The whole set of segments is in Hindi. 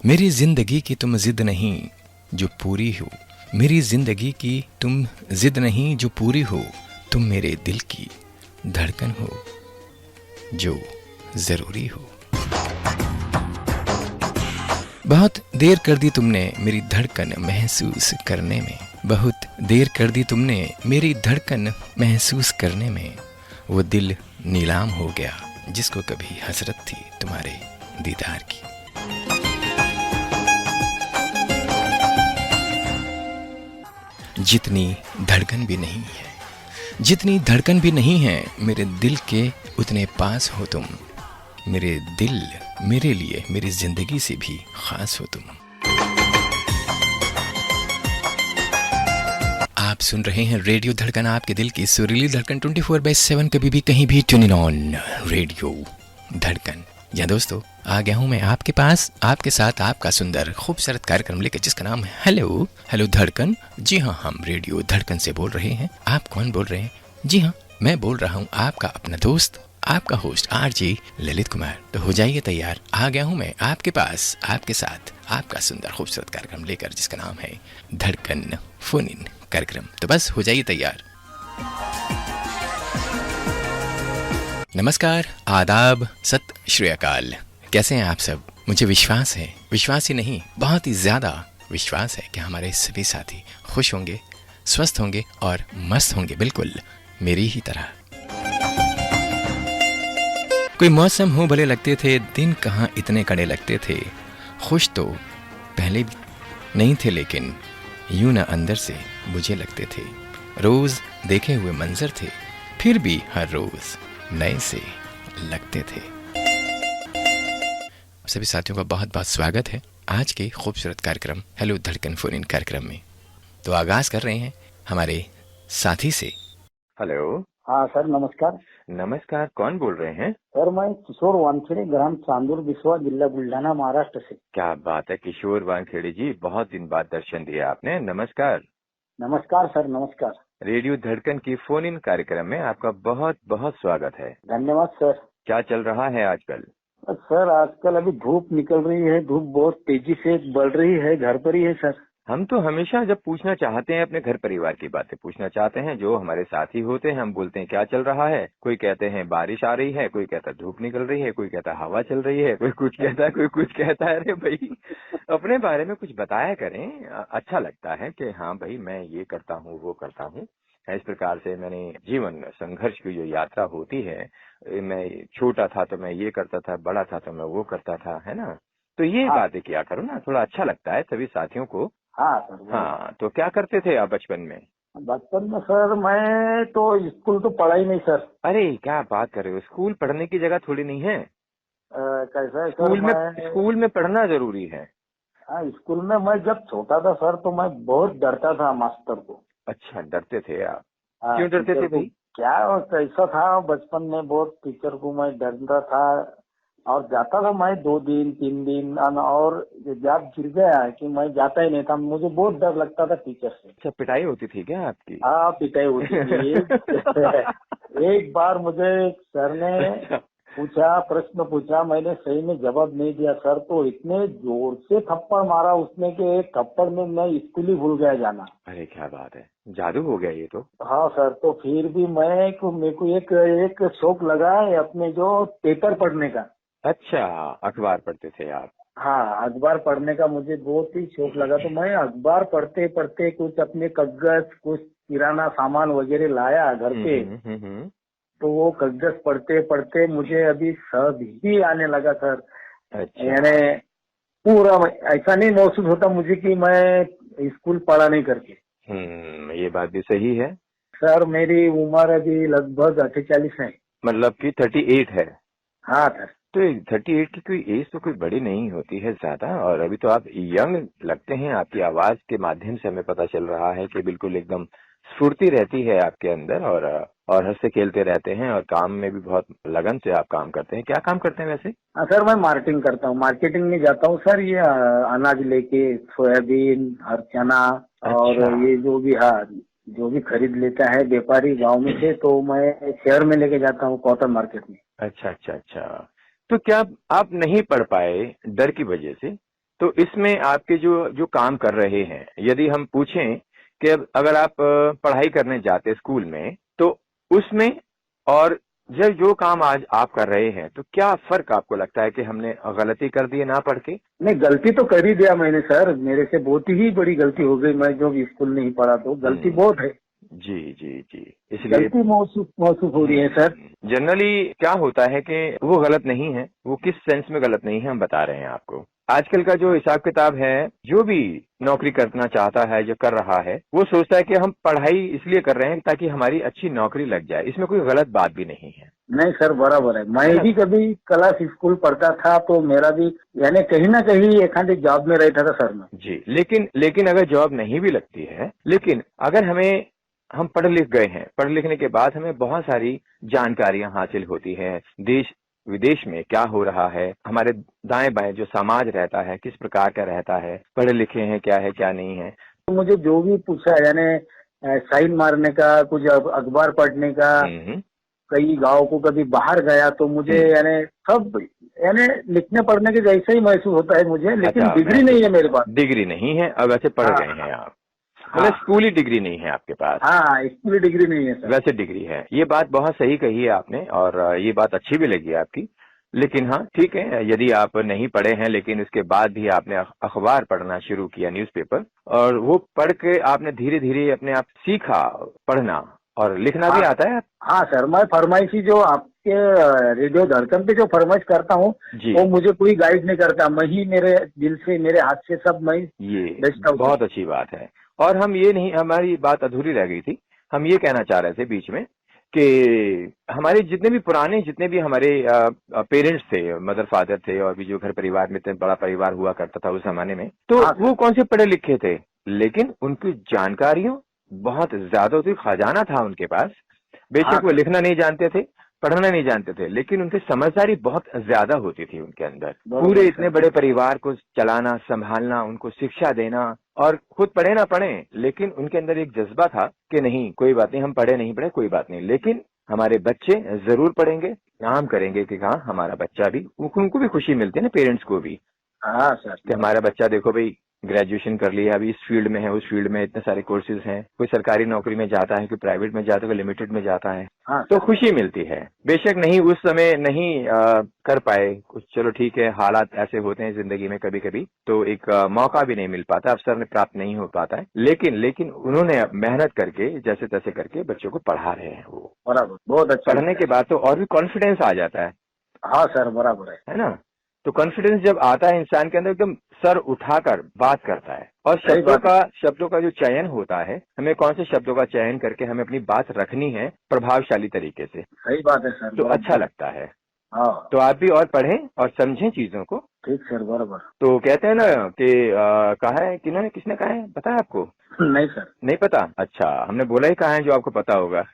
मेरी जिंदगी की तुम जिद नहीं जो पूरी हो, मेरी जिंदगी की तुम जिद नहीं जो पूरी हो, तुम मेरे दिल की धड़कन हो जो जरूरी हो। बहुत देर कर दी तुमने मेरी धड़कन महसूस करने में, बहुत देर कर दी तुमने मेरी धड़कन महसूस करने में। वो दिल नीलाम हो गया जिसको कभी हसरत थी तुम्हारे दीदार की। जितनी धड़कन भी नहीं है, जितनी धड़कन भी नहीं है मेरे दिल के, उतने पास हो तुम। मेरे दिल मेरे लिए मेरी जिंदगी से भी खास हो तुम। आप सुन रहे हैं रेडियो धड़कन, आपके दिल की सुरीली धड़कन 24/7, कभी भी कहीं भी ट्यून इन ऑन रेडियो धड़कन। या दोस्तों, आ गया हूं मैं आपके पास, आपके साथ आपका सुंदर खूबसूरत कार्यक्रम लेकर जिसका नाम है हेलो हेलो धड़कन। जी हाँ, हम रेडियो धड़कन से बोल रहे हैं। आप कौन बोल रहे हैं? जी हाँ, मैं बोल रहा हूँ आपका अपना दोस्त, आपका होस्ट आरजे ललित कुमार। तो हो जाइए तैयार, आ गया हूँ मैं आपके पास, आपके साथ आपका सुंदर खूबसूरत कार्यक्रम लेकर जिसका नाम है धड़कन फोन इन कार्यक्रम। तो बस हो जाइए तैयार। नमस्कार, आदाब, सत श्री अकाल। कैसे हैं आप सब? मुझे विश्वास है, विश्वास ही नहीं बहुत ही ज्यादा विश्वास है कि हमारे सभी साथी खुश होंगे, स्वस्थ होंगे और मस्त होंगे, बिल्कुल मेरी ही तरह। कोई मौसम हो भले लगते थे दिन कहाँ इतने कड़े लगते थे। खुश तो पहले भी नहीं थे लेकिन यूं न अंदर से मुझे लगते थे। रोज देखे हुए मंजर थे फिर भी हर रोज नए से लगते थे। सभी साथियों का बहुत बहुत स्वागत है आज के खूबसूरत कार्यक्रम हेलो धड़कन फोन इन कार्यक्रम में। तो आगाज कर रहे हैं हमारे साथी से। हेलो। हाँ सर, नमस्कार। नमस्कार, कौन बोल रहे हैं? सर मैं किशोर वानखेड़े, ग्राम चांदूर, बिस्वा, जिला बुल्ढाना, महाराष्ट्र से। क्या बात है किशोर वानखेड़े जी, बहुत दिन बाद दर्शन दिए आपने। नमस्कार। नमस्कार सर, नमस्कार। रेडियो धड़कन की फोन इन कार्यक्रम में आपका बहुत बहुत स्वागत है। धन्यवाद सर। क्या चल रहा है आजकल? सर आजकल अभी धूप निकल रही है, धूप बहुत तेजी से बढ़ रही है, घर पर ही है सर। हम तो हमेशा जब पूछना चाहते हैं अपने घर परिवार की बातें पूछना चाहते हैं, जो हमारे साथी होते हैं हम बोलते हैं क्या चल रहा है। कोई कहते हैं बारिश आ रही है, कोई कहता है धूप निकल रही है, कोई कहता है हवा चल रही है, कोई कुछ कहता है, कोई कुछ कहता है। अरे भाई अपने बारे में कुछ बताया करें, अच्छा लगता है कि हाँ भाई मैं ये करता हूँ वो करता हूँ। इस प्रकार से मैंने जीवन संघर्ष की जो यात्रा होती है, मैं छोटा था तो मैं ये करता था, बड़ा था तो मैं वो करता था, है ना। तो ये बातें किया करो ना, थोड़ा अच्छा लगता है सभी साथियों को। हाँ सर। हाँ, तो क्या करते थे आप बचपन में? बचपन में सर मैं तो स्कूल तो पढ़ा ही नहीं सर। अरे क्या बात कर रहे हो, स्कूल पढ़ने की जगह थोड़ी नहीं है। कैसा है सर, स्कूल में पढ़ना जरूरी है। हाँ, स्कूल में मैं जब छोटा था सर तो मैं बहुत डरता था मास्टर को। अच्छा, डरते थे आप? हाँ, क्यों डरते थे भाई? क्या कैसा था बचपन में, बहुत टीचर को मैं डरता था और जाता था मैं 2 दिन 3 दिन, और जब गिर गया कि मैं जाता ही नहीं था, मुझे बहुत डर लगता था टीचर से। अच्छा, पिटाई होती थी क्या आपकी? हाँ, पिटाई होती थी। एक बार मुझे सर ने पूछा, प्रश्न पूछा, मैंने सही में जवाब नहीं दिया सर, तो इतने जोर से थप्पड़ मारा उसने कि एक थप्पड़ में मैं स्कूल ही भूल गया जाना। अरे क्या बात है, जादू हो गया ये तो। हाँ सर, तो फिर भी मेरे को एक शौक लगा है अपने जो पेपर पढ़ने का। अच्छा, अखबार पढ़ते थे आप? हाँ, अखबार पढ़ने का मुझे बहुत ही शौक लगा, तो मैं अखबार पढ़ते पढ़ते कुछ अपने कागज, कुछ किराना सामान वगैरह लाया घर पे। तो वो कागज पढ़ते पढ़ते मुझे अभी सब ही आने लगा सर। अच्छा। यानी पूरा ऐसा नहीं महसूस होता मुझे कि मैं स्कूल पढ़ा नहीं करके। ये बात भी सही है। सर मेरी उम्र अभी लगभग 48 है। मतलब कि 38 है? हाँ सर। तो 38 की कोई एज तो कोई बड़ी नहीं होती है ज्यादा, और अभी तो आप यंग लगते हैं। आपकी आवाज के माध्यम से हमें पता चल रहा है कि बिल्कुल एकदम स्फूर्ति रहती है आपके अंदर, और हंसते खेलते रहते हैं, और काम में भी बहुत लगन से आप काम करते हैं। क्या काम करते हैं वैसे? हाँ सर, मैं मार्केटिंग करता हूँ, मार्केटिंग में जाता हूँ सर। ये अनाज लेके, सोयाबीन और चना, और ये जो भी, हाँ, जो भी खरीद लेता है व्यापारी गांव में से, तो मैं शहर में लेके जाता हूँ कॉटन मार्केट में। अच्छा अच्छा अच्छा। तो क्या आप नहीं पढ़ पाए डर की वजह से? तो इसमें आपके जो जो काम कर रहे हैं, यदि हम पूछें कि अगर आप पढ़ाई करने जाते स्कूल में, तो उसमें और जब जो काम आज आप कर रहे हैं, तो क्या फर्क आपको लगता है कि हमने गलती कर दी है ना पढ़ के? नहीं, गलती तो कर ही दिया मैंने सर, मेरे से बहुत ही बड़ी गलती हो गई। मैं जो स्कूल नहीं पढ़ा तो गलती बहुत है। जी जी जी, इसलिए गलती महसूस हो रही है सर। जनरली क्या होता है कि वो गलत नहीं है, वो किस सेंस में गलत नहीं है हम बता रहे हैं आपको। आजकल का जो हिसाब किताब है, जो भी नौकरी करना चाहता है, जो कर रहा है, वो सोचता है कि हम पढ़ाई इसलिए कर रहे हैं ताकि हमारी अच्छी नौकरी लग जाए। इसमें कोई गलत बात भी नहीं है। नहीं सर, बराबर है। मैं भी कभी क्लास स्कूल पढ़ता था तो मेरा भी यानी कहीं ना कहीं एक आध जॉब में रहता था सर मैं। जी, लेकिन अगर जॉब नहीं भी लगती है, लेकिन अगर हम पढ़ लिख गए हैं, पढ़ लिखने के बाद हमें बहुत सारी जानकारियां हासिल होती है। देश विदेश में क्या हो रहा है, हमारे दाएं बाएं जो समाज रहता है किस प्रकार का रहता है, पढ़े लिखे हैं क्या है क्या नहीं है। तो मुझे जो भी पूछा यानी साइन मारने का, कुछ अखबार पढ़ने का, कई गांव को कभी बाहर गया तो मुझे यानी सब यानी लिखने पढ़ने के जैसे ही महसूस होता है मुझे, लेकिन अच्छा, डिग्री नहीं है मेरे पास। डिग्री नहीं है, अब वैसे पढ़ गए हैं आप, मतलब स्कूली डिग्री नहीं है आपके पास। हाँ, स्कूली डिग्री नहीं है सर। वैसे डिग्री है। ये बात बहुत सही कही है आपने और ये बात अच्छी भी लगी आपकी। लेकिन हाँ ठीक है, यदि आप नहीं पढ़े हैं लेकिन उसके बाद भी आपने अखबार पढ़ना शुरू किया, न्यूज़पेपर, और वो पढ़ के आपने धीरे धीरे अपने आप सीखा पढ़ना और लिखना भी आता है। हाँ सर, मैं फरमाइशी जो आपके रेडियो धड़कन पे जो फरमाइश करता हूँ वो मुझे कोई गाइड नहीं करता, मैं ही मेरे दिल से, मेरे हाथ से सब मैं ये बहुत अच्छी बात है। और हम ये नहीं, हमारी बात अधूरी रह गई थी, हम ये कहना चाह रहे थे बीच में कि हमारे जितने भी हमारे पेरेंट्स थे, मदर फादर थे, और भी जो घर परिवार में इतना बड़ा परिवार हुआ करता था उस जमाने में, तो वो कौन से पढ़े लिखे थे, लेकिन उनकी जानकारियों बहुत ज्यादा होती, खजाना था उनके पास। बेशक वो लिखना नहीं जानते थे, पढ़ना नहीं जानते थे, लेकिन उनकी समझदारी बहुत ज्यादा होती थी उनके अंदर। पूरे इतने बड़े परिवार को चलाना, संभालना, उनको शिक्षा देना, और खुद पढ़े ना पढ़े लेकिन उनके अंदर एक जज्बा था कि नहीं कोई बात नहीं, हम पढ़े नहीं पढ़े कोई बात नहीं, लेकिन हमारे बच्चे जरूर पढ़ेंगे, नाम करेंगे कि हाँ हमारा बच्चा भी, उनको भी खुशी मिलती है ना, पेरेंट्स को भी। हाँ सर, कि हमारा बच्चा देखो भाई ग्रेजुएशन कर लिया, अभी इस फील्ड में है, उस फील्ड में इतने सारे कोर्सेज हैं, कोई सरकारी नौकरी में जाता है, कोई प्राइवेट में जाता है, कोई लिमिटेड में जाता है। हाँ, तो खुशी मिलती है। बेशक नहीं उस समय नहीं कर पाए कुछ, चलो ठीक है, हालात ऐसे होते हैं जिंदगी में कभी कभी, तो एक मौका भी नहीं मिल पाता, अवसर प्राप्त नहीं हो पाता है, लेकिन उन्होंने मेहनत करके जैसे तैसे करके बच्चों को पढ़ा रहे हैं। वो बराबर, बहुत अच्छा। पढ़ने के बाद तो और भी कॉन्फिडेंस आ जाता है। हाँ सर, बराबर है ना। तो कॉन्फिडेंस जब आता है इंसान के अंदर, एकदम सर उठाकर बात करता है, और शब्दों का जो चयन होता है, हमें कौन से शब्दों का चयन करके हमें अपनी बात रखनी है प्रभावशाली तरीके से। सही बात है सर, तो अच्छा लगता है। हाँ, तो आप भी और पढ़ें और समझें चीजों को। ठीक सर, बराबर। तो कहते हैं ना कि कहा है किसने कहा है, पता है आपको? नहीं सर, नहीं पता। अच्छा, हमने बोला ही कहा है जो आपको पता होगा।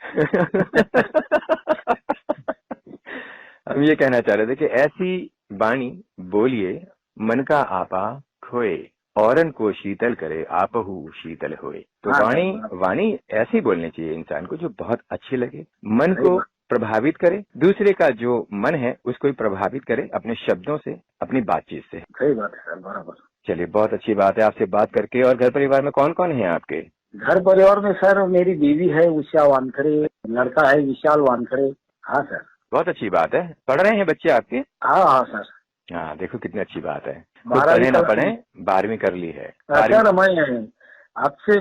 हम ये कहना चाह रहे थे कि ऐसी वाणी बोलिए मन का आपा खोए, औरन को शीतल करे आपहु शीतल होए। तो वाणी ऐसी बोलनी चाहिए इंसान को जो बहुत अच्छी लगे, मन को प्रभावित करे, दूसरे का जो मन है उसको भी प्रभावित करे अपने शब्दों से, अपनी बातचीत से। सही बात है सर, बराबर। चलिए, बहुत अच्छी बात है आपसे बात करके। और घर परिवार में कौन कौन है आपके? घर परिवार में सर मेरी बीवी है उषा वानखड़े, लड़का है विशाल वानखड़े। हाँ सर, बहुत अच्छी बात है। पढ़ रहे हैं बच्चे आपके? हाँ सर। हाँ, देखो कितनी अच्छी बात है। पढ़े ना पढ़े, 12वीं कर ली है। सर मैं आपसे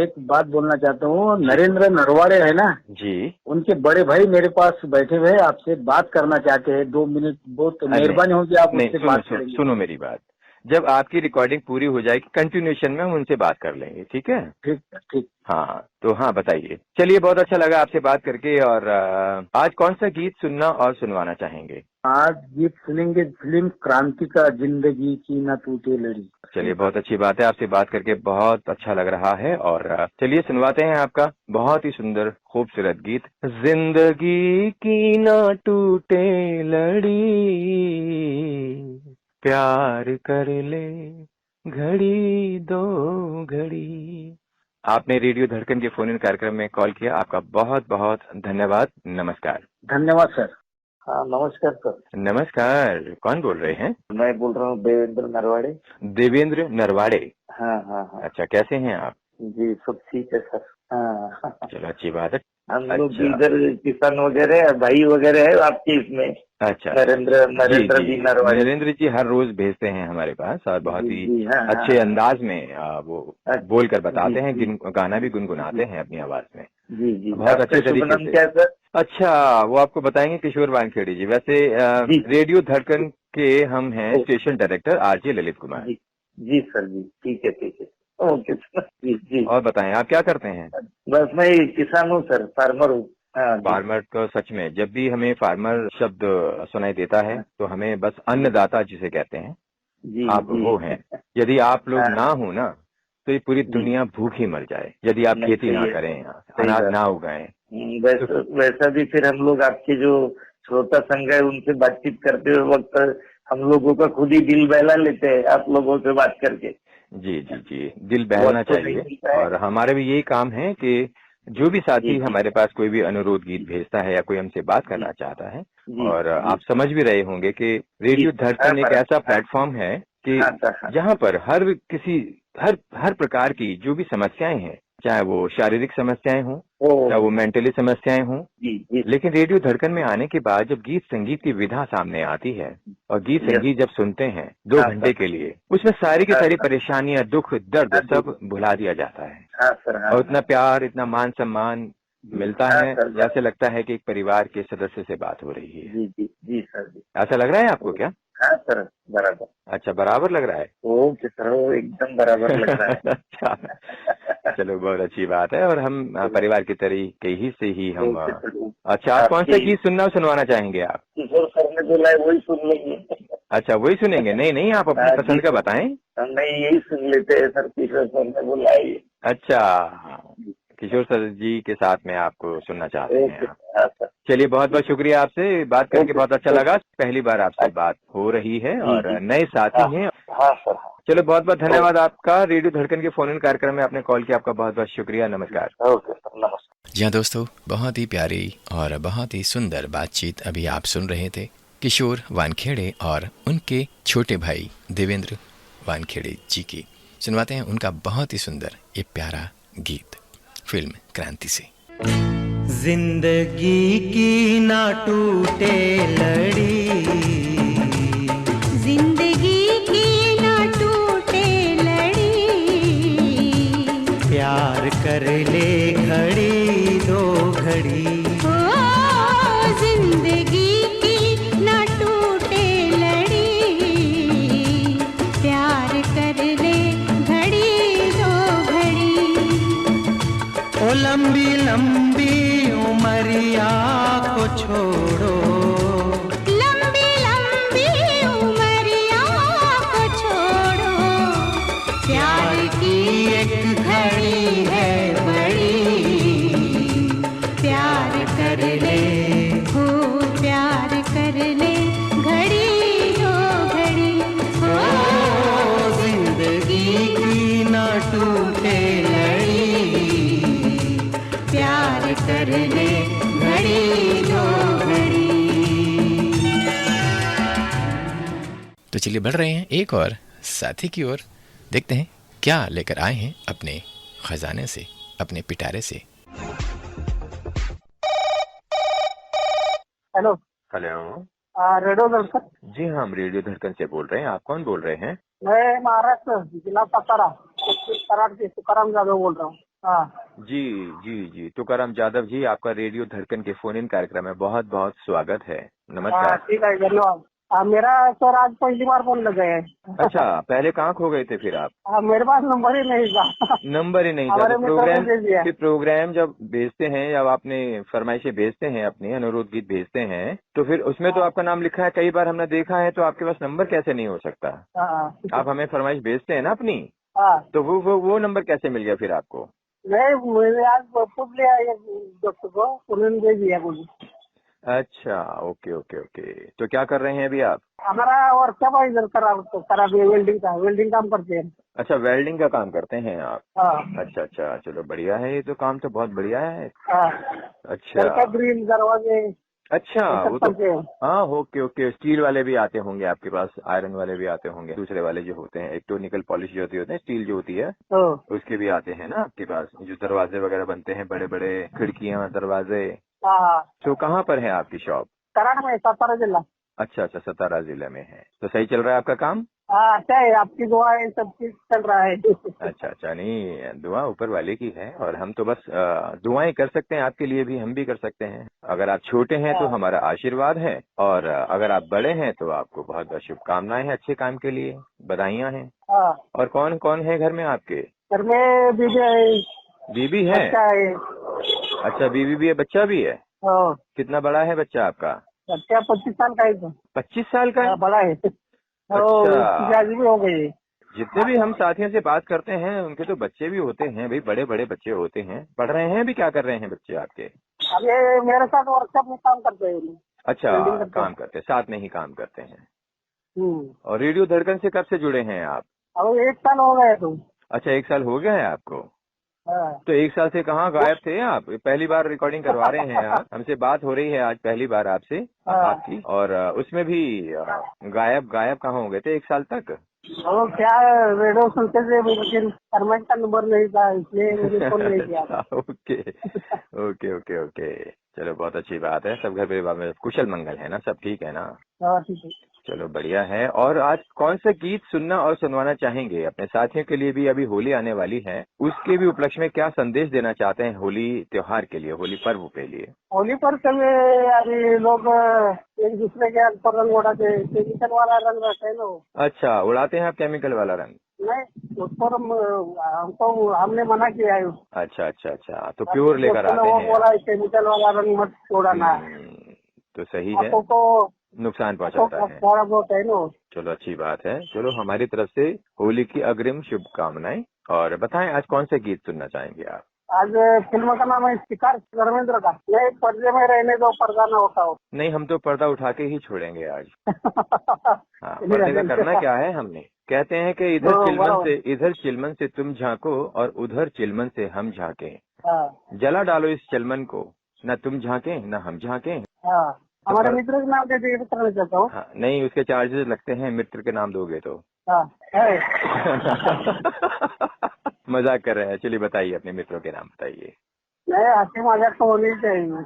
एक बात बोलना चाहता हूँ, नरेंद्र नरवाड़े है ना जी, उनके बड़े भाई मेरे पास बैठे हुए, आपसे बात करना चाहते हैं। 2 मिनट, बहुत मेहरबानी होगी आप उनसे बात करेंगे। सुनो मेरी बात, जब आपकी रिकॉर्डिंग पूरी हो जाएगी कंटिन्यूएशन में हम उनसे बात कर लेंगे, ठीक है? ठीक। हाँ, तो हाँ बताइए। चलिए, बहुत अच्छा लगा आपसे बात करके। और आज कौन सा गीत सुनना और सुनवाना चाहेंगे? आज गीत सुनेंगे फिल्म क्रांति का, जिंदगी की न टूटे लड़ी। चलिए, बहुत अच्छी बात है, आपसे बात करके बहुत अच्छा लग रहा है। और चलिए सुनवाते हैं आपका बहुत ही सुंदर खूबसूरत गीत, जिंदगी की न टूटे लड़ी, प्यार कर ले घड़ी दो घड़ी। आपने रेडियो धड़कन के फोन इन कार्यक्रम में कॉल किया, आपका बहुत बहुत धन्यवाद। नमस्कार। धन्यवाद सर। हाँ नमस्कार सर। नमस्कार, कौन बोल रहे हैं? मैं बोल रहा हूँ देवेंद्र नरवाड़े। देवेंद्र नरवाड़े। हाँ हाँ हाँ अच्छा, कैसे हैं आप? जी सब ठीक है सर। हाँ चलो, अच्छी बात है। हम लोग अच्छा। इधर किसान वगैरह भाई वगैरह है आपके इसमें। अच्छा, नरेंद्र जी नरेंद्र जी जी, नरवाड़े। नरेंद्र जी हर रोज भेजते हैं हमारे पास और बहुत जी ही जी हाँ हाँ अच्छे हाँ। अंदाज में वो अच्छा, बोलकर जी बताते हैं, जी गाना भी जी गुनगुनाते हैं अपनी आवाज में, जी जी। बहुत आपका अच्छे शुभ तरीके नाम से। क्या है सर? अच्छा, वो आपको बताएंगे किशोर वानखेड़े जी। वैसे जी रेडियो धड़कन के हम हैं ओ, station director RJ Lalit Kumar. जी जी सर जी ठीक है ओके सर जी जी। और बताएं, आप क्या करते हैं? बस मैं किसान हूँ सर, फार्मर हूँ। हाँ जी फार्मर को सच में जब भी हमें फार्मर शब्द सुनाई देता है हाँ, तो हमें बस अन्नदाता जिसे कहते हैं, जी आप जी वो हैं। यदि आप लोग हाँ ना हो ना तो ये पूरी जी दुनिया भूखी मर जाए, यदि आप नहीं खेती सही ना है, करें, सही अनाज बात ना है। उगाएं तो। वैसा भी फिर हम लोग आपके जो श्रोता संघ है उनसे बातचीत करते हुए वक्त हम लोगों का खुद ही दिल बहला लेते हैं आप लोगों से बात करके। जी जी जी, दिल बहलना वक्त तो नहीं चाहिए। मिलता है। और हमारे भी यही काम है कि जो भी जी साथी जी हमारे पास कोई भी अनुरोध गीत भेजता है या कोई हमसे बात जी करना चाहता है, जी और जी आप समझ भी रहे होंगे कि जी रेडियो सर। हाँ धड़कन एक ऐसा बराबर। हाँ प्लेटफॉर्म है कि हाँ सर हाँ। जहां पर हर हर प्रकार की जो भी समस्याएं हैं, चाहे वो शारीरिक समस्याएं हों, चाहे वो ओ मेंटली समस्याएं हों, जी जी लेकिन रेडियो धड़कन में आने के बाद जब गीत संगीत की विधा सामने आती है और गीत यस। संगीत जब सुनते हैं 2 घंटे हाँ के लिए, उसमें सारी की सर सारी हाँ परेशानियां, दुख दर्द हाँ जी सब भुला दिया जाता है। हाँ सर हाँ और हाँ इतना प्यार, इतना मान सम्मान जी मिलता हाँ है, सर जैसे लगता है कि एक परिवार के सदस्य से बात हो रही है। जी जी जी सर जी। ऐसा लग रहा है आपको क्या? हाँ सर बराबर। अच्छा, बराबर लग रहा है। ओके सर वो एकदम बराबर लग रहा अच्छा, है। चलो बहुत अच्छी बात है। और हम परिवार की तरीके ही से ही हम ओके सर। अच्छा, आप कौन सा आपके गीत सुनवाना चाहेंगे आप? किशोर सर ने बोला है वही सुन लेंगे। अच्छा, वही सुनेंगे? नहीं नहीं, आप अपनी हाँ जी पसंद का सर। बताएं। हम नहीं यही सुन लेते हैं सर, किशोर सर ने बोला है ये। अच्छा, किशोर सर जी के साथ में आपको सुनना चाहते हैं ओके आप। हाँ सर। चलिए, बहुत बहुत शुक्रिया, आपसे बात करके ओके बहुत अच्छा ओके। लगा। पहली बार आपसे अच्छा, बात हो रही है जी और जी नए हाँ साथी हैं। हाँ सर हाँ। चलो, बहुत बहुत धन्यवाद ओके आपका। रेडियो धड़कन के फोन इन कार्यक्रम में आपने कॉल किया, आपका बहुत बहुत शुक्रिया। नमस्कार। ओके सर नमस्कार। जी हाँ दोस्तों, बहुत ही प्यारी और बहुत ही सुंदर बातचीत अभी आप सुन रहे थे किशोर वानखेड़े और उनके छोटे भाई देवेंद्र वानखेड़े जी की। सुनवाते हैं उनका बहुत ही सुंदर ये प्यारा गीत फिल्म क्रांति से। जिंदगी की ना टूटे लड़ी, जिंदगी की ना टूटे लड़ी, प्यार कर ले घड़ी दो घड़ी, ओ जिंदगी की ना टूटे लड़ी, प्यार कर ले घड़ी दो घड़ी। ओ लंबी लंबी उमरिया को छोड़ो, लंबी लंबी उमरिया को छोड़ो, प्यार की एक घड़ी है बड़ी, प्यार कर ले हो, प्यार कर ले घड़ी दो घड़ी, हो जिंदगी की ना टूटे लड़ी, प्यार कर ले घड़ी दो घड़ी। तो चलिए बढ़ रहे हैं एक और साथी की ओर, देखते हैं क्या लेकर आए हैं अपने खजाने से, अपने पिटारे से। Hello hello. रेडियो दर्शक। जी हाँ, हम रेडियो धड़कन से बोल रहे हैं। आप कौन बोल रहे हैं? मैं महाराष्ट्र जिला सातारा कराड़ से तुकाराम जाधव बोल रहा हूँ। हाँ जी जी जी, तुकाराम जाधव जी, आपका रेडियो धड़कन के फोन इन कार्यक्रम में बहुत बहुत स्वागत है। नमस्कार। ठीक है धन्यवाद। मेरा सर आज पहली बार फोन लगा है। अच्छा, पहले कहाँ खो गए थे फिर आप? मेरे पास नंबर ही नहीं था। नंबर ही नहीं था हमारे तो मित्रों ने दे दिया। प्रोग्राम जब भेजते हैं, जब आपने फरमाइशें भेजते हैं, अपनी अनुरोध गीत भेजते हैं, तो फिर उसमें तो आपका नाम लिखा है। कई बार हमने देखा है, तो आपके पास नंबर कैसे नहीं हो सकता? आप हमें फरमाइश भेजते हैं ना अपनी, तो वो नंबर कैसे मिल गया फिर आपको? नहीं मैंने आज पूछ लिया डॉक्टर को, उन्होंने दे दिया मुझे। अच्छा, ओके ओके ओके। तो क्या कर रहे हैं अभी आप? हमारा वर्कशॉप है इधर करा दिया, वेल्डिंग का, वेल्डिंग काम करते हैं। अच्छा, वेल्डिंग का काम करते हैं आप? हाँ अच्छा अच्छा, चलो बढ़िया है, ये तो काम तो बहुत बढ़िया है। हाँ। अच्छा घर का ग्रिल दरवाजे। अच्छा, वो तो पंखे। हाँ, ओके ओके। स्टील वाले भी आते होंगे आपके पास, आयरन वाले भी आते होंगे, दूसरे वाले जो होते हैं, एक तो निकल पॉलिश जो होते हैं, स्टील जो होती है तो उसके भी आते हैं ना आपके पास, जो दरवाजे वगैरह बनते हैं, बड़े बड़े खिड़कियां, दरवाजे। हाँ, तो कहाँ पर है आपकी शॉप? कराड़ में, सातारा जिला। अच्छा अच्छा, सतारा जिले में है। तो सही चल रहा है आपका काम? हाँ, अच्छा है, आपकी दुआ है, सब चीज चल रहा है। अच्छा अच्छा, नहीं दुआ ऊपर वाले की है, और हम तो बस दुआएं कर सकते हैं आपके लिए भी, हम भी कर सकते हैं। अगर आप छोटे हैं तो हमारा आशीर्वाद है, और अगर आप बड़े हैं तो आपको बहुत बहुत शुभकामनाएं हैं अच्छे काम के लिए, बधाइयां हैं। हाँ, और कौन कौन है घर में आपके? घर में बीबी है, बीबी है? बच्चा है। अच्छा, बीबी भी है, बच्चा भी है। हाँ, कितना बड़ा है बच्चा आपका? बच्चा 25 साल का है तो। 25 साल का है? हाँ, बड़ा है। अच्छा। उसकी शादी भी हो गई है। जितने भी हम साथियों से बात करते हैं उनके तो बच्चे भी होते हैं भाई, बड़े बड़े बच्चे होते हैं। पढ़ रहे हैं भी? क्या कर रहे हैं बच्चे आपके? अब ये मेरे साथ वर्कशॉप में काम करते हैं ये। अच्छा, वेल्डिंग करते काम हैं। करते हैं, साथ में ही काम करते हैं। हम्म। और रेडियो धड़कन से कब से जुड़े हैं आप? अब 1 साल हो गए तुम। अच्छा, 1 साल हो गया है आपको। हाँ। तो 1 साल से कहाँ गायब थे आप? पहली बार रिकॉर्डिंग करवा रहे हैं आप हमसे, बात हो रही है आज पहली बार आपसे, हाँ। आपकी। और उसमें भी गायब कहाँ हो गए थे 1 साल तक? वो क्या, रेडियो सुनते थे लेकिन परमानेंट का नंबर नहीं था, इसलिए मुझे फोन नहीं किया था। ओके ओके ओके ओके, चलो बहुत अच्छी बात है। सब घर परिवार में कुशल मंगल है ना? सब ठीक है ना? हाँ, ठीक है। चलो बढ़िया है। और आज कौन सा गीत सुनना और सुनवाना चाहेंगे अपने साथियों के लिए भी? अभी होली आने वाली है, उसके भी उपलक्ष्य में क्या संदेश देना चाहते हैं होली त्योहार के लिए, होली पर्व के लिए? होली पर कभी अभी लोग एक दूसरे के हाथ पर रंग उड़ाते हैं, केमिकल वाला रंग रहता है ना वो। अच्छा, उड़ाते हैं आप केमिकल वाला रंग? नहीं, उस पर हमको हमने मना किया है। अच्छा अच्छा अच्छा, तो प्योर लेकर आते वो हैं बोला है केमिकल वाला रंग मत उड़ाना। तो सही है, आपको तो नुकसान पहुंचाता है। थोड़ा बहुत है ना। चलो अच्छी बात है। चलो हमारी तरफ से होली की अग्रिम शुभकामनाएं। और बताएं आज कौन से गीत सुनना चाहेंगे आप? आज फिल्म का नाम है शिकार, धर्मेंद्र का। नहीं, पर्दे में रहने दो, पर्दा ना उठाओ। नहीं, हम तो पर्दा उठा के ही छोड़ेंगे आज। हाँ, पर्दे का करना क्या है हमने? कहते हैं कि इधर चिलमन से तुम झांको और उधर चिलमन से हम झांके, हाँ, जला डालो इस चिलमन को, न तुम झांके न हम झांके। हाँ। हमारे मित्र के नाम दे करना चाहता हूँ। हाँ, नहीं, उसके चार्जेस लगते हैं, मित्र के नाम दोगे तो। हाँ, है। मजाक कर रहे हैं। चलिए बताइए, अपने मित्रों के नाम बताइए। नहीं, हंसी मजाक तो होनी चाहिए।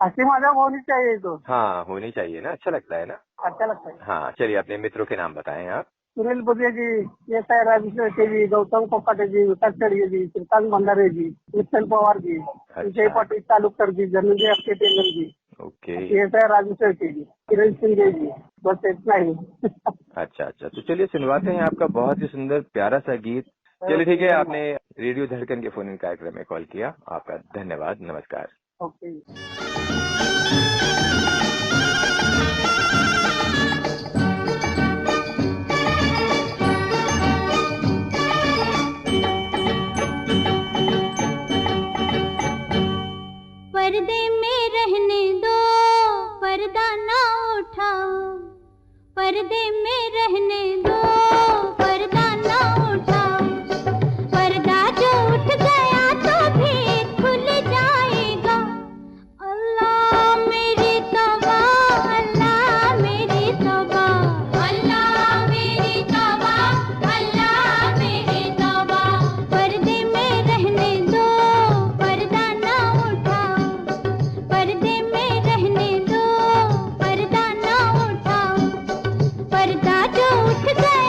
हंसी मजाक होनी चाहिए तो। हाँ, होनी चाहिए ना, अच्छा लगता है ना। अच्छा लगता है। हाँ, चलिए अपने मित्रों के नाम बताएं आप। सुनील बुधिया जी, ये राजेश्वर जी, गौतम कोकाटे जी, विकास चढ़िए जी, श्रीकांत भंडारे जी, कृष्ण पवार जी, विजय पाटिल तालुककर जी, धनंजय अक्षय टेलर जी, ओके। ये राजेश्वर जी, किरण सिंह जी, बस इतना ही। अच्छा अच्छा, तो चलिए सुनवाते हैं आपका बहुत ही सुंदर प्यारा सा गीत। चलिए ठीक है, आपने रेडियो धड़कन के फोन इन कार्यक्रम में कॉल किया, आपका धन्यवाद, नमस्कार। ओके। पर्दे में रहने दो, पर्दा ना उठाओ, पर्दे में रहने दो, पर्दा ना उठाओ, पर्दा जो उठ गया तो फिर खुल जाएगा। अल्लाह मेरी तौबा, अल्लाह मेरी तौबा, अल्लाह मेरी तौबा, अल्लाह मेरी तौबा। पर्दे में रहने दो, पर्दा ना उठाओ, पर्दे में रहने दो, पर्दा ना उठाओ, पर्दा जो उठ गया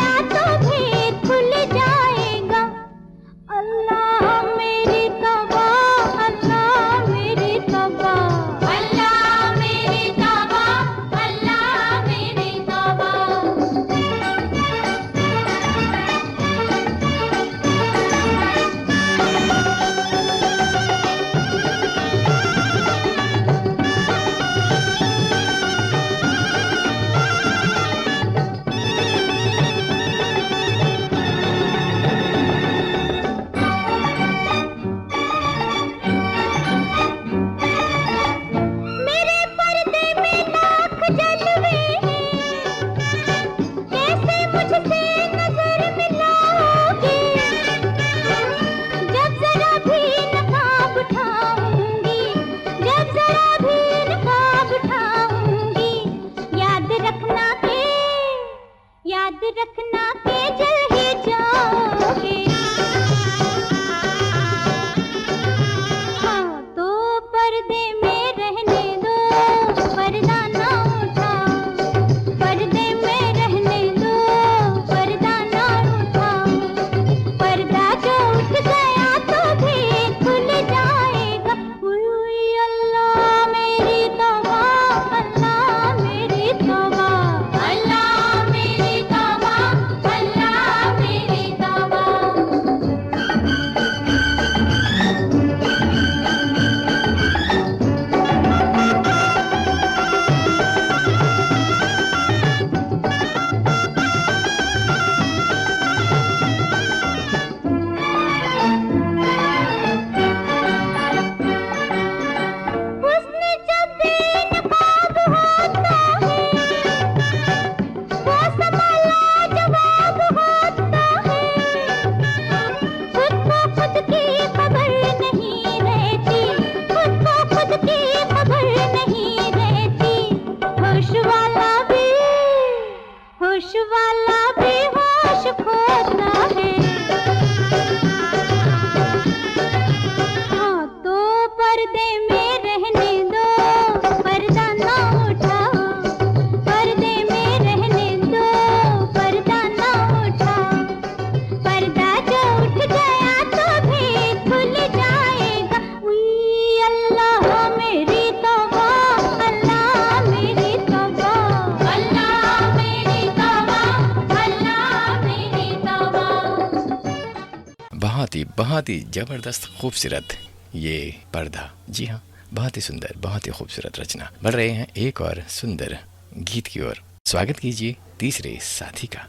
जी, बहुत ही जबरदस्त खूबसूरत ये पर्दा। जी हाँ, बहुत ही सुंदर, बहुत ही खूबसूरत रचना। बढ़ रहे हैं एक और सुंदर गीत की ओर। स्वागत कीजिए तीसरे साथी का।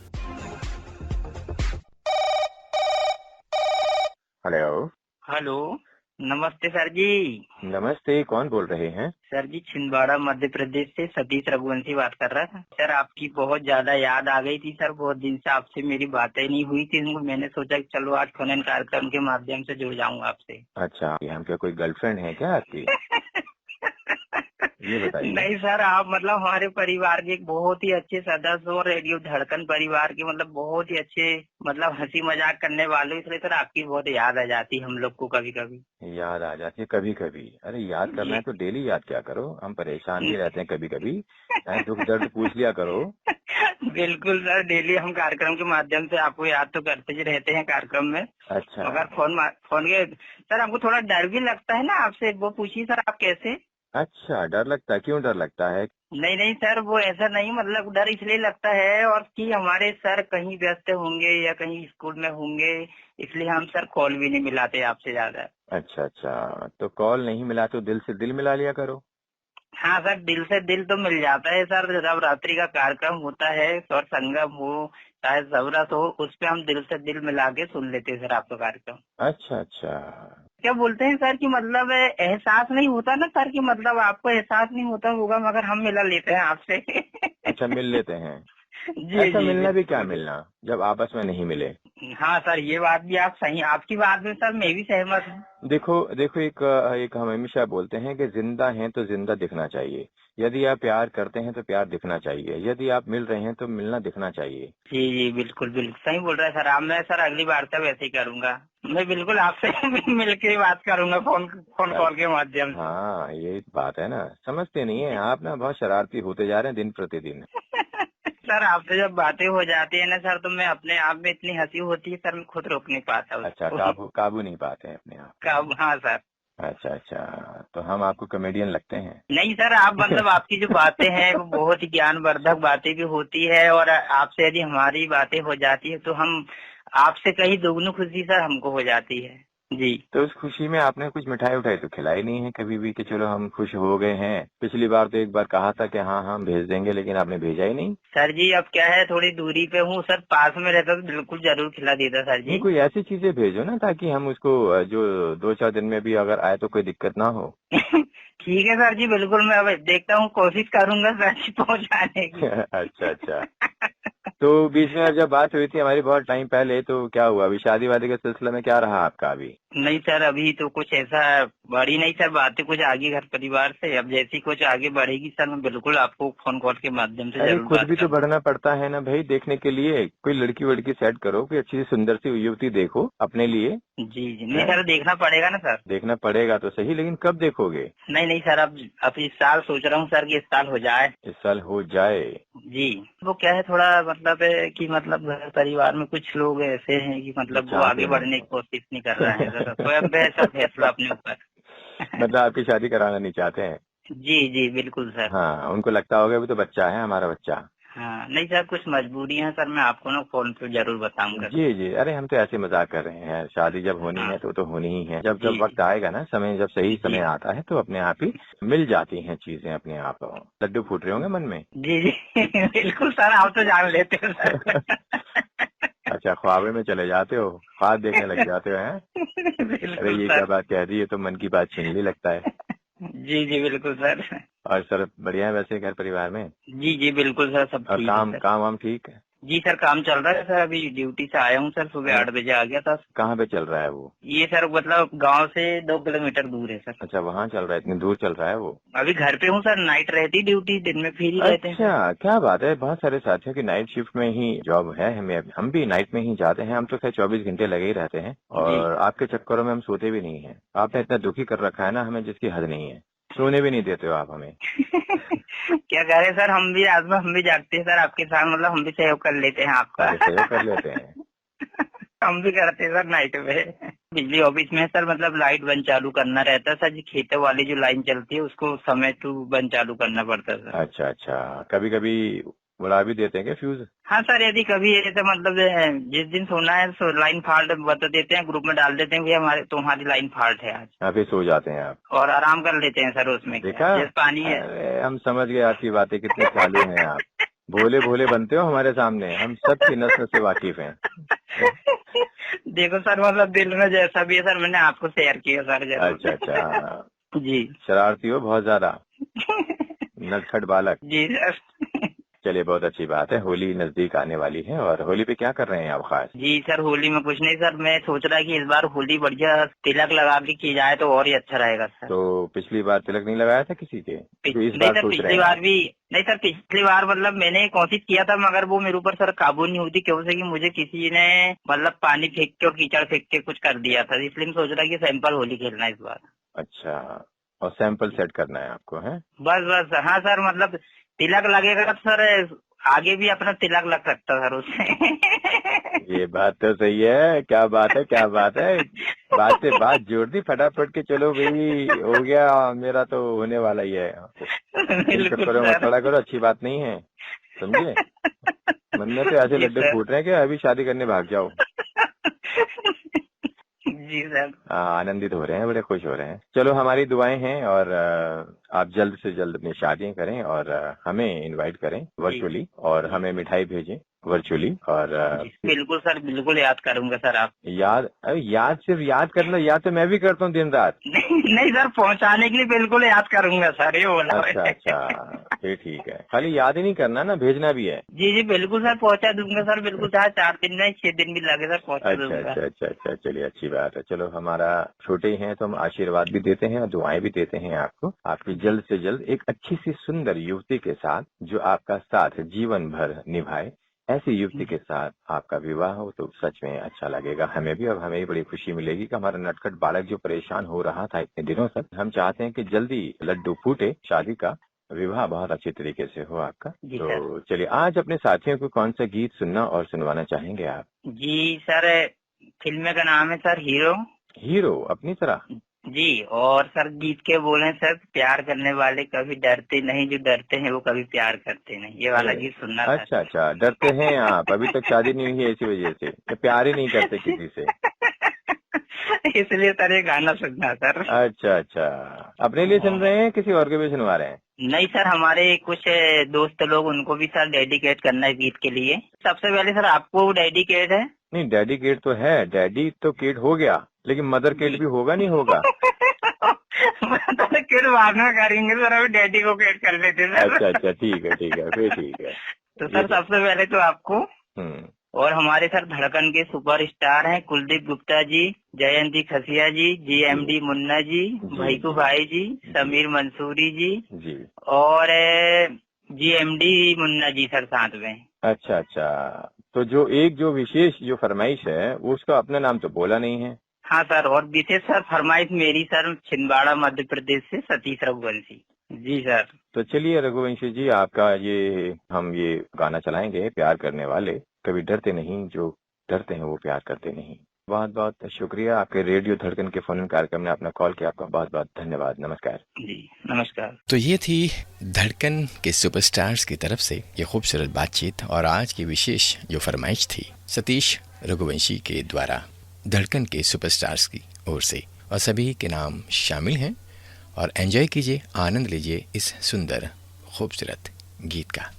हेलो। हेलो, नमस्ते सर जी। नमस्ते, कौन बोल रहे हैं? सर जी, छिंदवाड़ा मध्य प्रदेश से सतीश रघुवंशी बात कर रहा था। सर आपकी बहुत ज्यादा याद आ गई थी सर, बहुत दिन से आपसे मेरी बातें नहीं हुई थी। मैंने सोचा कि चलो आज फोन इन कार्यक्रम के माध्यम से जुड़ जाऊंगा आपसे। अच्छा, ये हम क्या कोई गर्लफ्रेंड है क्या आपकी? ये बताइए। नहीं सर, आप मतलब हमारे परिवार के एक बहुत ही अच्छे सदस्य हो, रेडियो धड़कन परिवार के मतलब बहुत ही अच्छे, मतलब हंसी मजाक करने वाले, इसलिए सर आपकी बहुत याद आ जाती है हम लोग को कभी कभी। याद आ जाती है कभी कभी? अरे याद करना है तो डेली याद क्या करो, हम परेशान भी रहते हैं कभी कभी, चाहे दुख दर्द पूछ लिया करो। बिल्कुल सर, डेली हम कार्यक्रम के माध्यम से आपको याद तो करते ही रहते हैं कार्यक्रम में। अच्छा। मगर फोन के सर हमको थोड़ा डर भी लगता है ना आपसे, वो पूछिए सर आप कैसे? अच्छा, डर लगता है? क्यों डर लगता है? नहीं नहीं सर, वो ऐसा नहीं, मतलब डर इसलिए लगता है और कि हमारे सर कहीं व्यस्त होंगे या कहीं स्कूल में होंगे, इसलिए हम सर कॉल भी नहीं मिलाते आपसे ज्यादा। अच्छा अच्छा, तो कॉल नहीं मिला तो दिल से दिल मिला लिया करो। हाँ सर, दिल से दिल तो मिल जाता है सर, जब रात्रि का कार्यक्रम होता है और संगम हो चाहे जबरत हो, उस पे हम दिल से दिल मिला के सुन लेते हैं सर आपका कार्यक्रम। अच्छा अच्छा। क्या बोलते हैं सर कि मतलब एहसास नहीं होता ना सर, कि मतलब आपको एहसास नहीं होता होगा मगर हम मिला लेते हैं आपसे। अच्छा, मिल लेते हैं? जी ऐसा जी मिलना भी क्या बिल्कुल। मिलना, जब आपस में नहीं मिले। हाँ सर, ये बात भी आप सही, आपकी बात में सर मैं भी सहमत हूँ। देखो देखो, एक हम हमेशा बोलते हैं कि जिंदा हैं तो जिंदा दिखना चाहिए। यदि आप प्यार करते हैं तो प्यार दिखना चाहिए, यदि आप मिल रहे हैं तो मिलना दिखना चाहिए। जी जी बिल्कुल बिल्कुल सही बोल रहे हैं सर आप। मैं सर अगली बार से वैसे ही करूंगा, मैं बिल्कुल आपसे मिल के बात करूंगा फोन कॉल के माध्यम से। हाँ, यही बात है ना, समझते नहीं है आप ना, बहुत शरारती होते जा रहे हैं दिन प्रतिदिन। सर आपसे जब बातें हो जाती है ना सर, तो मैं अपने आप में इतनी हंसी होती है सर, मैं खुद रोक नहीं पाता अच्छा, उसको। काबू नहीं पाते हैं अपने आप। कब? हाँ सर। अच्छा अच्छा, तो हम आपको कॉमेडियन लगते हैं? नहीं सर, आप मतलब आपकी जो बातें हैं वो बहुत ही ज्ञानवर्धक बातें भी होती है, और आपसे यदि हमारी बातें हो जाती है तो हम आपसे कहीं दोगुनी खुशी सर हमको हो जाती है। जी। तो उस खुशी में आपने कुछ मिठाई उठाई तो खिलाई नहीं है कभी भी कि चलो हम खुश हो गए हैं? पिछली बार तो एक बार कहा था कि हाँ हम भेज देंगे, लेकिन आपने भेजा ही नहीं। सर जी अब क्या है, थोड़ी दूरी पे हूँ सर, पास में रहता तो बिल्कुल जरूर खिला देता सर नहीं, जी। कोई ऐसी चीजें भेजो ना ताकि हम उसको जो 2-4 दिन में भी अगर आए तो कोई दिक्कत ना हो। ठीक है सर जी, बिल्कुल मैं अब देखता हूँ, कोशिश करूंगा सर जी पहुँचाने की। अच्छा अच्छा। तो बीच में जब बात हुई थी हमारी बहुत टाइम पहले, तो क्या हुआ अभी शादी वादी के सिलसिले में, क्या रहा आपका अभी? नहीं सर, अभी तो कुछ ऐसा बढ़ी नहीं सर, बातें कुछ आगे घर परिवार से, अब जैसी कुछ आगे बढ़ेगी सर मैं बिल्कुल आपको फोन कॉल के माध्यम से अरे जरूर खुद बात भी तो करूंगा। बढ़ना पड़ता है ना भाई, देखने के लिए कोई लड़की वड़की सेट करो, कोई अच्छी सी सुंदर सी युवती देखो अपने लिए। जी जी, नहीं सर देखना पड़ेगा ना सर। देखना पड़ेगा तो सही, लेकिन कब देखोगे? नहीं नहीं सर, अब इस साल सोच रहा हूँ सर कि इस साल हो जाए। इस साल हो जाए? जी। वो क्या है, थोड़ा मतलब है कि मतलब घर परिवार में कुछ लोग ऐसे हैं कि मतलब वो चाहते आगे हैं। बढ़ने की कोशिश नहीं कर रहे हैं सर, तो अब है सब फैसला अपने ऊपर। मतलब आपकी शादी कराना नहीं चाहते हैं? जी जी बिल्कुल सर। हाँ, उनको लगता होगा अभी तो बच्चा है हमारा बच्चा। हाँ नहीं सर, कुछ मजबूरी है सर, मैं आपको ना फोन पे जरूर बताऊंगा। जी जी, अरे हम तो ऐसे मजाक कर रहे हैं, शादी जब होनी हाँ है तो होनी ही है। जब जी जब वक्त आएगा ना, समय जब सही जी समय आता है तो अपने आप ही मिल जाती हैं चीजें अपने आप। लड्डू फूट रहे होंगे मन में। जी जी बिल्कुल सर, आप तो जान लेते हैं सर। अच्छा, ख्वाबे में चले जाते हो, ख्वाब देखने लग जाते हो हैं? अरे बिल्कुल ये क्या सर। बात कह दी, ये तो मन की बात छीन ली लगता है। जी जी बिल्कुल सर। और सर बढ़िया है वैसे घर परिवार में? जी जी बिल्कुल सर, सब और ठीक है सर। काम वाम ठीक है? जी सर, काम चल रहा है सर, अभी ड्यूटी से आया हूँ सर, सुबह 8 बजे आ गया था। कहाँ पे चल रहा है वो? ये सर मतलब गांव से 2 किलोमीटर दूर है सर। अच्छा, वहाँ चल रहा है, इतनी दूर चल रहा है वो? अभी घर पे हूँ सर, नाइट रहती ड्यूटी, दिन में फ्री रहते हैं सर। अच्छा, क्या बात है, बहुत सारे साथियों की नाइट शिफ्ट में ही जॉब है। हम भी नाइट में ही जाते हैं, हम तो खैर 24 घंटे लगे ही रहते हैं, जी। और आपके चक्करों में हम सोते भी नहीं हैं। आपने इतना दुखी कर रखा है ना हमें, जिसकी हद नहीं है। सोने भी नहीं देते हो आप हमें। क्या कह रहे सर, हम भी रात में हम भी जागते हैं सर आपके साथ, मतलब हम भी सहयोग कर लेते हैं आपका। अरे सहयोग कर लेते हैं। हम भी करते हैं सर नाइट में। बिजली ऑफिस में सर, मतलब लाइट बंद चालू करना रहता है सर जी, खेतों वाली जो लाइन चलती है उसको समय टू बंद चालू करना पड़ता है सर। अच्छा अच्छा, कभी कभी उड़ा भी देते हैं क्या फ्यूज? हाँ सर, यदि कभी ऐसे मतलब जिस दिन सोना है तो लाइन फॉल्ट बता देते हैं, ग्रुप में डाल देते हैं भैया हमारे तुम्हारी लाइन फॉल्ट है आज, हाँ, फिर सो जाते हैं आप और आराम कर लेते हैं सर उसमें। देखा? जैसे पानी है। अरे, हम समझ गए आपकी बातें, कितने चालू हैं आप। भोले भोले बनते हो हमारे सामने, हम सबकी नस नस से वाकिफ हैं। देखो सर, मतलब दिल में जैसा भी है सर, मैंने आपको शेयर किया सर जरूर। अच्छा अच्छा, जी। शरारती हो बहुत ज्यादा, नटखट बालक। जी सर। चलिए, बहुत अच्छी बात है। होली नजदीक आने वाली है, और होली पे क्या कर रहे हैं आप खास? जी सर, होली में कुछ नहीं सर, मैं सोच रहा कि इस बार होली बढ़िया तिलक लगा के की जाए तो और ही अच्छा रहेगा सर। तो पिछली बार तिलक नहीं लगाया था किसी के, तो इस नहीं बार सर, सोच रहे पिछली हैं? बार भी नहीं सर, पिछली बार मतलब मैंने कोशिश किया था, मगर वो मेरे ऊपर सर काबू नहीं होती, क्यों से कि मुझे किसी ने मतलब पानी फेंक के और कीचड़ फेंक के कुछ कर दिया था, इसलिए मैं सोच रहा कि सैंपल होली खेलना है इस बार। अच्छा, और सैंपल सेट करना है आपको, है? बस बस, हाँ सर, मतलब तिलक लगेगा तो सर आगे भी अपना तिलक लग सकता सर उससे। ये बात तो सही है। क्या बात है, क्या बात है, बात से बात जोड़ दी फटाफट के। चलो भाई, हो गया, मेरा तो होने वाला ही है। बिल्कुल करो मत सर। खड़ा करो, अच्छी बात नहीं है, समझे? मन में तो ऐसे जी लड्डू सर। फूट रहे हैं कि अभी शादी करने भाग जाओ। जी सर। आनंदित हो रहे हैं, बड़े खुश हो रहे हैं। चलो, हमारी दुआएं हैं, और आप जल्द से जल्द अपनी शादियां करें, और हमें इनवाइट करें वर्चुअली, और हमें मिठाई भेजें वर्चुअली। और बिल्कुल सर, बिल्कुल याद करूंगा सर आप। याद सिर्फ याद करना, याद तो मैं भी करता हूँ दिन रात। नहीं सर, पहुंचाने के लिए बिल्कुल याद करूंगा सर, ये बोला। अच्छा अच्छा, फिर ठीक है। खाली याद ही नहीं करना ना, भेजना भी है। जी जी बिल्कुल सर, पहुंचा दूंगा सर, बिल्कुल, चाहे 4 दिन में 6 दिन भी लगे सर, पहुंचा अच्छा दूंगा। अच्छा अच्छा अच्छा, चलिए, अच्छी बात है। चलो, हमारा छोटे ही हैं तो हम आशीर्वाद भी देते हैं और दुआएं भी देते हैं आपको। आपकी जल्द से जल्द एक अच्छी सी सुंदर युवती के साथ, जो आपका साथ जीवन भर निभाए, ऐसी युवती के साथ आपका विवाह हो तो सच में अच्छा लगेगा हमें भी, और हमें भी बड़ी खुशी मिलेगी कि हमारा नटखट बालक जो परेशान हो रहा था इतने दिनों तक, हम चाहते हैं कि जल्दी लड्डू फूटे, शादी का विवाह बहुत अच्छी तरीके से हो आपका। जी तो चलिए, आज अपने साथियों को कौन सा गीत सुनना और सुनवाना चाहेंगे आप? जी सर, फिल्म का नाम है सर हीरो। हीरो अपनी तरह? जी, और सर गीत के बोले सर, प्यार करने वाले कभी डरते नहीं, जो डरते हैं वो कभी प्यार करते नहीं, ये वाला गीत सुनना था। अच्छा अच्छा, डरते हैं आप, अभी तक शादी नहीं हुई है इसी वजह से, कि प्यार ही नहीं करते किसी से? इसलिए सर ये गाना सुनना सर। अच्छा अच्छा, अपने लिए सुन रहे हैं, किसी और के भी सुनवा रहे हैं? नहीं सर, हमारे कुछ दोस्त लोग, उनको भी सर डेडिकेट करना है गीत के लिए। सबसे पहले सर आपको डेडिकेट है। नहीं, डैडी केट तो है, डैडी तो केट हो गया, लेकिन मदर केट भी होगा नहीं होगा? मदर केट बाद में करेंगे सर, अभी डैडी को केट कर लेते सर। अच्छा अच्छा, ठीक है ठीक है, फिर ठीक है। तो सर सबसे पहले तो आपको, और हमारे सर धड़कन के सुपरस्टार हैं कुलदीप गुप्ता जी, जयंती खसिया जी, जीएमडी मुन्ना जी, भैकू भाई जी, समीर मंसूरी जी, और जीएमडी मुन्ना जी सर साथ में। अच्छा अच्छा, तो जो विशेष जो फरमाइश है उसका अपना नाम तो बोला नहीं है। हाँ सर, और विशेष सर फरमाइश मेरी सर, छिंदवाड़ा मध्य प्रदेश से सतीश रघुवंशी जी सर। तो चलिए रघुवंशी जी, आपका हम ये गाना चलाएंगे, प्यार करने वाले कभी डरते नहीं, जो डरते हैं वो प्यार करते नहीं। बहुत बहुत शुक्रिया, आपके रेडियो धड़कन के फोन इन कार्यक्रम में अपना कॉल किया, आपका बहुत बहुत धन्यवाद। नमस्कार जी, नमस्कार। तो ये थी धड़कन के सुपरस्टार्स की तरफ से ये खूबसूरत बातचीत, और आज की विशेष जो फरमाइश थी सतीश रघुवंशी के द्वारा धड़कन के सुपरस्टार्स की ओर से, और सभी के नाम शामिल हैं। और एंजॉय कीजिए, आनंद लीजिए इस सुंदर खूबसूरत गीत का।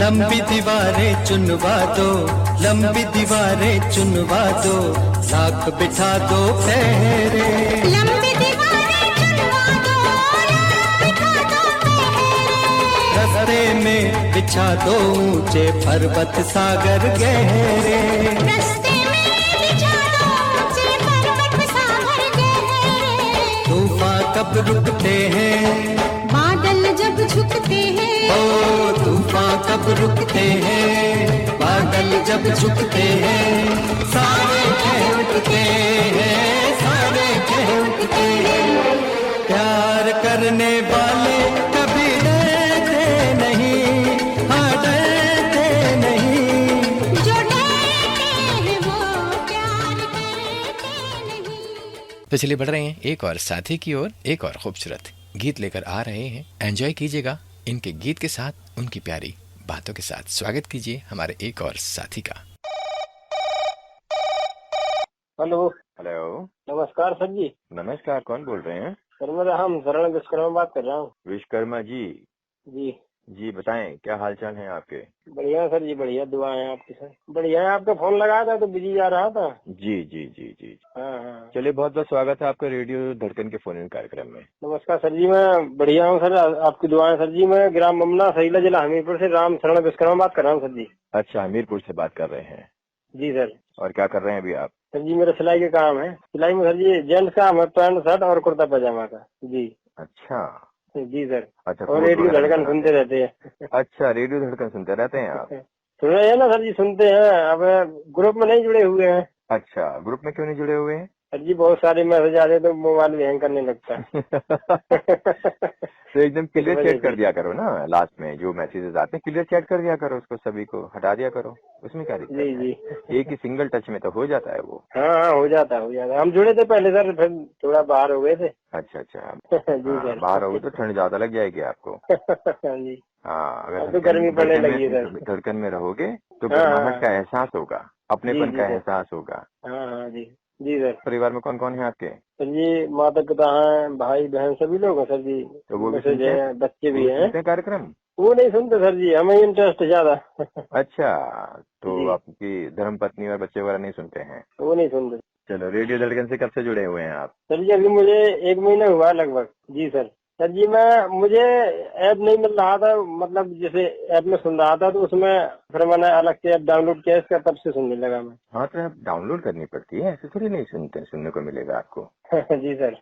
लंबी दीवारें चुनवा दो, लंबी दीवारें चुनवा दो, लाख बिठा दो पहरे। लंबी दीवारें चुनवा दो, लाख बिठा दो पहरे। रास्ते में बिछा दो ऊंचे पर्वत सागर गहरे। रास्ते में बिछा दो ऊंचे पर्वत सागर गहरे। तूफान कब रुकते हैं, बादल जब झुकते हैं, ओ तूफान कब रुकते हैं, बादल जब झुकते हैं, सारे कह उठते हैं, सारे कह उठते हैं। प्यार करने वाले कभी डरते नहीं, हाँ डरते नहीं। जो डरते हैं वो प्यार करते नहीं। तो चलिए बढ़ रहे हैं एक और साथी की ओर, एक और खूबसूरत गीत लेकर आ रहे हैं। एंजॉय कीजिएगा इनके गीत के साथ, उनकी प्यारी बातों के साथ। स्वागत कीजिए हमारे एक और साथी का। हेलो, हेलो, नमस्कार सर जी। नमस्कार, कौन बोल रहे हैं? सर मैं हम शरण विश्वकर्मा बात कर रहा हूँ। विश्वकर्मा जी, जी जी बताएं क्या हाल चाल है आपके? बढ़िया सर जी, बढ़िया, दुआ है आपकी सर। बढ़िया है, आपका फोन लगाया था तो बिजी आ रहा था। जी जी जी जी। हाँ। चलिए, बहुत बहुत स्वागत है आपका रेडियो धड़कन के फोन इन कार्यक्रम में। नमस्कार सर जी, मैं बढ़िया हूँ सर, आपकी दुआएं सर जी। मैं ग्राम ममना सहीला जिला हमीरपुर से राम शरण विश्वकर्मा बात कर रहा हूँ सर जी। अच्छा, हमीरपुर से बात कर रहे हैं। जी सर। और क्या कर रहे हैं अभी आप? सर जी मेरा सिलाई का काम है। सिलाई में सर जी जेंट्स काम है, पैंट शर्ट और कुर्ता पजामा का। जी अच्छा जी सर। अच्छा। और रेडियो धड़कन सुनते रहते हैं। अच्छा, रेडियो धड़कन सुनते रहते हैं आप? सुन रहे हैं ना सर जी, सुनते हैं। अब ग्रुप में नहीं जुड़े हुए हैं। अच्छा, ग्रुप में क्यों नहीं जुड़े हुए हैं? सर जी बहुत सारे मैसेज आ रहे तो मोबाइल भी हैंग करने लगता है। तो एकदम क्लियर चेट कर दिया करो ना, लास्ट में जो मैसेजेस आते हैं क्लियर चेट कर दिया करो, उसको सभी को हटा दिया करो, उसमें क्या दिक्कत जी है? जी। एक ही सिंगल टच में तो हो जाता है वो। हाँ हो जाता है, हो जाता है। हम जुड़े थे पहले सर, फिर थोड़ा बाहर हो गए थे। अच्छा अच्छा। जी हाँ, सर। बाहर होगे तो ठंड ज्यादा लग जाएगी आपको। जी। हाँ, अगर अब तो गर्मी पड़ने लगी है सर। धड़कन में रहोगे तो हाँ, गर्माहट हाँ। का एहसास होगा, अपनेपन जी, का सर। एहसास होगा। हाँ जी जी सर। परिवार में कौन कौन है आपके? सर जी माता पिता हैं, भाई बहन सभी लोग हैं सर जी। तो वो भी मैसेज सुनते हैं? है, बच्चे वो भी भी हैं। सुनते हैं कार्यक्रम? वो नहीं सुनते सर जी, हमें इंटरेस्ट ज्यादा। अच्छा, तो जी। आपकी धर्म पत्नी और बच्चे वगैरह नहीं सुनते हैं? वो नहीं सुनते। चलो, रेडियो धड़कन से कब से जुड़े हुए हैं आप? सर जी अभी मुझे 1 महीना हुआ है लगभग। जी सर। सर जी मुझे ऐप नहीं मिल रहा था, मतलब जैसे ऐप में सुन रहा था तो उसमें फिर मैंने अलग से ऐप डाउनलोड किया, इसका तब से सुनने लगा मैं। हाँ, तो ऐप डाउनलोड करनी पड़ती है, ऐसे थोड़ी नहीं सुनने को मिलेगा आपको। जी सर।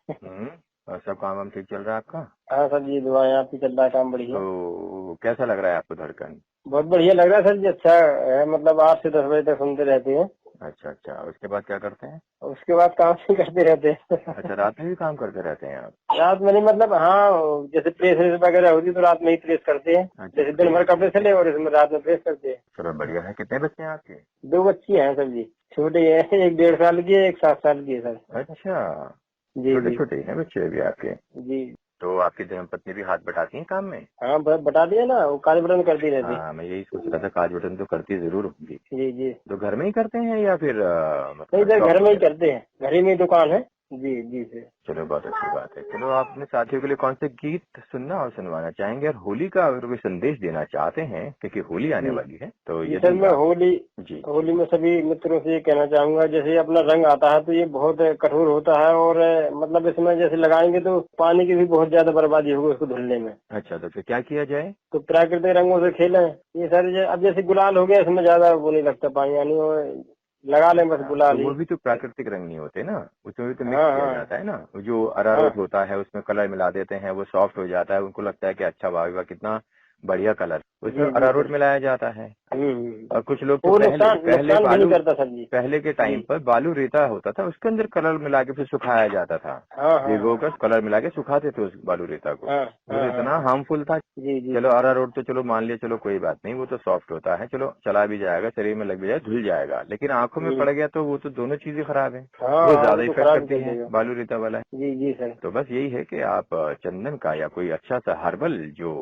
और सब काम वाम ठीक चल रहा है आपका? हाँ सर जी दुआएं, आपकी चल रहा है काम बढ़िया। तो कैसा लग रहा है आपको धड़कन? बहुत बढ़िया लग रहा है सर जी, अच्छा है। मतलब 8 से 10 बजे तक सुनते रहते हैं। अच्छा अच्छा, उसके बाद क्या करते हैं? उसके बाद काम ही करते रहते हैं। अच्छा, रात में भी काम करते रहते हैं आप? रात में नहीं, मतलब हाँ जैसे प्रेस वगैरह होती तो रात में ही प्रेस करते हैं। अच्छा, जैसे दिन भर कपड़े चले और इसमें रात में प्रेस करते हैं। चलो बढ़िया है। कितने बच्चे हैं आपके? 2 बच्ची हैं सर जी, छोटी है, एक 1.5 साल की है, एक 7 साल की है सर। अच्छा, जी छोटे जी छोटे हैं बच्चे अभी आपके? जी। तो आपकी धर्मपत्नी भी हाथ बटाती हैं काम में? हाँ बता दिया ना, वो काज बटन करती रहती। हाँ, मैं यही सोच रहा था, काज बटन तो करती जरूर होंगी। जी जी। तो घर में ही करते हैं या फिर नहीं सर, घर में ही करते हैं, घर ही में दुकान है। जी जी सर। चलो, बहुत अच्छी बात है। चलो, आप अपने साथियों के लिए कौन से गीत सुनना और सुनवाना चाहेंगे, और होली का अगर कोई संदेश देना चाहते हैं, क्योंकि होली आने वाली है, तो जी ये सर मैं होली में सभी मित्रों से ये कहना चाहूंगा, जैसे अपना रंग आता है तो ये बहुत कठोर होता है, और मतलब इसमें जैसे लगाएंगे तो पानी की भी बहुत ज्यादा बर्बादी होगी उसको धुलने में। अच्छा, तो फिर क्या किया जाए? तो प्राकृतिक रंगों से खेलें। ये सर अब जैसे गुलाल हो गया, इसमें ज्यादा वो नहीं लगता पानी, यानी लगा लें बस गुलाल तो ही। वो भी तो प्राकृतिक रंग नहीं होते ना, उसमें भी तो मिक्स हाँ, किया हाँ। जाता है ना। जो अरारोट होता है उसमें कलर मिला देते हैं, वो सॉफ्ट हो जाता है, उनको लगता है कि अच्छा वाह कितना बढ़िया कलर, उसमें जी, अरारोट सर। मिलाया जाता है। और कुछ लोग तो वो पहले नुकसान भी बालू नहीं करता सर जी। पहले के टाइम जी। पर बालू रेता होता था, उसके अंदर कलर मिला के फिर सुखाया जाता था। हाँ हाँ भिगो कर कलर मिला के सुखाते थे उस बालू रेता को। हाँ, वो हाँ, इतना हाँ। हार्मफुल था। जी जी। चलो, अरारोट तो चलो मान लिया, चलो कोई बात नहीं, वो तो सॉफ्ट होता है, चलो चला भी जाएगा, शरीर में लग भी जाएगा, धुल जाएगा, लेकिन आंखों में पड़ गया तो वो तो दोनों चीजें खराब है, हाँ, वो ज्यादा तो इफेक्ट खराब करती कर है देगा। बालू रेता वाला। जी जी सर। तो बस यही है कि आप चंदन का या कोई अच्छा सा हर्बल जो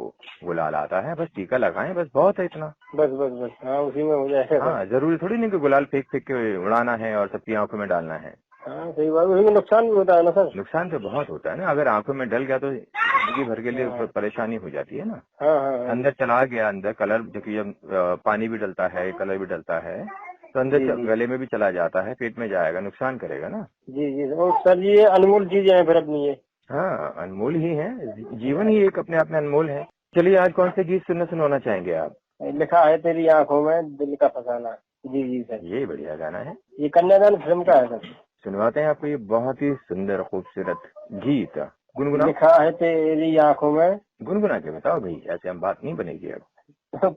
गुलाल आता है, बस टीका लगाएं, बस बहुत है इतना। बस हाँ, उसी में हो जाएगा। हाँ, जरूरी थोड़ी नहीं कि गुलाल फेंक फेंक के उड़ाना है और सबकी आंखों में डालना है। हाँ सही बात, उसमें नुकसान भी होता है ना सर। नुकसान तो बहुत होता है ना, अगर आंखों में डल गया तो जिंदगी भर के लिए परेशानी हो जाती है ना। हाँ हाँ अंदर चला गया, अंदर कलर जब पानी भी डलता है, कलर भी डलता है, तो अंदर गले में भी चला जाता है, पेट में जाएगा, नुकसान करेगा ना। जी जी। और सर ये अनमोल चीजें हैं फिर अपनी ये। हाँ, अनमोल ही है, जीवन ही एक अपने आप में अनमोल है। चलिए आज कौन से गीत सुनाना चाहेंगे आप? लिखा है तेरी आंखों में दिल का फसाना। जी जी सर। ये बढ़िया गाना है, ये कन्यादान फिल्म का है सर। सुनवाते हैं आपको ये बहुत ही सुंदर खूबसूरत गीत। गुनगुना। लिखा है तेरी आंखों में। गुनगुना के बताओ भाई, ऐसे हम बात नहीं बनेगी अब।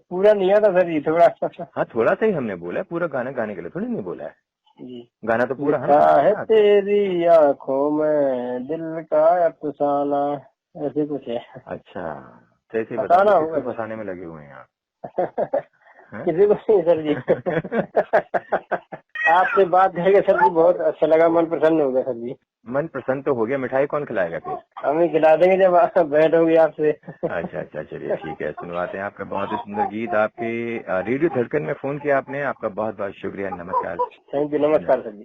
पूरा नहीं आता सर, ये थोड़ा। हाँ थोड़ा सा ही हमने बोला है, पूरा गाना गाने के लिए थोड़ी नहीं बोला है जी। गाना तो पूरा लिखा है तेरी आंखों में दिल का अफसाना, ऐसे कुछ है। अच्छा, कैसे फसाना होगा, फंसाने में लगे हुए हैं आप? किसी को नहीं सर जी। आपसे बात करके सर जी बहुत अच्छा लगा, मन प्रसन्न हो गया सर जी। मन प्रसन्न तो हो गया, मिठाई कौन खिलाएगा फिर? हमें खिला देंगे जब आप बैठोगे आपसे। अच्छा अच्छा, चलिए ठीक है, सुनवाते हैं आपका बहुत ही सुंदर गीत। आपके रेडियो धड़कन में फोन किया आपने, आपका बहुत बहुत शुक्रिया, नमस्कार। थैंक यू, नमस्कार सर जी।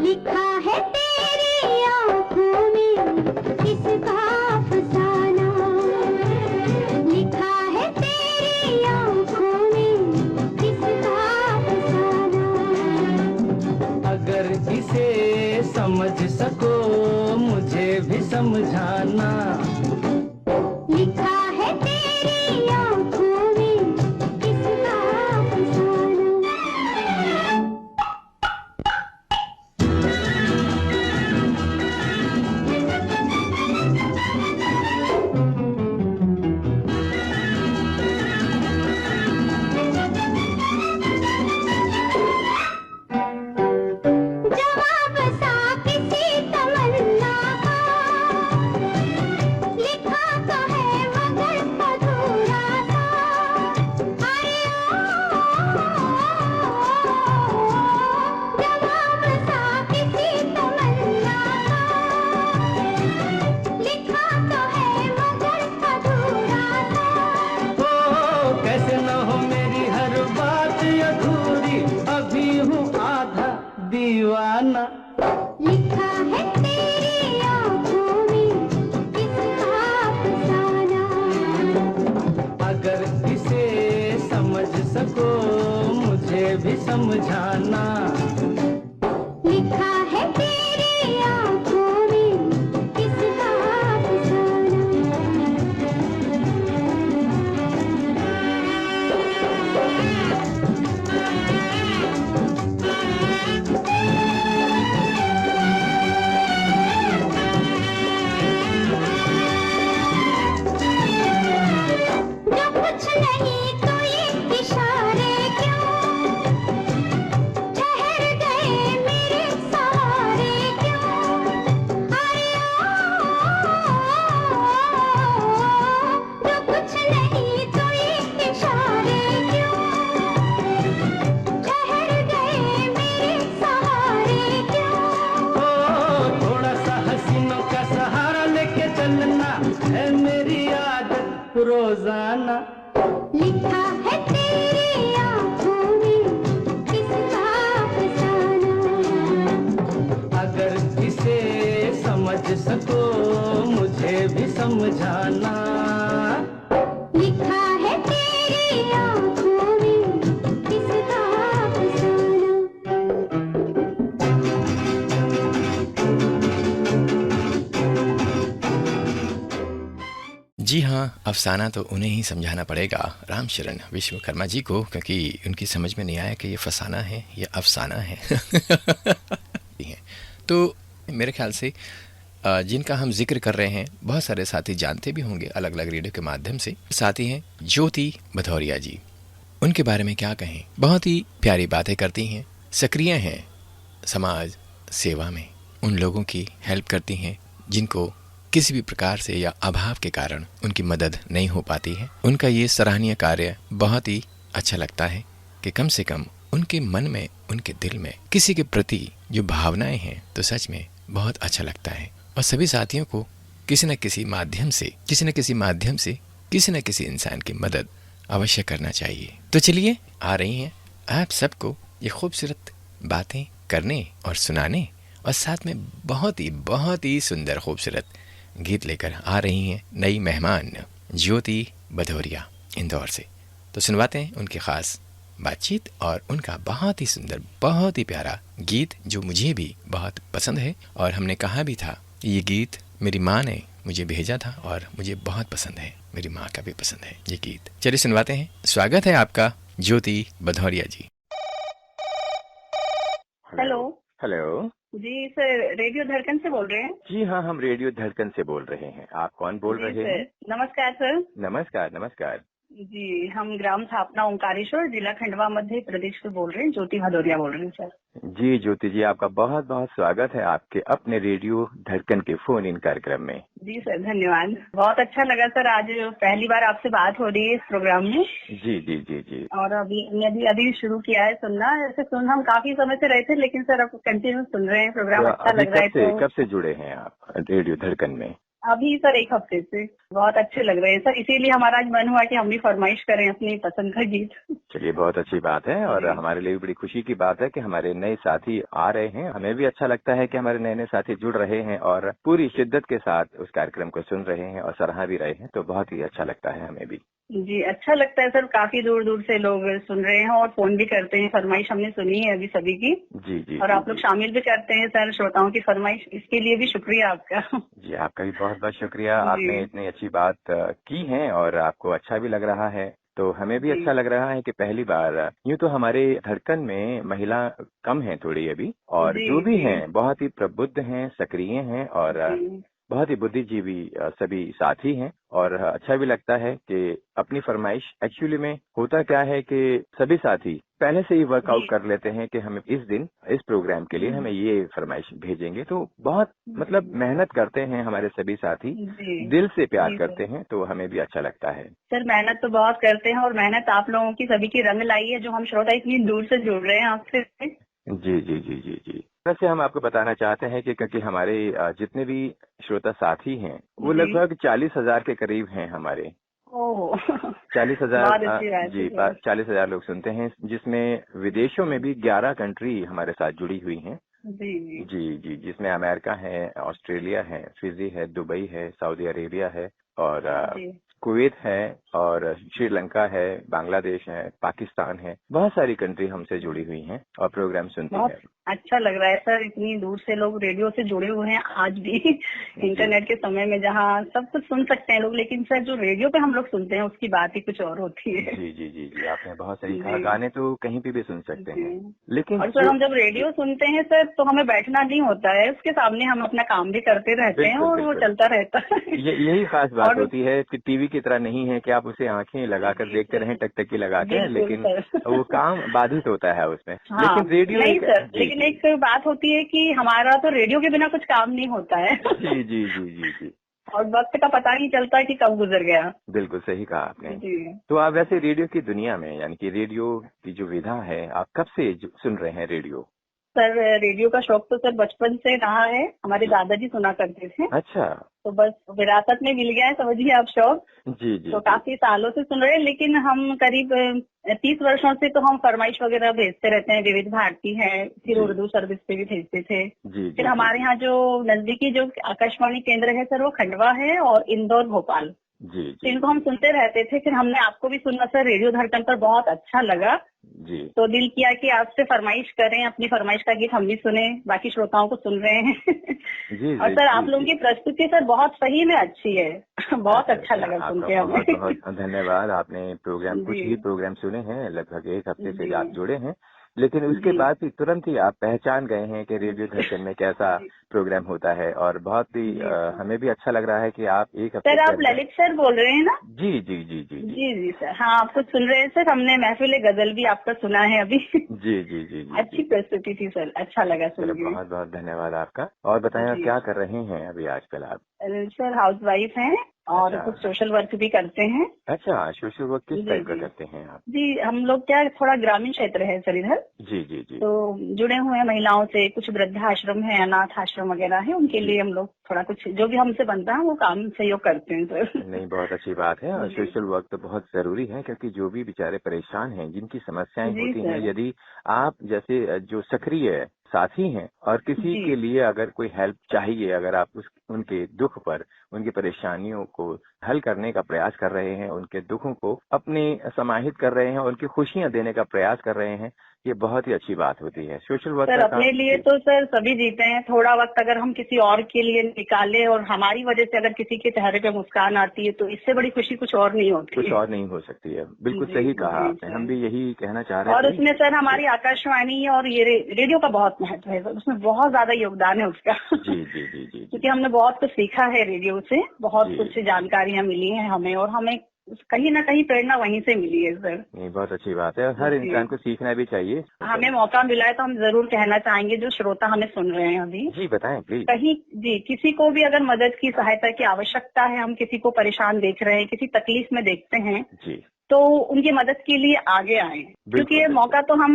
लिखा है तेरी आंखों में किसका फसाना, लिखा है तेरी आंखों में किसका फसाना। अगर इसे समझ सको मुझे भी समझाना। लिखा है तेरी आंखों में किसका फसाना। जवाब सा किसी तमन्ना का लिखा तो है मगर अधूरा सा। अरे जवाब सा किसी तमन्ना का लिखा तो है मगर अधूरा सा। ओ कैसे न हो मेरी हर बात अधूरी, अभी हूँ आधा दीवाना। लिखा है तेरी आंखों में किसका फसाना। अगर इसे समझ सको मुझे भी समझाना। लिखा है तेरी आंखों में किसका फसाना। जो कुछ नहीं तो ये इशारे क्यों, ठहर गए मेरे सहारे क्यों। अरे जो कुछ नहीं तो ये इशारे क्यों, ठहर गए मेरे सहारे क्यों। ओ थोड़ा सा हसीनों का सहारा लेके चलना है मेरी आदत रोजाना। लिखा है तेरी आंखों में किसका फसाना। अगर इसे समझ सको मुझे भी समझाना। लिखा है तेरी आंखों में किसका फसाना। जी हाँ, अफसाना तो उन्हें ही समझाना पड़ेगा, रामशरण विश्वकर्मा जी को, क्योंकि उनकी समझ में नहीं आया कि ये फसाना है या अफसाना है। तो मेरे ख्याल से जिनका हम जिक्र कर रहे हैं बहुत सारे साथी जानते भी होंगे अलग अलग रेडियो के माध्यम से। साथी हैं ज्योति भदौरिया जी। उनके बारे में क्या कहें, बहुत ही प्यारी बातें करती हैं, सक्रिय हैं समाज सेवा में, उन लोगों की हेल्प करती हैं जिनको किसी भी प्रकार से या अभाव के कारण उनकी मदद नहीं हो पाती है। उनका ये सराहनीय कार्य बहुत ही अच्छा लगता है कि कम से कम उनके मन में, उनके दिल में किसी के प्रति जो भावनाएं हैं, तो सच में बहुत अच्छा लगता है। और सभी साथियों को किसी न किसी माध्यम से किसी न किसी इंसान की मदद अवश्य करना चाहिए। तो चलिए आ रही हैं आप सबको ये खूबसूरत बातें करने और सुनाने और साथ में बहुत ही सुंदर खूबसूरत गीत लेकर आ रही हैं नई मेहमान ज्योति भदौरिया इंदौर से। तो सुनवाते हैं उनकी ख़ास बातचीत और उनका बहुत ही सुंदर, बहुत ही प्यारा गीत जो मुझे भी बहुत पसंद है। और हमने कहा भी था ये गीत मेरी माँ ने मुझे भेजा था और मुझे बहुत पसंद है, मेरी माँ का भी पसंद है ये गीत। चलिए सुनवाते हैं। स्वागत है आपका ज्योति भदौरिया जी। हेलो। हेलो जी सर, रेडियो धड़कन से बोल रहे हैं? जी हाँ, हम रेडियो धड़कन से बोल रहे हैं। आप कौन बोल रहे हैं? नमस्कार सर। नमस्कार नमस्कार। जी, हम ग्राम स्थापना ओंकारेश्वर, जिला खंडवा, मध्य प्रदेश से बोल रहे हैं। ज्योति भदौरिया बोल रहे हैं सर। जी ज्योति जी, आपका बहुत बहुत स्वागत है आपके अपने रेडियो धड़कन के फोन इन कार्यक्रम में। जी सर, धन्यवाद। बहुत अच्छा लगा सर, आज पहली बार आपसे बात हो रही है इस प्रोग्राम में। जी जी जी जी। और अभी शुरू किया है सुनना। ऐसे हम काफी समय से रहे थे, लेकिन सर अब कंटिन्यू सुन रहे हैं प्रोग्राम। तो अच्छा लग रहा है। कब से जुड़े हैं आप रेडियो धड़कन में? अभी सर 1 हफ्ते से। बहुत अच्छे लग रहे हैं सर, इसीलिए हमारा आज मन हुआ कि हम भी फरमाइश करें अपनी पसंद का गीत। चलिए, बहुत अच्छी बात है और हमारे लिए भी बड़ी खुशी की बात है कि हमारे नए साथी आ रहे हैं। हमें भी अच्छा लगता है कि हमारे नए साथी जुड़ रहे हैं और पूरी शिद्दत के साथ उस कार्यक्रम को सुन रहे हैं और सराहा भी रहे हैं, तो बहुत ही अच्छा लगता है हमें भी। जी, अच्छा लगता है सर। काफी दूर दूर से लोग सुन रहे हैं और फोन भी करते हैं। फरमाइश हमने सुनी है अभी सभी की। जी जी। और आप लोग शामिल भी करते हैं सर श्रोताओं की फरमाइश, इसके लिए भी शुक्रिया आपका। जी, आपका भी बहुत बहुत शुक्रिया। आपने इतनी अच्छी बात की है और आपको अच्छा भी लग रहा है, तो हमें भी अच्छा लग रहा है कि पहली बार यूँ तो हमारे धड़कन में महिला कम है थोड़ी अभी, और जो भी हैं बहुत ही प्रबुद्ध हैं, सक्रिय हैं और बहुत ही बुद्धिजीवी सभी साथी हैं। और अच्छा भी लगता है कि अपनी फरमाइश, एक्चुअली में होता क्या है कि सभी साथी पहले से ही वर्कआउट कर लेते हैं कि हमें इस दिन इस प्रोग्राम के लिए हमें ये फरमाइश भेजेंगे, तो बहुत मतलब मेहनत करते हैं हमारे सभी साथी, दिल से प्यार करते हैं, तो हमें भी अच्छा लगता है। सर मेहनत तो बहुत करते हैं और मेहनत आप लोगों की सभी की रंग लाई है, जो हम श्रोता इतनी दूर से जुड़ रहे हैं आपसे। जी जी जी जी जी। वैसे हम आपको बताना चाहते हैं कि क्योंकि हमारे जितने भी श्रोता साथी हैं वो लगभग 40,000 के करीब हैं हमारे। 40,000 जी, 40,000 लोग सुनते हैं, जिसमें विदेशों में भी 11 कंट्री हमारे साथ जुड़ी हुई हैं। जी जी, जिसमें अमेरिका है, ऑस्ट्रेलिया है, फिजी है, दुबई है, सऊदी अरेबिया है और कुवैत है और श्रीलंका है, बांग्लादेश है, पाकिस्तान है, बहुत सारी कंट्री हमसे जुड़ी हुई हैं और प्रोग्राम सुनती हैं। अच्छा लग रहा है सर, इतनी दूर से लोग रेडियो से जुड़े हुए हैं आज भी। इंटरनेट के समय में जहाँ सब कुछ सुन सकते हैं लोग, लेकिन सर जो रेडियो पे हम लोग सुनते हैं उसकी बात ही कुछ और होती है। जी जी जी जी, आपने बहुत सही कहा। गाने तो कहीं पे भी सुन सकते हैं, लेकिन और सर हम जब रेडियो सुनते हैं सर तो हमें बैठना नहीं होता है, उसके सामने हम अपना काम भी करते रहते हैं और वो चलता रहता है। यही खास बात होती है कि टीवी की तरह नहीं है कि आप उसे आंखें लगाकर देखते रहें टकटकी लगा के, लेकिन वो काम बाधित होता है उसमें। लेकिन रेडियो लेकिन एक बात होती है कि हमारा तो रेडियो के बिना कुछ काम नहीं होता है। जी जी जी जी जी। और वक्त का पता नहीं चलता कि कब गुजर गया। बिल्कुल सही कहा आपने। जी। तो आप वैसे रेडियो की दुनिया में, यानी कि रेडियो की जो विधा है, आप कब से सुन रहे हैं रेडियो? सर रेडियो का शौक तो सर बचपन से रहा है, हमारे दादाजी सुना करते थे। अच्छा। तो बस विरासत में मिल गया है, समझिए आप शौक। जी जी। तो काफी सालों से सुन रहे हैं, लेकिन हम करीब 30 वर्षों से तो हम फरमाइश वगैरह भेजते रहते हैं। विविध भारती है, फिर उर्दू सर्विस पे भी भेजते थे। जी। फिर हमारे यहाँ जो नजदीकी जो आकाशवाणी केंद्र है सर वो खंडवा है और इंदौर, भोपाल। जी जी। इनको हम सुनते रहते थे। फिर हमने आपको भी सुना सर रेडियो धड़कन पर, बहुत अच्छा लगा जी। तो दिल किया कि आपसे फरमाइश करें, अपनी फरमाइश का गीत हम भी सुने, बाकी श्रोताओं को सुन रहे हैं। जी। और सर आप लोगों की प्रस्तुति सर बहुत सही में अच्छी है। बहुत अच्छा लगा सुन के हमें। बहुत बहुत धन्यवाद। आपने प्रोग्राम कुछ ही प्रोग्राम सुने हैं, लगभग 1 हफ्ते से आप जुड़े हैं, लेकिन उसके बाद भी तुरंत ही आप पहचान गए हैं कि रेडियो धड़कन में कैसा प्रोग्राम होता है और बहुत ही हमें भी अच्छा लग रहा है कि आप 1 हफ्ते। सर आप ललित सर बोल रहे हैं ना? जी जी जी जी जी जी सर, हाँ आपको सुन रहे हैं सर। हमने महफिल गजल भी आपका सुना है अभी। जी जी जी। अच्छी प्रस्तुति थी सर, अच्छा लगा सुन के। बहुत बहुत धन्यवाद आपका। और बताएं क्या कर रहे हैं अभी आजकल आप? सर हाउसवाइफ हैं और कुछ सोशल वर्क भी करते हैं। अच्छा, सोशल वर्क किस टाइप का करते हैं आप? जी हम लोग क्या थोड़ा ग्रामीण क्षेत्र है सर इधर। जी जी जी। तो जुड़े हुए हैं महिलाओं से, कुछ वृद्धाश्रम है, अनाथ आश्रम वगैरह है, उनके लिए हम लोग थोड़ा कुछ जो भी हमसे बनता है वो काम सहयोग करते हैं सर। नहीं, बहुत अच्छी बात है और सोशल वर्क तो बहुत जरूरी है, क्योंकि जो भी बेचारे परेशान हैं, जिनकी समस्याएं होती हैं, यदि आप जैसे जो सक्रिय साथी हैं और किसी जी। के लिए अगर कोई हेल्प चाहिए, अगर आप उनके दुख पर, उनकी परेशानियों को हल करने का प्रयास कर रहे हैं, उनके दुखों को अपने समाहित कर रहे हैं, उनकी खुशियां देने का प्रयास कर रहे हैं, ये बहुत ही अच्छी बात होती है। सोशल वर्क सर का अपने काम लिए तो सर सभी जीते हैं। थोड़ा वक्त अगर हम किसी और के लिए निकालें और हमारी वजह से अगर किसी के चेहरे पे मुस्कान आती है तो इससे बड़ी खुशी कुछ और नहीं होती कुछ है। और नहीं हो सकती है। बिल्कुल जी, सही कहा जी, आपने, सर। हम भी यही कहना चाह रहे और थे। उसमें सर हमारी आकाशवाणी और ये रेडियो का बहुत महत्व है सर, उसमें बहुत ज्यादा योगदान है उसका। जी जी जी जी क्योंकि हमने बहुत कुछ सीखा है रेडियो से, बहुत जी। कुछ जानकारियां मिली हैं हमें, और हमें कहीं ना कहीं प्रेरणा वहीं से मिली है सर। नहीं, बहुत अच्छी बात है और हर जी। इंसान को सीखना भी चाहिए। हमें मौका मिला है तो हम जरूर कहना चाहेंगे, जो श्रोता हमें सुन रहे हैं अभी, जी बताएं प्लीज। कहीं जी किसी को भी अगर मदद की सहायता की आवश्यकता है, हम किसी को परेशान देख रहे हैं, किसी तकलीफ में देखते हैं, जी तो उनकी मदद के लिए आगे आए। क्योंकि ये बिल्कुल। मौका तो हम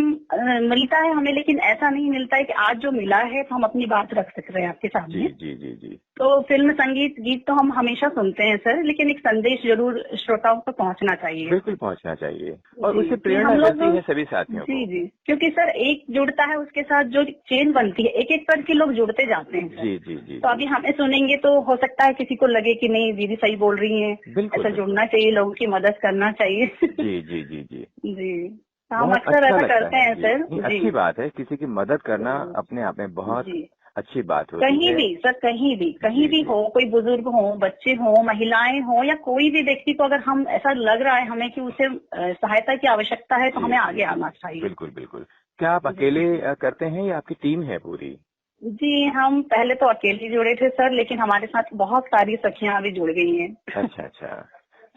मिलता है हमें, लेकिन ऐसा नहीं मिलता है कि आज जो मिला है तो हम अपनी बात रख सक रहे हैं आपके जी सामने। जी जी जी तो फिल्म, संगीत, गीत तो हम हमेशा सुनते हैं सर, लेकिन एक संदेश जरूर श्रोताओं तक पहुंचना चाहिए। बिल्कुल पहुंचना चाहिए और जी, उससे कि प्रेरणा हम लोग- मिलती है सभी साथियों जी को। जी, क्योंकि सर एक जुड़ता है उसके साथ जो चेन बनती है, एक एक करके लोग जुड़ते जाते हैं सर। जी जी जी तो अभी हमें सुनेंगे तो हो सकता है किसी को लगे कि नहीं दीदी सही बोल रही हैं, बिल्कुल, ऐसा बिल्कुल। जुड़ना चाहिए, लोगों की मदद करना चाहिए। जी जी जी जी जी, तो हम बहुत अक्सर अच्छा ऐसा लगता करते है हैं जी। सर। नहीं, जी अच्छी बात है, किसी की मदद करना अपने आप में बहुत जी, अच्छी बात होती कहीं है। भी सर, कहीं भी जी, भी जी। हो, कोई बुजुर्ग हो, बच्चे हो, महिलाएं हो, या कोई भी व्यक्ति को अगर हम ऐसा लग रहा है हमें कि उसे सहायता की आवश्यकता है, तो जी, हमें जी, आगे आना चाहिए। बिल्कुल बिल्कुल। क्या आप अकेले करते हैं या आपकी टीम है पूरी? जी, हम पहले तो अकेले जुड़े थे सर, लेकिन हमारे साथ बहुत सारी सखियां अभी जुड़ गई हैं। अच्छा अच्छा,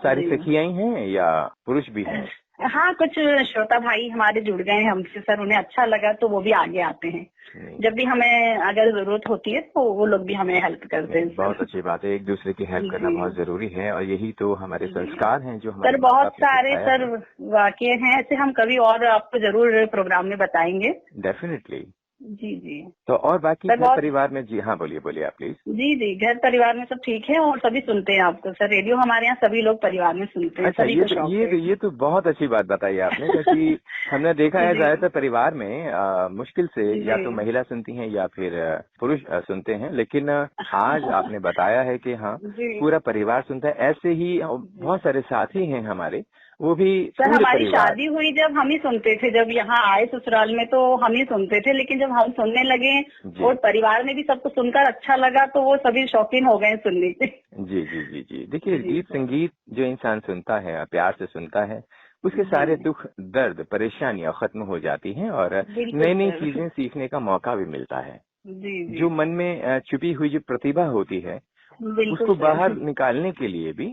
सारी जी। सखियां ही हैं या पुरुष भी हैं? हाँ, कुछ श्रोता भाई हमारे जुड़ गए हैं हमसे सर, उन्हें अच्छा लगा तो वो भी आगे आते हैं। नहीं, जब भी हमें अगर जरूरत होती है तो वो लोग भी हमें हेल्प करते हैं नहीं, बहुत सर। अच्छी बात है, एक दूसरे की हेल्प करना जी। बहुत जरूरी है और यही तो हमारे जी। संस्कार हैं जो हमारे सर माँ बहुत बाप ने सारे सिखाया सर है। वाकये हैं ऐसे, हम कभी और आपको जरूर प्रोग्राम में बताएंगे। डेफिनेटली। जी जी तो और बाकी सर घर बहुत- परिवार में, जी हाँ बोलिए बोलिए आप प्लीज। जी जी, घर परिवार में सब ठीक है और सभी सुनते हैं आपको सर। रेडियो हमारे यहाँ सभी लोग परिवार में सुनते हैं, अच्छा, सभी को शौक है। ये तो बहुत अच्छी बात बताई आपने, क्योंकि हमने देखा है जी। ज्यादातर परिवार में मुश्किल से जी। या तो महिला सुनती हैं या फिर पुरुष सुनते हैं, लेकिन आज आपने बताया है कि हाँ जी। पूरा परिवार सुनता है। ऐसे ही बहुत सारे साथी हैं हमारे, वो भी सर पूरे हमारी परिवार। शादी हुई जब हम ही सुनते थे, जब यहाँ आए ससुराल में तो हम ही सुनते थे, लेकिन जब हम सुनने लगे जी। और परिवार में भी सबको सुनकर अच्छा लगा तो वो सभी शौकीन हो गए सुनने के। जी जी जी जी, देखिए जी, गीत सर। संगीत जो इंसान सुनता है, प्यार से सुनता है, उसके जी। सारे दुख दर्द परेशानियां खत्म हो जाती हैं और बिल्कुल नई नई सर। चीजें सीखने का मौका भी मिलता है। जी जी, जो मन में छुपी हुई जो प्रतिभा होती है बिल्कुल उसको सर। बाहर निकालने के लिए भी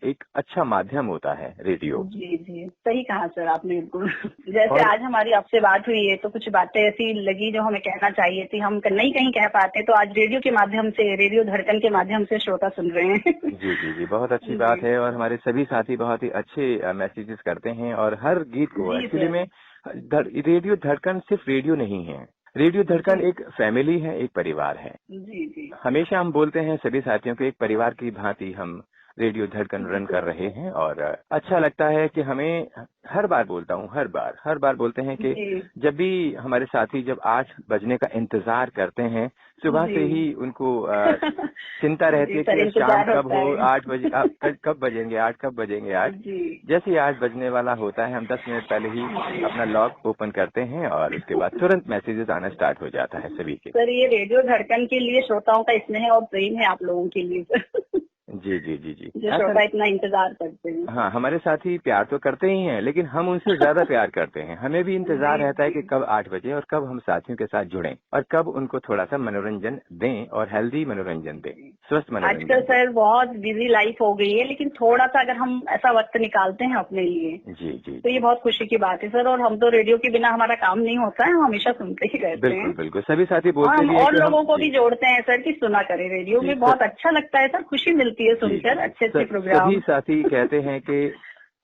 एक अच्छा माध्यम होता है रेडियो। जी जी, सही कहा सर आपने बिल्कुल। जैसे और- आज हमारी आपसे बात हुई है तो कुछ बातें ऐसी लगी जो हमें कहना चाहिए थी, हम नहीं कहीं कह पाते, तो आज रेडियो के माध्यम से, रेडियो धड़कन के माध्यम से श्रोता सुन रहे हैं। जी जी जी, बहुत अच्छी जी। बात है और हमारे सभी साथी बहुत ही अच्छे मैसेजेस करते हैं और हर गीत को जी, एक्चुअली सर। में रेडियो धड़कन सिर्फ रेडियो नहीं है, रेडियो धड़कन जी। एक फैमिली है, एक परिवार है। जी जी हमेशा हम बोलते हैं सभी साथियों को, एक परिवार की भांति हम रेडियो धड़कन रन कर रहे हैं और अच्छा लगता है कि हमें हर बार बोलता हूँ, हर बार बोलते हैं कि जी। जब भी हमारे साथी जब 8 बजने का इंतजार करते हैं, सुबह जी। से ही उनको चिंता रहती जी, है सर, कि इंतजार शाम कब होता हो, है। 8 बजे कब बजेंगे 8, कब बजेंगे 8। जी जैसे ही 8 बजने वाला होता है हम 10 मिनट पहले ही अपना लॉग ओपन करते हैं और उसके बाद तुरंत मैसेजेस आना स्टार्ट हो जाता है सभी के। सर, ये रेडियो धड़कन के लिए श्रोताओं का स्नेह और प्रेम है आप लोगों के लिए सर। जी जी जी जी, जो श्रोता इतना इंतजार करते हैं। हाँ, हमारे साथी प्यार तो करते ही हैं, लेकिन हम उनसे ज्यादा प्यार करते हैं। हमें भी इंतजार जी, रहता है कि जी। कब 8 बजे और कब हम साथियों के साथ जुड़ें और कब उनको थोड़ा सा मनोरंजन दें और हेल्दी मनोरंजन दें, स्वस्थ मनोरंजन आजकल दें। सर बहुत बिजी लाइफ हो गई है, लेकिन थोड़ा सा अगर हम ऐसा वक्त निकालते हैं अपने लिए जी जी, तो ये बहुत खुशी की बात है सर। और हम तो रेडियो के बिना हमारा काम नहीं होता है, हम हमेशा सुनते ही रहते बिल्कुल हैं। बिल्कुल, सभी साथी और बोलते हम भी हैं और कि लोगों को जी, भी जोड़ते हैं सर कि सुना करें रेडियो जी, में, सर। बहुत अच्छा लगता है सर, खुशी मिलती है जी, सुनकर जी, अच्छे अच्छे सभी प्रोग्राम। साथी कहते हैं कि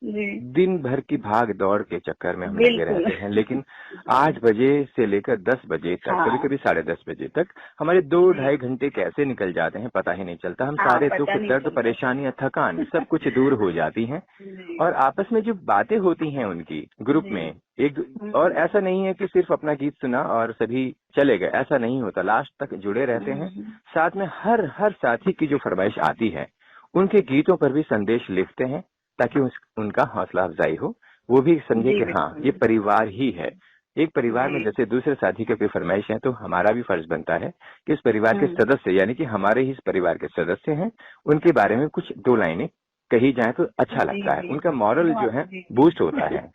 जी दिन भर की भाग दौड़ के चक्कर में हम लगे बिल्कुल। रहते हैं, लेकिन 8 बजे से लेकर 10 बजे तक, हाँ। कभी कभी 10:30 बजे तक हमारे 2-2.5 घंटे कैसे निकल जाते हैं पता ही नहीं चलता। हम हाँ, सारे पता दुख, नहीं दर्द, चलता। परेशानियां, थकान सब कुछ दूर हो जाती हैं जी और आपस में जो बातें होती हैं उनकी ग्रुप जी। में एक, और ऐसा नहीं है कि सिर्फ अपना गीत सुना और सभी चले गए, ऐसा नहीं होता। लास्ट तक जुड़े रहते हैं। साथ में हर साथी की जो फरमाइश आती है उनके गीतों पर भी संदेश लिखते हैं ताकि उनका हौसला अफजाई हो, वो भी समझे जी, कि हाँ बिल्कुल। ये परिवार ही है। एक परिवार में जी। जैसे दूसरे साथी की कोई फरमाइश है तो हमारा भी फर्ज बनता है कि इस परिवार के सदस्य, यानी कि हमारे ही इस परिवार के सदस्य हैं, उनके बारे में कुछ 2 लाइनें कही जाए तो अच्छा जी, लगता है, जी। उनका मॉरल जो है जी। बूस्ट होता है।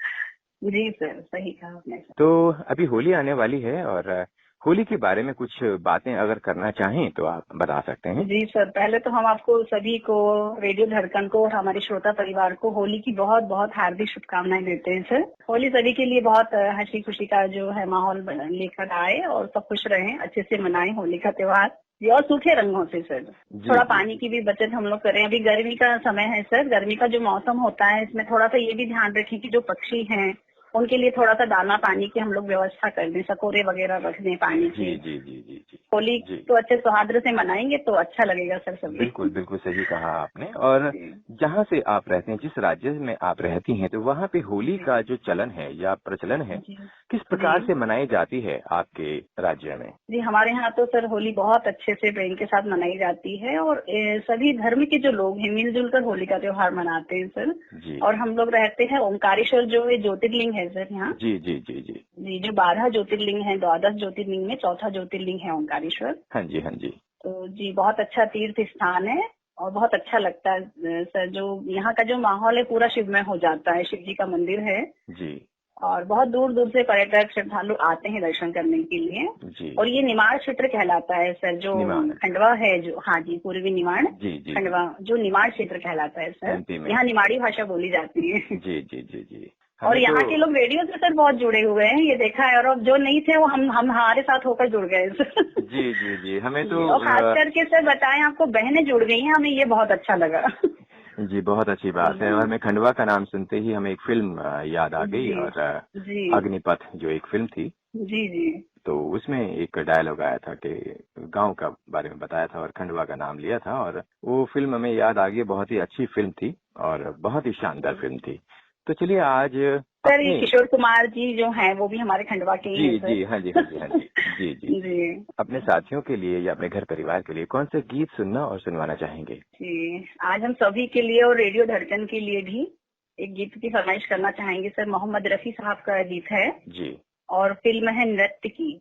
जी सर, सही कहा आपने सर। तो अभी होली आने वाली है और होली के बारे में कुछ बातें अगर करना चाहें तो आप बता सकते हैं। जी सर, पहले तो हम आपको सभी को, रेडियो धड़कन को और हमारे श्रोता परिवार को होली की बहुत बहुत हार्दिक शुभकामनाएं देते हैं सर। होली सभी के लिए बहुत हंसी खुशी का जो है माहौल लेकर आए और सब खुश रहें, अच्छे से मनाएं होली का त्योहार जी, और सूखे रंगों से सर। थोड़ा पानी की भी बचत हम लोग करें। अभी गर्मी का समय है सर, गर्मी का जो मौसम होता है इसमें थोड़ा सा ये भी ध्यान रखें कि जो पक्षी हैं उनके लिए थोड़ा सा दाना पानी की हम लोग व्यवस्था कर दें, सकोरे वगैरह रख दें पानी की। जी जी जी जी जी। होली जी। तो अच्छे सौहार्द से मनाएंगे तो अच्छा लगेगा सर सभी। बिल्कुल बिल्कुल सही कहा आपने। और जहाँ से आप रहते हैं, जिस राज्य में आप रहती हैं, तो वहाँ पे होली का जो चलन है या प्रचलन है किस प्रकार से मनाई जाती है आपके राज्य में? जी, हमारे यहाँ तो सर होली बहुत अच्छे से प्रेम के साथ मनाई जाती है और सभी धर्म के जो लोग हैं मिलजुल कर होली का त्योहार मनाते हैं सर। जी। और हम लोग रहते हैं ओमकारेश्वर, जो ये ज्योतिर्लिंग है सर यहाँ। जी जी जी जी जी, जो 12 ज्योतिर्लिंग है, 12 ज्योतिर्लिंग में चौथा ज्योतिर्लिंग है ओमकारेश्वर। हाँ जी हाँ जी। तो जी, बहुत अच्छा तीर्थ स्थान है और बहुत अच्छा लगता है सर। जो यहाँ का जो माहौल है पूरा शिवमय हो जाता है, शिव जी का मंदिर है जी। और बहुत दूर दूर से पर्यटक श्रद्धालु आते हैं दर्शन करने के लिए। जी। और ये निमाड़ क्षेत्र कहलाता है सर, जो खंडवा है, जो हाँ जी पूर्वी निमाड़, जी जी खंडवा जो निमाड़ क्षेत्र कहलाता है सर। यहाँ निमाड़ी भाषा बोली जाती है। जी जी जी जी। और यहाँ के लोग रेडियो से सर बहुत जुड़े हुए हैं, ये देखा है। और अब जो नहीं थे वो हम हमारे साथ होकर जुड़ गए सर। जी जी जी। हमें तो और खास करके सर बताएं, आपको बहनें जुड़ गई हैं, हमें ये बहुत अच्छा लगा। जी, बहुत अच्छी बात है। और हमें खंडवा का नाम सुनते ही हमें एक फिल्म याद आ गई, और अग्निपथ जो एक फिल्म थी। जी जी। तो उसमें एक डायलॉग आया था कि गांव का बारे में बताया था और खंडवा का नाम लिया था, और वो फिल्म हमें याद आ गई। बहुत ही अच्छी फिल्म थी और बहुत ही शानदार फिल्म थी। तो चलिए आज सर ये किशोर कुमार जी जो हैं वो भी हमारे खंडवा के ही हैं सर। जी हाँ जी हाँ जी हाँ जी। जी जी जी। अपने साथियों के लिए या अपने घर परिवार के लिए कौन से गीत सुनना और सुनवाना चाहेंगे? जी, आज हम सभी के लिए और रेडियो धड़कन के लिए भी एक गीत की फरमाइश करना चाहेंगे सर। मोहम्मद रफी साहब का गीत है जी, और फिल्म है नृत्य की।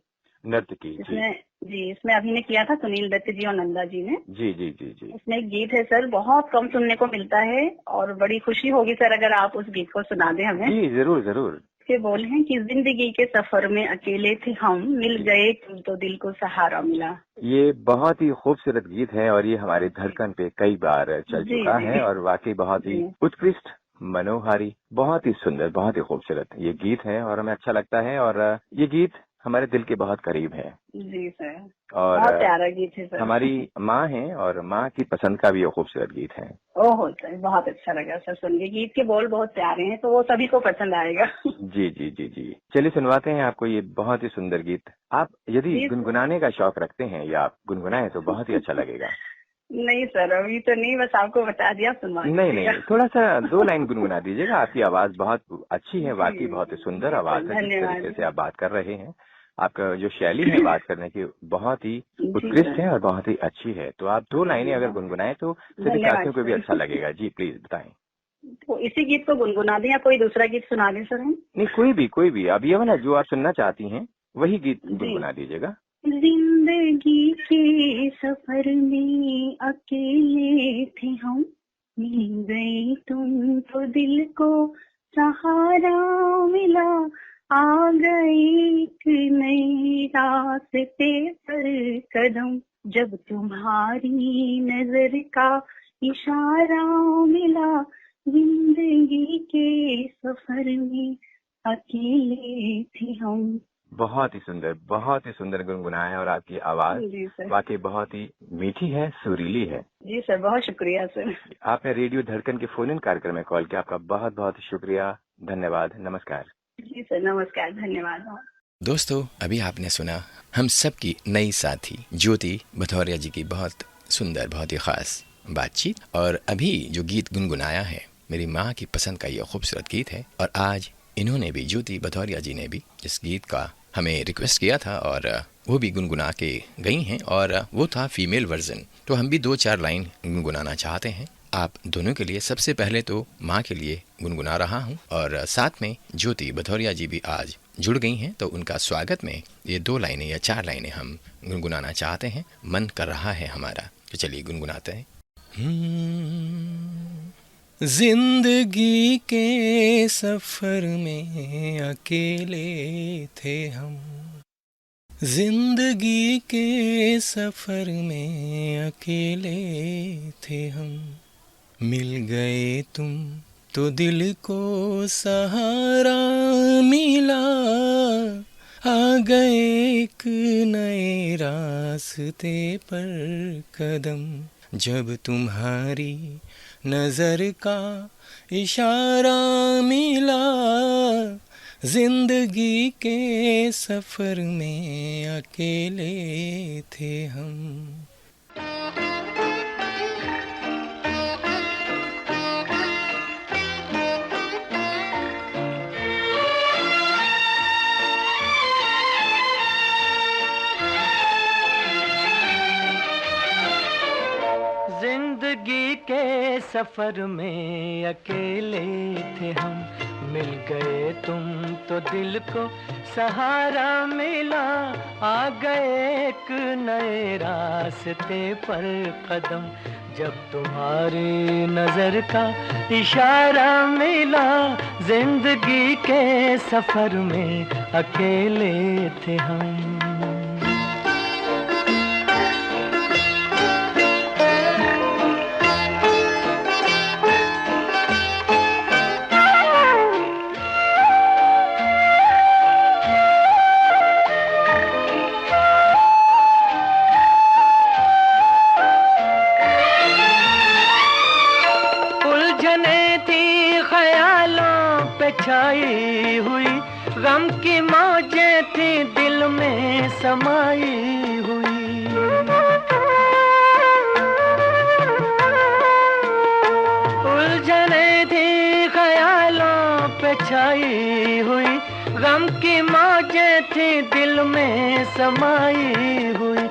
इसमें अभिनय किया था सुनील दत्त जी और नंदा जी ने। जी जी जी जी। इसमें एक गीत है सर, बहुत कम सुनने को मिलता है और बड़ी खुशी होगी सर अगर आप उस गीत को सुना दें हमें। जी जरूर जरूर। इसके बोल हैं कि जिंदगी के सफर में अकेले थे हम, मिल गए तुम तो दिल को सहारा मिला। ये बहुत ही खूबसूरत गीत है और ये हमारे धड़कन पे कई बार चल चुका है और वाकई बहुत ही उत्कृष्ट, मनोहारी, बहुत ही सुंदर, बहुत ही खूबसूरत ये गीत है और हमें अच्छा लगता है। और ये गीत हमारे दिल के बहुत करीब है। जी सर, और बहुत प्यारा गीत है सर। हमारी माँ है और माँ की पसंद का भी ये खूबसूरत गीत है। ओहो सर, बहुत अच्छा लगा सर सुन के। गीत के बोल बहुत प्यारे हैं तो वो सभी को पसंद आएगा। जी जी जी जी। चलिए सुनवाते हैं आपको ये बहुत ही सुंदर गीत। आप यदि गुनगुनाने का शौक रखते हैं या आप गुनगुनाएं तो बहुत ही अच्छा लगेगा। नहीं सर, अभी तो नहीं, बस आपको बता दिया, सुनवा नहीं, थोड़ा सा 2 लाइन गुनगुना दीजिएगा। आपकी आवाज बहुत अच्छी है, वाकई बहुत ही सुंदर आवाज है। जिस तरीके से आप बात कर रहे हैं, आपका जो शैली है बात करने की बहुत ही उत्कृष्ट है और बहुत ही अच्छी है। तो आप 2 लाइनें अगर गुनगुनाएं तो सभी साथियों को भी अच्छा लगेगा। जी प्लीज बताएं। तो इसी गीत को गुनगुना दें या कोई दूसरा गीत सुना दें सर हम? नहीं, कोई भी अब ये वाला जो आप सुनना चाहती हैं वही गीत गुनगुना दीजिएगा। जिंदगी के सफर में अकेले थे हम, मिल गए तुम तो दिल को सहारा मिला। आ गए एक नई रास्ते पर कदम, जब तुम्हारी नजर का इशारा मिला। जिंदगी के सफर में अकेले थे हम। बहुत ही सुंदर गुनगुनाया है और आपकी आवाज जी सर। वाकई बहुत ही मीठी है, सुरीली है। जी सर, बहुत शुक्रिया सर। आपने रेडियो धड़कन के फोन इन कार्यक्रम में कॉल किया, आपका बहुत बहुत शुक्रिया, धन्यवाद, नमस्कार। जी सर, नमस्कार, धन्यवाद। दोस्तों, अभी आपने सुना हम सबकी नई साथी ज्योति भदौरिया जी की बहुत सुंदर, बहुत ही खास बातचीत। और अभी जो गीत गुनगुनाया है, मेरी माँ की पसंद का ये खूबसूरत गीत है। और आज इन्होंने भी, ज्योति भदौरिया जी ने भी इस गीत का हमें रिक्वेस्ट किया था और वो भी गुनगुना के गई हैं, और वो था फीमेल वर्जन। तो हम भी 2-4 लाइन गुनगुनाना चाहते हैं आप दोनों के लिए। सबसे पहले तो माँ के लिए गुनगुना रहा हूँ, और साथ में ज्योति भदौरिया जी भी आज जुड़ गई हैं, तो उनका स्वागत में ये 2 लाइनें या 4 लाइनें हम गुनगुनाना चाहते हैं, मन कर रहा है हमारा। तो चलिए गुनगुनाते हैं। जिंदगी के सफर में अकेले थे हम, जिंदगी के सफर में अकेले थे हम, मिल गए तुम तो दिल को सहारा मिला, आ गए एक नए रास्ते पर कदम, जब तुम्हारी नजर का इशारा मिला, जिंदगी के सफर में अकेले थे हम। जिंदगी के सफर में अकेले थे हम, मिल गए तुम तो दिल को सहारा मिला, आ गए एक नए रास्ते पर कदम, जब तुम्हारी नजर का इशारा मिला, जिंदगी के सफर में अकेले थे हम। छाई हुई गम की मौजें थी दिल में समाई हुई, उलझने थी ख्यालों पे छाई हुई, गम की मौजें थी दिल में समाई हुई,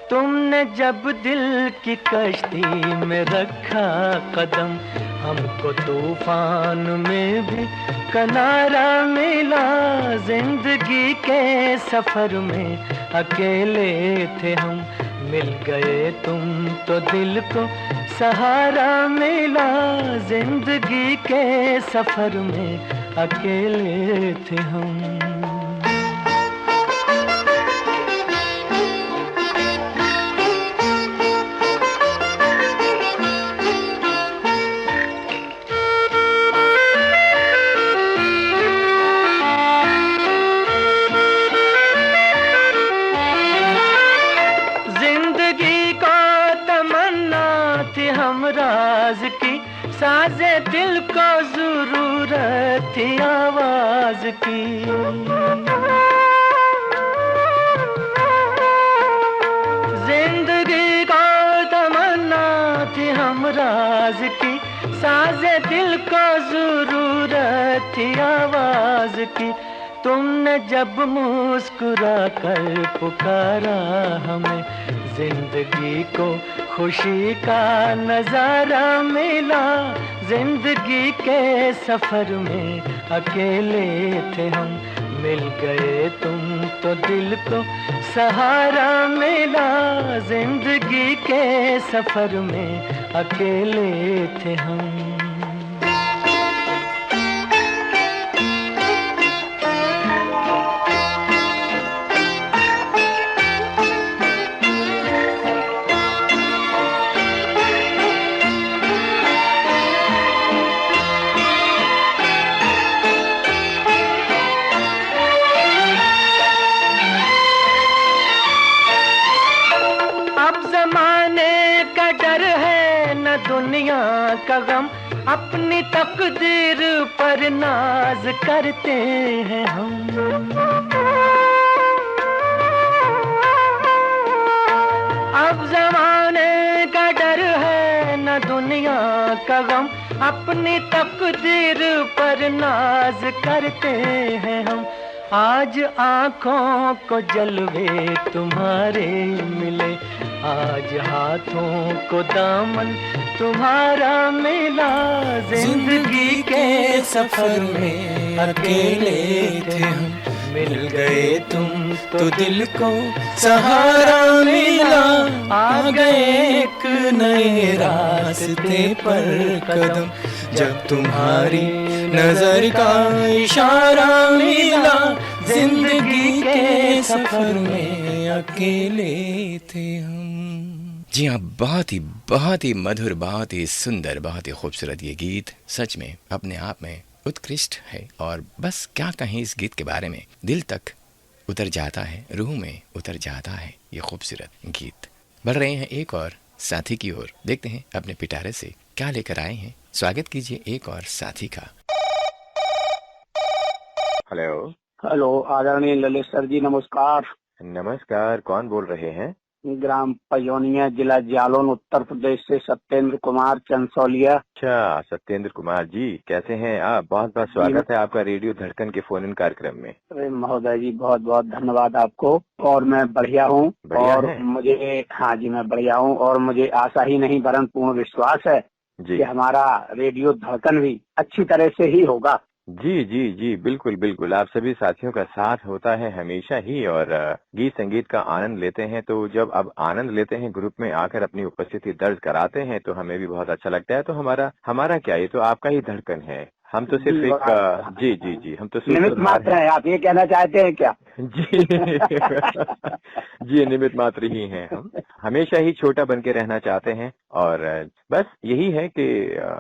तुमने जब दिल की कश्ती में रखा कदम, हमको तूफान में भी किनारा मिला, जिंदगी के सफर में अकेले थे हम, मिल गए तुम तो दिल को सहारा मिला, जिंदगी के सफर में अकेले थे हम। साजे दिल को जरूरत थी आवाज की, जिंदगी को तमन्ना थी हमराज की, साजे दिल को जरूरत थी आवाज की, तुमने जब मुस्कुरा कर पुकारा हमें, जिंदगी को खुशी का नजारा मिला, जिंदगी के सफर में अकेले थे हम, मिल गए तुम तो दिल को सहारा मिला, जिंदगी के सफर में अकेले थे हम। न दुनिया का गम, अपनी तकदीर पर नाज करते हैं हम। अब जमाने का डर है न दुनिया का गम, अपनी तकदीर पर नाज करते हैं हम। आज आँखों को जलवे तुम्हारे मिले, आज हाथों को दामन तुम्हारा मिला। जिंदगी के सफर में अकेले थे हम, मिल गए तुम तो दिल को सहारा मिला। आ गए एक नए रास्ते पर कदम, जब तुम्हारी नजर का इशारा मिला। जिंदगी के सफर में अकेले थे हम। जी हाँ, बहुत ही मधुर, बहुत ही सुंदर, बहुत ही खूबसूरत ये गीत सच में अपने आप में उत्कृष्ट है। और बस क्या कहें इस गीत के बारे में, दिल तक उतर जाता है, रूह में उतर जाता है ये खूबसूरत गीत। बढ़ रहे हैं एक और साथी की ओर, देखते हैं अपने पिटारे से क्या लेकर आए हैं। स्वागत कीजिए एक और साथी का। हेलो। हेलो, आदरणीय ललित सर जी, नमस्कार। नमस्कार, कौन बोल रहे हैं? ग्राम पयोनिया, जिला जालौन, उत्तर प्रदेश से सत्येंद्र कुमार चंसौलिया। अच्छा, सत्येंद्र कुमार जी, कैसे हैं आप? बहुत बहुत स्वागत है आपका रेडियो धड़कन के फोन इन कार्यक्रम में। अरे महोदय जी, बहुत बहुत धन्यवाद आपको। और मैं बढ़िया हूँ, और मुझे, हाँ जी, मैं बढ़िया हूँ, और मुझे आशा ही नहीं वरन पूर्ण विश्वास है कि हमारा रेडियो धड़कन भी अच्छी तरह से ही होगा। जी जी जी, बिल्कुल बिल्कुल, आप सभी साथियों का साथ होता है हमेशा ही, और गीत संगीत का आनंद लेते हैं। तो जब अब आनंद लेते हैं, ग्रुप में आकर अपनी उपस्थिति दर्ज कराते हैं, तो हमें भी बहुत अच्छा लगता है। तो हमारा क्या, ये तो आपका ही धड़कन है। हम तो सिर्फ एक जी जी जी, हम तो निमित्त मात्र हैं। आप ये कहना चाहते हैं क्या? जी जी, निमित्त मात्र ही हैं हम। हमेशा ही छोटा बन के रहना चाहते हैं, और बस यही है कि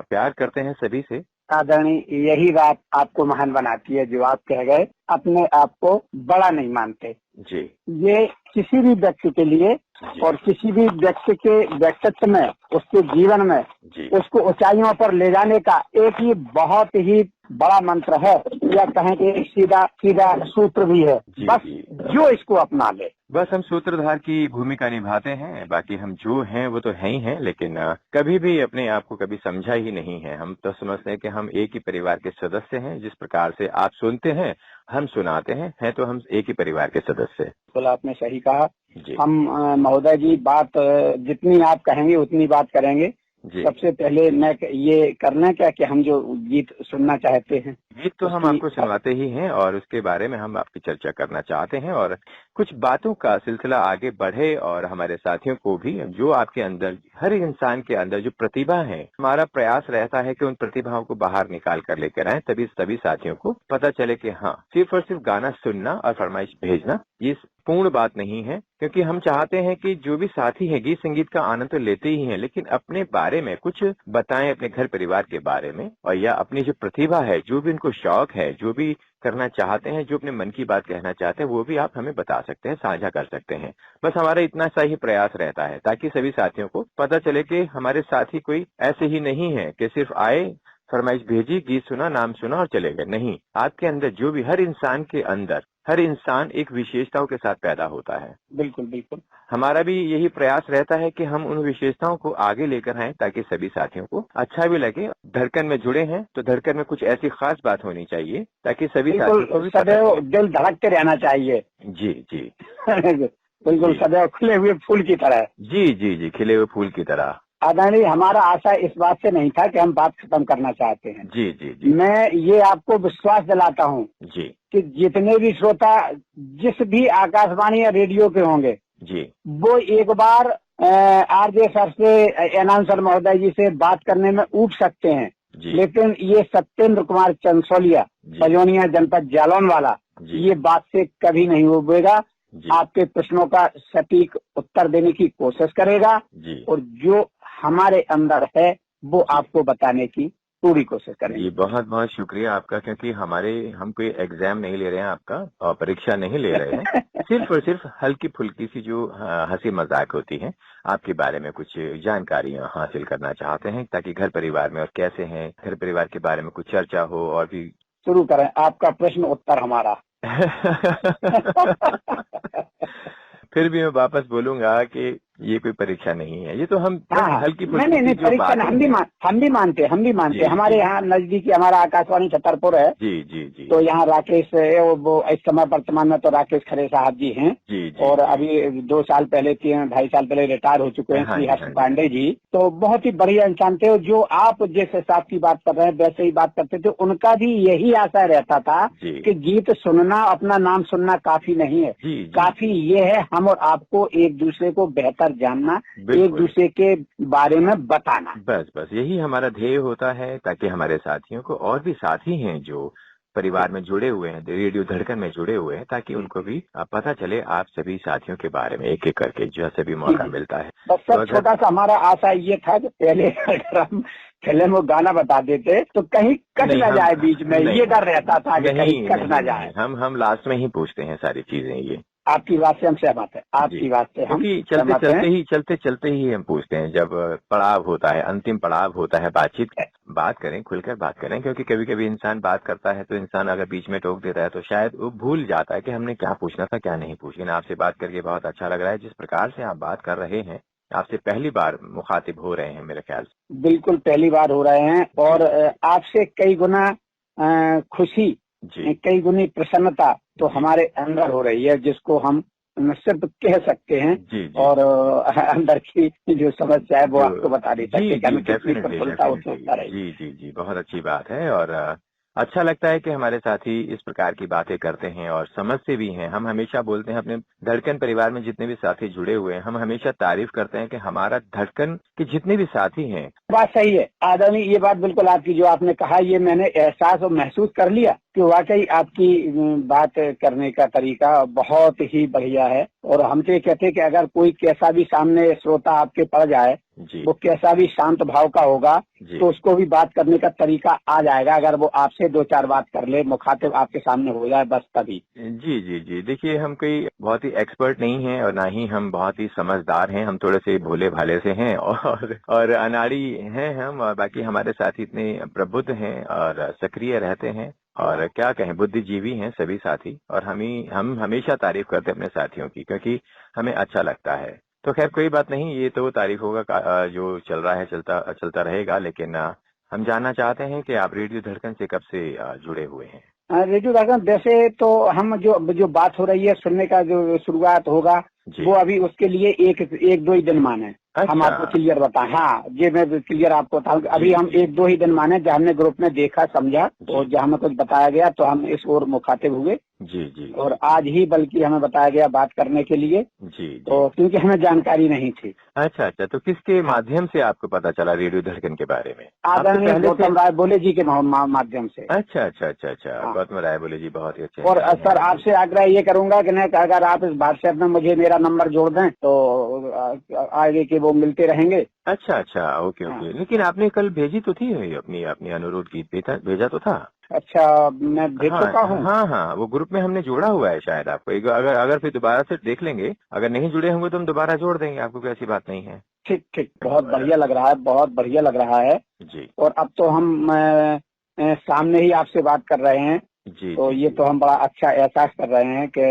प्यार करते हैं सभी से। आदरणीय, यही बात आपको महान बनाती है, जो आप कह गए, अपने आप को बड़ा नहीं मानते जी। ये किसी भी व्यक्ति के लिए और किसी भी व्यक्ति के व्यक्तित्व में, उसके जीवन में उसको ऊंचाइयों पर ले जाने का एक ही बहुत ही बड़ा मंत्र है, या कहें कि एक सीधा सूत्र भी है। बस जो इसको अपना ले, बस हम सूत्रधार की भूमिका निभाते हैं। बाकी हम जो हैं वो तो है ही हैं, लेकिन कभी भी अपने आप को कभी समझा ही नहीं है। हम तो समझते हैं कि हम एक ही परिवार के सदस्य हैं। जिस प्रकार से आप सुनते हैं, हम सुनाते हैं तो हम एक ही परिवार के सदस्य। बिल्कुल, आपने सही कहा। हम महोदय जी, बात जितनी आप कहेंगे उतनी बात करेंगे। सबसे पहले मैं ये करना क्या कि हम जो गीत सुनना चाहते हैं, गीत तो हम आपको सुनवाते ही हैं, और उसके बारे में हम आपकी चर्चा करना चाहते हैं, और कुछ बातों का सिलसिला आगे बढ़े, और हमारे साथियों को भी, जो आपके अंदर, हर इंसान के अंदर जो प्रतिभा है, हमारा प्रयास रहता है कि उन प्रतिभाओं को बाहर निकाल कर लेकर आए, तभी सभी साथियों को पता चले कि हाँ, सिर्फ और सिर्फ गाना सुनना और फरमाइश भेजना ये पूर्ण बात नहीं है। क्योंकि हम चाहते हैं कि जो भी साथी है, गीत संगीत का आनंद तो लेते ही हैं, लेकिन अपने बारे में कुछ बताएं, अपने घर परिवार के बारे में, और या अपनी जो प्रतिभा है, जो भी उनको शौक है, जो भी करना चाहते हैं, जो अपने मन की बात कहना चाहते हैं, वो भी आप हमें बता सकते हैं, साझा कर सकते हैं। बस हमारा इतना सा ही प्रयास रहता है, ताकि सभी साथियों को पता चले कि हमारे साथी कोई ऐसे ही नहीं है कि सिर्फ आए, फरमाइश भेजी, गीत सुना, नाम सुना और चले गए। नहीं, आपके अंदर जो भी, हर इंसान के अंदर, हर इंसान एक विशेषताओं के साथ पैदा होता है। बिल्कुल बिल्कुल, हमारा भी यही प्रयास रहता है कि हम उन विशेषताओं को आगे लेकर आएं, ताकि सभी साथियों को अच्छा भी लगे। धड़कन में जुड़े हैं तो धड़कन में कुछ ऐसी खास बात होनी चाहिए, ताकि सभी साथियों को भी सदैव दिल धड़कते रहना चाहिए। जी जी बिल्कुल, सदैव खुले हुए फूल की तरह। जी जी जी, खिले हुए फूल की तरह। आदरणीय, हमारा आशा इस बात से नहीं था कि हम बात खत्म करना चाहते हैं। जी जी जी, मैं ये आपको विश्वास दिलाता हूँ जी कि जितने भी श्रोता जिस भी आकाशवाणी या रेडियो के होंगे जी, वो एक बार आरजे सर से, अनाउंसर महोदय जी से बात करने में ऊब सकते हैं, लेकिन ये सत्येंद्र कुमार चंसौलिया, पयोनिया, जनपद जालौन वाला, ये बात से कभी नहीं उबेगा। आपके प्रश्नों का सटीक उत्तर देने की कोशिश करेगा, और जो हमारे अंदर है वो आपको बताने की पूरी कोशिश करेंगे। जी, बहुत बहुत शुक्रिया आपका, क्योंकि हम कोई एग्जाम नहीं ले रहे हैं आपका, और परीक्षा नहीं ले रहे हैं। सिर्फ और सिर्फ हल्की फुल्की सी जो हंसी मजाक होती है, आपके बारे में कुछ जानकारियां हासिल करना चाहते हैं ताकि घर परिवार में और कैसे हैं, घर परिवार के बारे में कुछ चर्चा हो और भी। शुरू करें, आपका प्रश्न उत्तर हमारा। फिर भी मैं वापस बोलूंगा कि ये कोई परीक्षा नहीं है, ये तो हम हाँ, हल्की नहीं फुल्की जो परीक्षा बात हम भी मानते जी, हमारे जी। यहाँ नजदीकी हमारा आकाशवाणी छतरपुर है। जी जी जी। तो यहाँ राकेश वो इस समय वर्तमान में तो राकेश खरे साहब जी हैं। जी जी। और जी। अभी 2 साल पहले 2.5 साल पहले रिटायर हो चुके हैं हाँ श्री जी, हर्ष हाँ जी। पांडे जी। तो बहुत ही बढ़िया इंसान थे। जो आप जैसे साहब की बात कर रहे हैं वैसे ही बात करते थे। उनका भी यही आशा रहता था जी। कि गीत सुनना, अपना नाम सुनना काफी नहीं है। जी, जी। काफी ये है हम और आपको एक दूसरे को बेहतर जानना, बिल्कुल। एक दूसरे के बारे में बताना। बस बस यही हमारा ध्येय होता है, ताकि हमारे साथियों को, और भी साथी हैं जो परिवार में जुड़े हुए हैं, रेडियो धड़कन में जुड़े हुए हैं, ताकि उनको भी पता चले आप सभी साथियों के बारे में एक एक करके, जैसे भी मौका मिलता है। बस तो सर अगर- छोटा सा हमारा आशा ये था कि पहले अगर हम फिल्म और गाना बता देते तो कहीं कट नहीं, ना हम- जाए बीच में, नहीं, ये डर रहता था कि कहीं नहीं, कट नहीं, ना नहीं, जाए। हम लास्ट में ही पूछते हैं सारी चीजें ये। आपकी बात से हम सहमत है, जी। आपकी बात से हम क्योंकि सहमत हैं। चलते ही हम पूछते हैं, जब पड़ाव होता है, अंतिम पड़ाव होता है बातचीत, बात करें, खुलकर बात करें, क्योंकि कभी कभी इंसान बात करता है तो इंसान अगर बीच में टोक देता है तो शायद वो भूल जाता है कि हमने क्या पूछना था क्या नहीं पूछना। लेकिन आपसे बात करके बहुत अच्छा लग रहा है, जिस प्रकार से आप बात कर रहे हैं, आपसे पहली बार मुखातिब हो रहे हैं मेरे ख्याल से। बिल्कुल पहली बार हो रहे हैं। और आपसे कई गुना खुशी, जी कई गुनी प्रसन्नता तो जी। हमारे अंदर हो रही है, जिसको हम सिर्फ कह सकते हैं। जी जी। और अंदर की जो समस्या है वो आपको बता नहीं जी सकते कि हमें जी, कितनी डेफिनेटली प्रफुल्लता होता रही। जी जी जी, बहुत अच्छी बात है। और अच्छा लगता है कि हमारे साथी इस प्रकार की बातें करते हैं और समझते भी हैं। हम हमेशा बोलते हैं, अपने धड़कन परिवार में जितने भी साथी जुड़े हुए हैं, हम हमेशा तारीफ करते हैं कि हमारा धड़कन के जितने भी साथी हैं। बात सही है आदमी, ये बात बिल्कुल आपकी जो आपने कहा, ये मैंने एहसास और महसूस कर लिया कि वाकई आपकी बात करने का तरीका बहुत ही बढ़िया है। और हम तो ये कहते हैं कि अगर कोई कैसा भी सामने श्रोता आपके पड़ जाए, जी वो कैसा भी शांत भाव का होगा, जी। तो उसको भी बात करने का तरीका आ जाएगा, अगर वो आपसे 2-4 बात कर ले, मुखातिब आपके सामने हो जाए, बस तभी। जी जी जी, देखिए हम कोई बहुत ही एक्सपर्ट नहीं हैं और ना ही हम बहुत ही समझदार हैं। हम थोड़े से भोले भाले से हैं और अनाड़ी हैं हम। और बाकी हमारे साथी इतने प्रबुद्ध हैं और सक्रिय रहते हैं, और क्या कहें, बुद्धिजीवी हैं सभी साथी। और हम हमेशा तारीफ करते हैं अपने साथियों की, क्योंकि हमें अच्छा लगता है। तो खैर कोई बात नहीं, ये तो तारीफ होगा, जो चल रहा है चलता रहेगा। लेकिन हम जानना चाहते हैं कि आप रेडियो धड़कन से कब से जुड़े हुए हैं? रेडियो धड़कन वैसे तो हम जो बात हो रही है, सुनने का जो शुरुआत होगा, जी। वो अभी उसके लिए 1-2 ही दिन माने। अच्छा। हम आपको क्लियर बताएं। हाँ, ये मैं क्लियर आपको बताऊं कि अभी हम 1-2 ही दिन माने, जहाँ हमने ग्रुप में देखा समझा और जहाँ हमें कुछ बताया गया तो हम इस ओर मुखातिब हुए। जी जी। और आज ही बल्कि हमें बताया गया बात करने के लिए, जी जी। तो क्योंकि हमें जानकारी नहीं थी। अच्छा, तो किसके माध्यम से आपको पता चला रेडियो धड़कन के बारे में? आदरणीय गौतम राय बोले जी के माध्यम से। अच्छा, हाँ। गौतम राय बोले जी बहुत ही अच्छे। और सर आपसे आग्रह ये करूंगा कि नहीं, अगर आप इस व्हाट्सएप में मुझे मेरा नंबर जोड़ दें तो आगे के वो मिलते रहेंगे। अच्छा, ओके। लेकिन आपने कल भेजी तो थी अपनी अनुरोध की, भेजा तो था। अच्छा, मैं भेज चुका हूँ। हाँ, वो ग्रुप में हमने जोड़ा हुआ है शायद आपको। अगर फिर दोबारा से देख लेंगे, अगर नहीं जुड़े होंगे तो हम दोबारा जोड़ देंगे आपको, कोई ऐसी बात नहीं है। ठीक, बहुत बढ़िया लग रहा है, बहुत बढ़िया लग रहा है जी। और अब तो हम सामने ही आपसे बात कर रहे हैं। जी तो जी, ये तो हम बड़ा अच्छा एहसास कर रहे हैं कि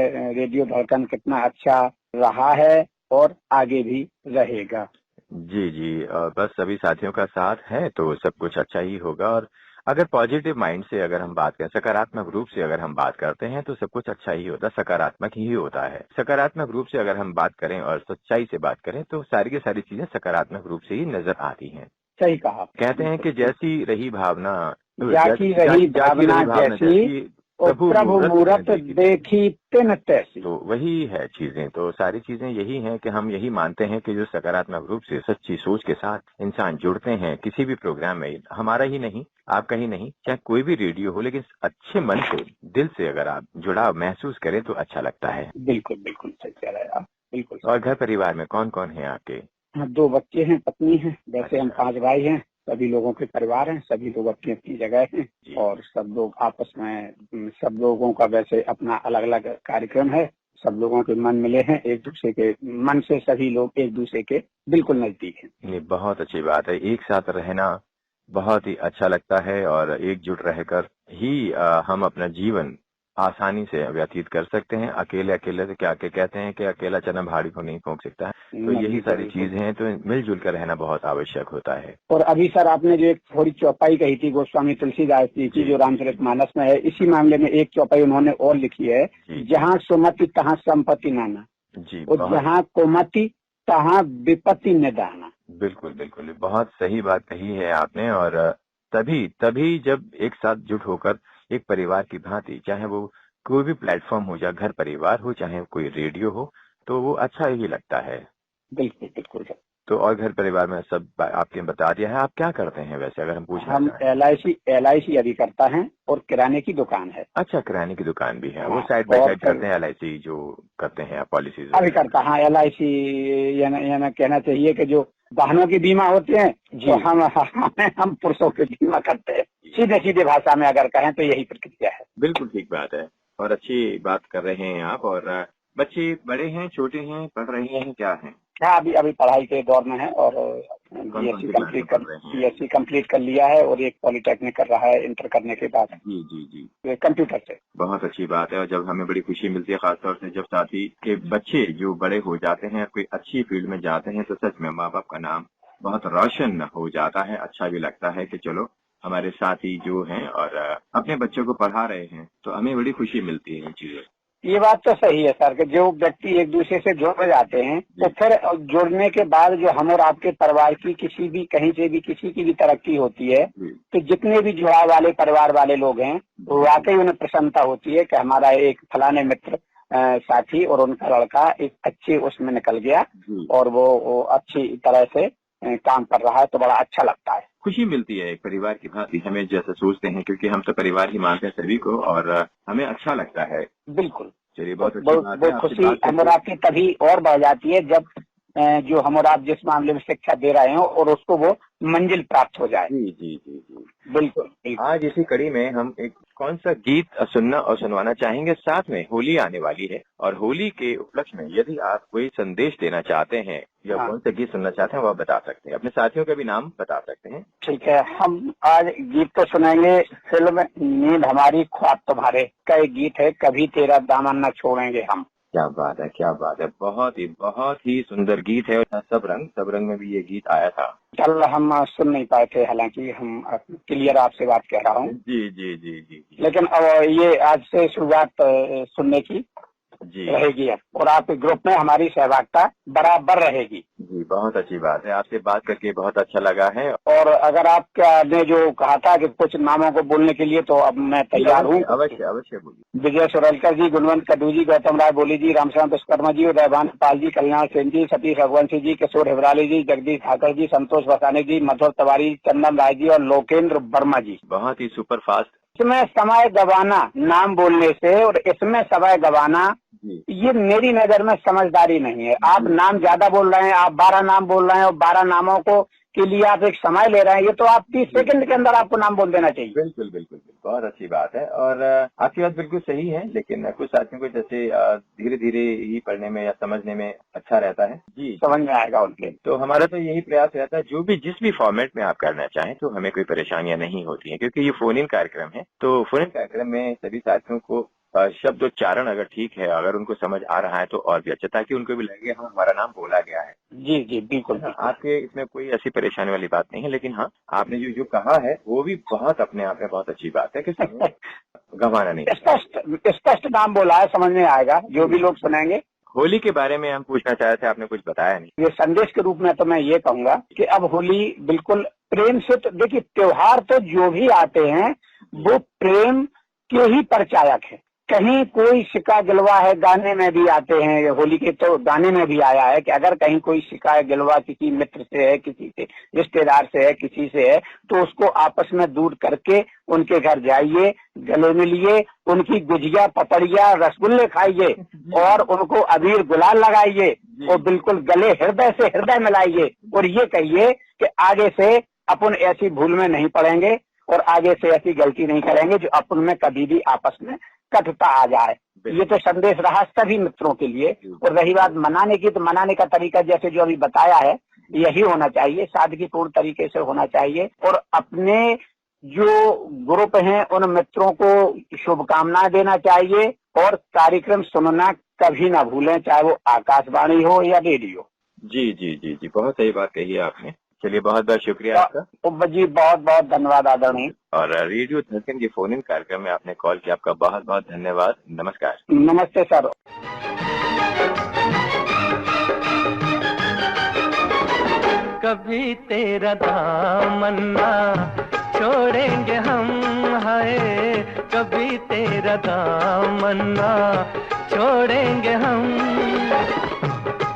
रेडियो धड़कन कितना अच्छा रहा है और आगे भी रहेगा। जी, और बस सभी साथियों का साथ है तो सब कुछ अच्छा ही होगा। और अगर पॉजिटिव माइंड से अगर हम बात करें, सकारात्मक रूप से अगर हम बात करते हैं तो सब कुछ अच्छा ही होता है, सकारात्मक ही होता है। सकारात्मक रूप से अगर हम बात करें और सच्चाई से बात करें तो सारी की सारी चीजें सकारात्मक रूप से ही नजर आती हैं। सही कहा। कहते हैं कि जैसी रही भावना, जाकी रही भावना जैसी, और प्रभु मूरत देखी तिन तैसी। तो वही है चीजें। तो सारी चीजें यही हैं कि हम यही मानते हैं कि जो सकारात्मक रूप से सच्ची सोच के साथ इंसान जुड़ते हैं किसी भी प्रोग्राम में, हमारा ही नहीं, आपका ही नहीं, चाहे कोई भी रेडियो हो, लेकिन अच्छे मन से, दिल से अगर आप जुड़ाव महसूस करें तो अच्छा लगता है। बिल्कुल सही कह रहे हैं आप, बिल्कुल। और घर परिवार में कौन कौन है आपके? 2 बच्चे हैं, पत्नी है। वैसे हम अच्छा। 5 भाई हैं, सभी लोगों के परिवार हैं, सभी लोग अपनी अपनी जगह हैं और सब लोग आपस में, सब लोगों का वैसे अपना अलग अलग कार्यक्रम है। सब लोगों के मन मिले हैं, एक दूसरे के मन से सभी लोग एक दूसरे के बिल्कुल नजदीक हैं। ये बहुत अच्छी बात है। एक साथ रहना बहुत ही अच्छा लगता है और एकजुट रहकर ही हम अपना जीवन आसानी से व्यतीत कर सकते हैं। अकेले अकेले से क्या के कहते हैं कि अकेला चना भाड़ी को नहीं फूंक सकता है। तो यही सारी चीजें हैं, तो मिलजुल कर रहना बहुत आवश्यक होता है। और अभी सर आपने जो एक थोड़ी चौपाई कही थी गोस्वामी तुलसीदास जी की, जो रामचरितमानस में है, इसी मामले में एक चौपाई उन्होंने और लिखी है, जहाँ सुमति तहाँ संपत्ति नाना जी, और जहाँ कोमति तहाँ विपत्ति निदाना। बिल्कुल बिल्कुल, बहुत सही बात कही है आपने। और तभी जब एक साथ जुट होकर एक परिवार की भांति, चाहे वो कोई भी प्लेटफॉर्म हो, चाहे घर परिवार हो, चाहे कोई रेडियो हो, तो वो अच्छा ही लगता है। बिल्कुल बिल्कुल सर। तो और घर परिवार में सब आपने बता दिया है। आप क्या करते हैं वैसे, अगर हम पूछना हम LIC अभी करता है और किराने की दुकान है। अच्छा, किराने की दुकान भी है। वो साइड बाय साइड करते हैं LIC जो करते हैं पॉलिसीज अभी करता। हाँ, LIC यानी कहना चाहिए कि जो वाहनों की बीमा होते हैं, तो हम पुरुषों के बीमा करते हैं। सीधे भाषा में अगर कहें तो यही प्रक्रिया है। बिल्कुल ठीक बात है और अच्छी बात कर रहे हैं आप। और बच्चे बड़े हैं, छोटे हैं, पढ़ रहे हैं, क्या हैं? हाँ, अभी पढ़ाई के दौर में है और BSc कंप्लीट कर लिया है और एक पॉलिटेक्निक कर रहा है इंटर करने के बाद। जी, कंप्यूटर से। बहुत अच्छी बात है। और जब हमें बड़ी खुशी मिलती है, खासतौर से जब साथी के बच्चे जो बड़े हो जाते हैं, कोई अच्छी फील्ड में जाते हैं, तो सच में माँ बाप का नाम बहुत रोशन हो जाता है। अच्छा भी लगता है कि चलो हमारे साथी जो हैं और अपने बच्चों को पढ़ा रहे हैं, तो हमें बड़ी खुशी मिलती है इन चीजों। ये बात तो सही है सर कि जो व्यक्ति एक दूसरे से जुड़ जाते हैं, तो फिर जुड़ने के बाद जो हम और आपके परिवार की किसी भी कहीं से भी किसी की भी तरक्की होती है, तो जितने भी जुड़ाव वाले परिवार वाले लोग हैं, वो वाकई उन्हें प्रसन्नता होती है कि हमारा एक फलाने मित्र साथी और उनका लड़का एक अच्छे उसमें निकल गया और वो अच्छी तरह से काम कर रहा है, तो बड़ा अच्छा लगता है। खुशी मिलती है एक परिवार की भांति, हमें जैसा सोचते हैं, क्योंकि हम तो परिवार ही मानते हैं सभी को और हमें अच्छा लगता है। बिल्कुल। चलिए, बहुत अच्छी बात है। खुशी हम और आपकी तभी और बढ़ जाती है जब जो हम और आप जिस मामले में शिक्षा दे रहे हो और उसको वो मंजिल प्राप्त हो जाए। जी। बिल्कुल। आज इसी कड़ी में हम एक कौन सा गीत सुनना और सुनवाना चाहेंगे। साथ में होली आने वाली है और होली के उपलक्ष्य में यदि आप कोई संदेश देना चाहते हैं या कौन सा गीत सुनना चाहते हैं, वो आप बता सकते हैं। अपने साथियों का भी नाम बता सकते हैं। ठीक है, हम आज गीत तो सुनाएंगे फिल्म नींद हमारी ख्वाब तुम्हारे का एक गीत है, कभी तेरा दामन न छोड़ेंगे हम। क्या बात है, क्या बात है। बहुत ही सुंदर गीत है। सब रंग में भी ये गीत आया था। कल हम सुन नहीं पाए थे, हालांकि हम क्लियर आपसे बात कह रहा हूँ। जी। लेकिन अब ये आज से शुरुआत सुनने की रहेगी और आपके ग्रुप में हमारी सहभागिता बराबर रहेगी। जी, बहुत अच्छी बात है। आपसे बात करके बहुत अच्छा लगा है। और अगर आपने जो कहा था कि कुछ नामों को बोलने के लिए, तो अब मैं तैयार हूँ। अवश्य बोलिए। विजय सुरलकर जी, गुणवंत कद्दू जी, गौतम राय बोली जी, रामचंद्र विश्वकर्मा जी, उदयभान पाल जी, कल्याण सेन जी, सतीश रघुवंशी जी, किशोर हिबराली जी, जगदीश ठाकर जी, संतोष बसाने जी, मधुर तिवारी, चंदन राय जी और लोकेंद्र वर्मा जी। बहुत ही सुपर फास्ट। इसमें समय गवाना नाम बोलने से और इसमें समय गवाना, ये मेरी नजर में समझदारी नहीं है। आप नाम ज्यादा बोल रहे हैं, आप 12 नाम बोल रहे हैं और 12 नामों के लिए आप एक समय ले रहे हैं, ये तो आप 30 सेकंड के अंदर आपको नाम बोल देना चाहिए। बिल्कुल, बहुत अच्छी बात है। और आपकी बात बिल्कुल सही है, लेकिन कुछ साथियों को जैसे धीरे धीरे ही पढ़ने में या समझने में अच्छा रहता है। जी, समझ में आएगा उनके। तो हमारा तो यही प्रयास रहता है, जिस भी फॉर्मेट में आप करना चाहें, तो हमें कोई परेशानियां नहीं होती हैं, क्योंकि ये फोन इन कार्यक्रम है। तो फोन इन कार्यक्रम में सभी साथियों को शब्दोच्चारण अगर ठीक है, अगर उनको समझ आ रहा है, तो और भी अच्छा, ताकि उनको भी लगे हाँ हमारा नाम बोला गया है। जी, बिल्कुल। आपके इसमें कोई ऐसी परेशानी वाली बात नहीं है, लेकिन हाँ, आपने जो कहा है वो भी बहुत अपने आप में बहुत अच्छी बात है कि गंवाना नहीं। स्पष्ट नाम बोला है, समझ में आएगा जो भी लोग सुनेंगे। होली के बारे में हम पूछना चाह रहे थे, आपने कुछ बताया नहीं। ये संदेश के रूप में तो मैं ये कहूंगा कि अब होली बिल्कुल प्रेम से, तो देखिए त्योहार तो जो भी आते हैं वो प्रेम के ही परिचायक है। कहीं कोई शिका गिलवा है, गाने में भी आते हैं, होली के तो गाने में भी आया है कि अगर कहीं कोई शिका गिलवा किसी मित्र से है, किसी से रिश्तेदार से है, किसी से है, तो उसको आपस में दूर करके उनके घर जाइए, गले मिलिए, उनकी गुजिया, पपड़िया, रसगुल्ले खाइए और उनको अबीर गुलाल लगाइए और बिल्कुल गले हृदय से हृदय मिलाइए और ये कहिए कि आगे से अपन ऐसी भूल में नहीं पड़ेंगे और आगे से ऐसी गलती नहीं करेंगे जो अपन में कभी भी आपस में कटुता आ जाए। ये तो संदेश रहा सभी मित्रों के लिए। और रही बात मनाने की, तो मनाने का तरीका जैसे जो अभी बताया है यही होना चाहिए, सादगीपूर्ण तरीके से होना चाहिए। और अपने जो ग्रुप हैं उन मित्रों को शुभकामनाएं देना चाहिए और कार्यक्रम सुनना कभी ना भूलें, चाहे वो आकाशवाणी हो या रेडियो। जी जी जी जी, बहुत सही बात कही है आपने। चलिए, बहुत बहुत शुक्रिया आपका जी, बहुत बहुत धन्यवाद आदरणीय। और रेडियो धड़कन के फोन इन कार्यक्रम में आपने कॉल किया, आपका बहुत बहुत धन्यवाद। नमस्कार। नमस्ते सर। कभी तेरा दामन ना छोड़ेंगे हम, हाय कभी तेरा दामन ना छोड़ेंगे हम,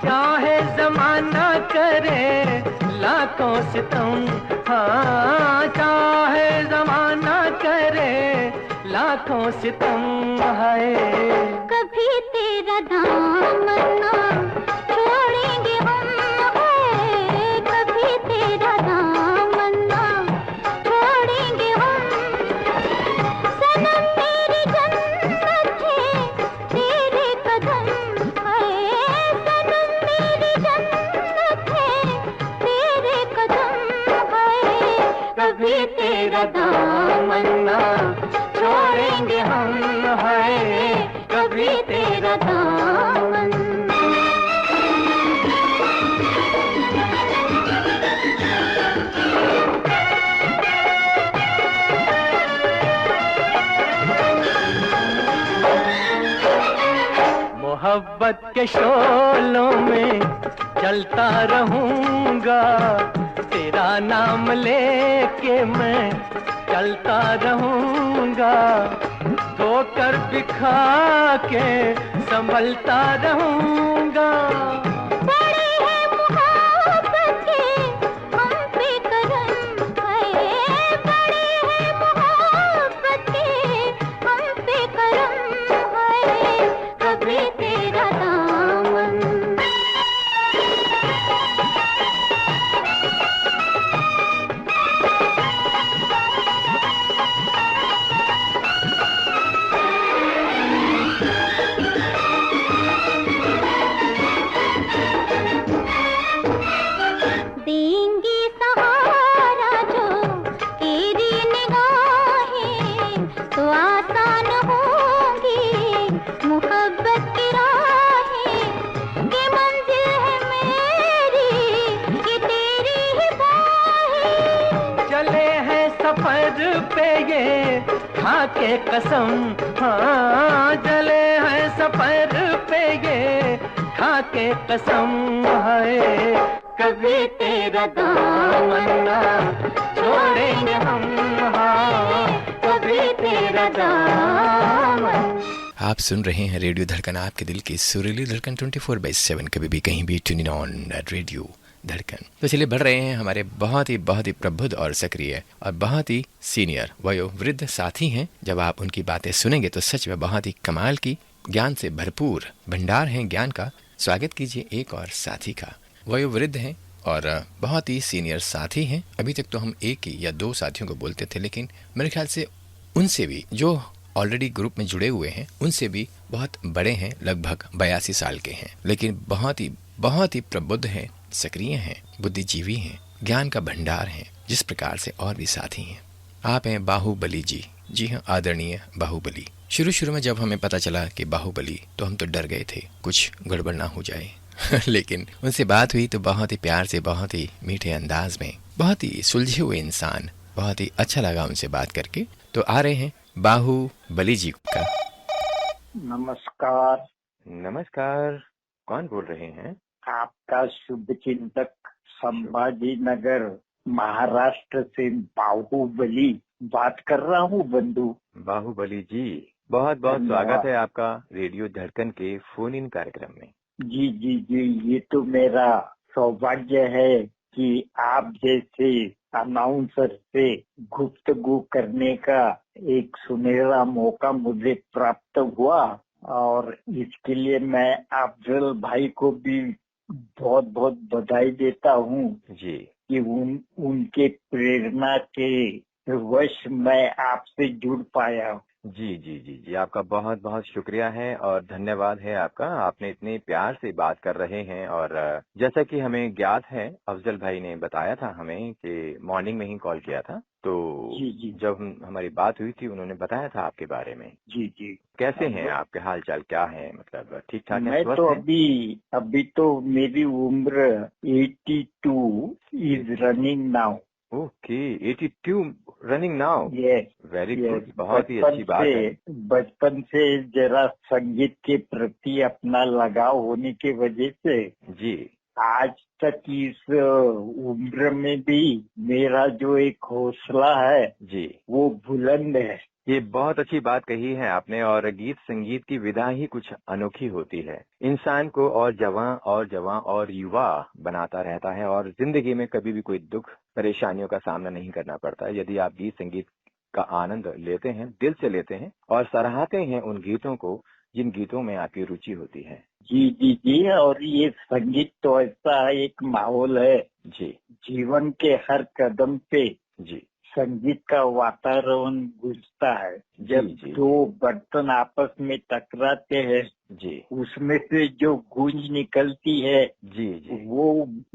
चाहे जमाना करे लाखों सितम, हाँ चाहे जमाना करे लाखों सितम, हाय कभी तेरा दामन ना छोड़ेंगे हम, हाय कभी तेरा दामन ना छोड़ेंगे हम, सनम मेरी जन्नत है तेरे कदम, हाय सनम मेरी जन्नत है तेरे कदम, हाय कभी तेरा दामन ना छोड़ेंगे हम, हाय कभी तेरा दामन। मोहब्बत के शोलों में चलता रहूंगा, तेरा नाम लेके मैं चलता रहूंगा, धोकर बिखा के संभलता रहूंगा, बड़े हैं मोहब्बत के हम पे करम, हाय बड़े हैं मोहब्बत के हम पे करम, हाय कभी तेरा दामन। देंगी सहारा जो तेरी निगाहें, तो आसान होंगी मोहब्बत की राहें, ये मंजिल है मेरी ये तेरी ही बाहें, चले हैं सफर पे ये खा के कसम, हाँ चले हैं सफर पे ये खा के कसम, है कभी तेरा दामन ना छोड़ेंगे हम, हाँ कभी तेरा दामन। आप सुन रहे हैं रेडियो धड़कन, आपके दिल की सुरीली धड़कन 24/7, कभी भी कहीं भी ट्यून इन ऑन रेडियो धड़कन। तो चलिए बढ़ रहे हैं, हमारे बहुत ही प्रबुद्ध और सक्रिय और बहुत ही सीनियर वयोवृद्ध साथी हैं। जब आप उनकी बातें सुनेंगे तो सच में बहुत ही कमाल की ज्ञान से भरपूर भंडार है ज्ञान का। स्वागत कीजिए एक और साथी का। वयोवृद्ध हैं और बहुत ही सीनियर साथी हैं। अभी तक तो हम एक ही या दो साथियों को बोलते थे, लेकिन मेरे ख्याल से उनसे भी जो ऑलरेडी ग्रुप में जुड़े हुए हैं उनसे भी बहुत बड़े हैं, लगभग 82 साल के हैं, लेकिन बहुत ही प्रबुद्ध हैं, सक्रिय हैं, बुद्धिजीवी हैं, ज्ञान का भंडार हैं, जिस प्रकार से और भी साथी हैं। आप हैं बाहुबली जी। जी हाँ, आदरणीय बाहुबली। शुरू में जब हमें पता चला कि बाहुबली, तो हम तो डर गए थे कुछ गड़बड़ ना हो जाए लेकिन उनसे बात हुई तो बहुत ही प्यार से, बहुत ही मीठे अंदाज में, बहुत ही सुलझे हुए इंसान, बहुत ही अच्छा लगा उनसे बात करके। तो आ रहे हैं बाहुबली जी का। नमस्कार। नमस्कार, कौन बोल रहे हैं? आपका शुभ चिंतक संभाजी नगर महाराष्ट्र से बाहुबली बात कर रहा हूँ बंधु। बाहुबली जी, बहुत बहुत स्वागत है आपका रेडियो धड़कन के फोन इन कार्यक्रम में। जी जी जी, ये तो मेरा सौभाग्य है कि आप जैसे अनाउंसर से गुफ्तगू करने का एक सुनहरा मौका मुझे प्राप्त हुआ, और इसके लिए मैं अफजल भाई को भी बहुत बहुत बधाई देता हूँ जी कि उनके प्रेरणा के वश मैं आपसे जुड़ पाया हूँ। जी जी जी जी, आपका बहुत बहुत शुक्रिया है और धन्यवाद है आपका। आपने इतने प्यार से बात कर रहे हैं और जैसा कि हमें ज्ञात है, अफजल भाई ने बताया था हमें कि मॉर्निंग में ही कॉल किया था, तो जी जी जब हमारी बात हुई थी उन्होंने बताया था आपके बारे में। जी जी। कैसे हैं आपके हाल चाल, क्या है, मतलब ठीक ठाक है, मैं स्वस्थ तो हैं? अभी तो मेरी उम्र 82 is running now. Okay, 82 running now. Yes very yes. Good, बहुत ही अच्छी बात है। बचपन से जरा संगीत के प्रति अपना लगाव होने की वजह से जी आज तक इस उम्र में भी मेरा जो एक हौसला है जी, वो बुलंद है। ये बहुत अच्छी बात कही है आपने। और गीत संगीत की विधा ही कुछ अनोखी होती है, इंसान को और जवां और युवा बनाता रहता है और जिंदगी में कभी भी कोई दुख परेशानियों का सामना नहीं करना पड़ता है यदि आप गीत संगीत का आनंद लेते हैं, दिल से लेते हैं और सराहते हैं उन गीतों को जिन गीतों में आपकी रुचि होती है। जी जी जी। और ये संगीत तो ऐसा एक माहौल है, जी जीवन के हर कदम पे जी संगीत का वातावरण गूंजता है। जब जी दो बर्तन आपस में टकराते हैं, जी उसमें से जो गूंज निकलती है जी जी वो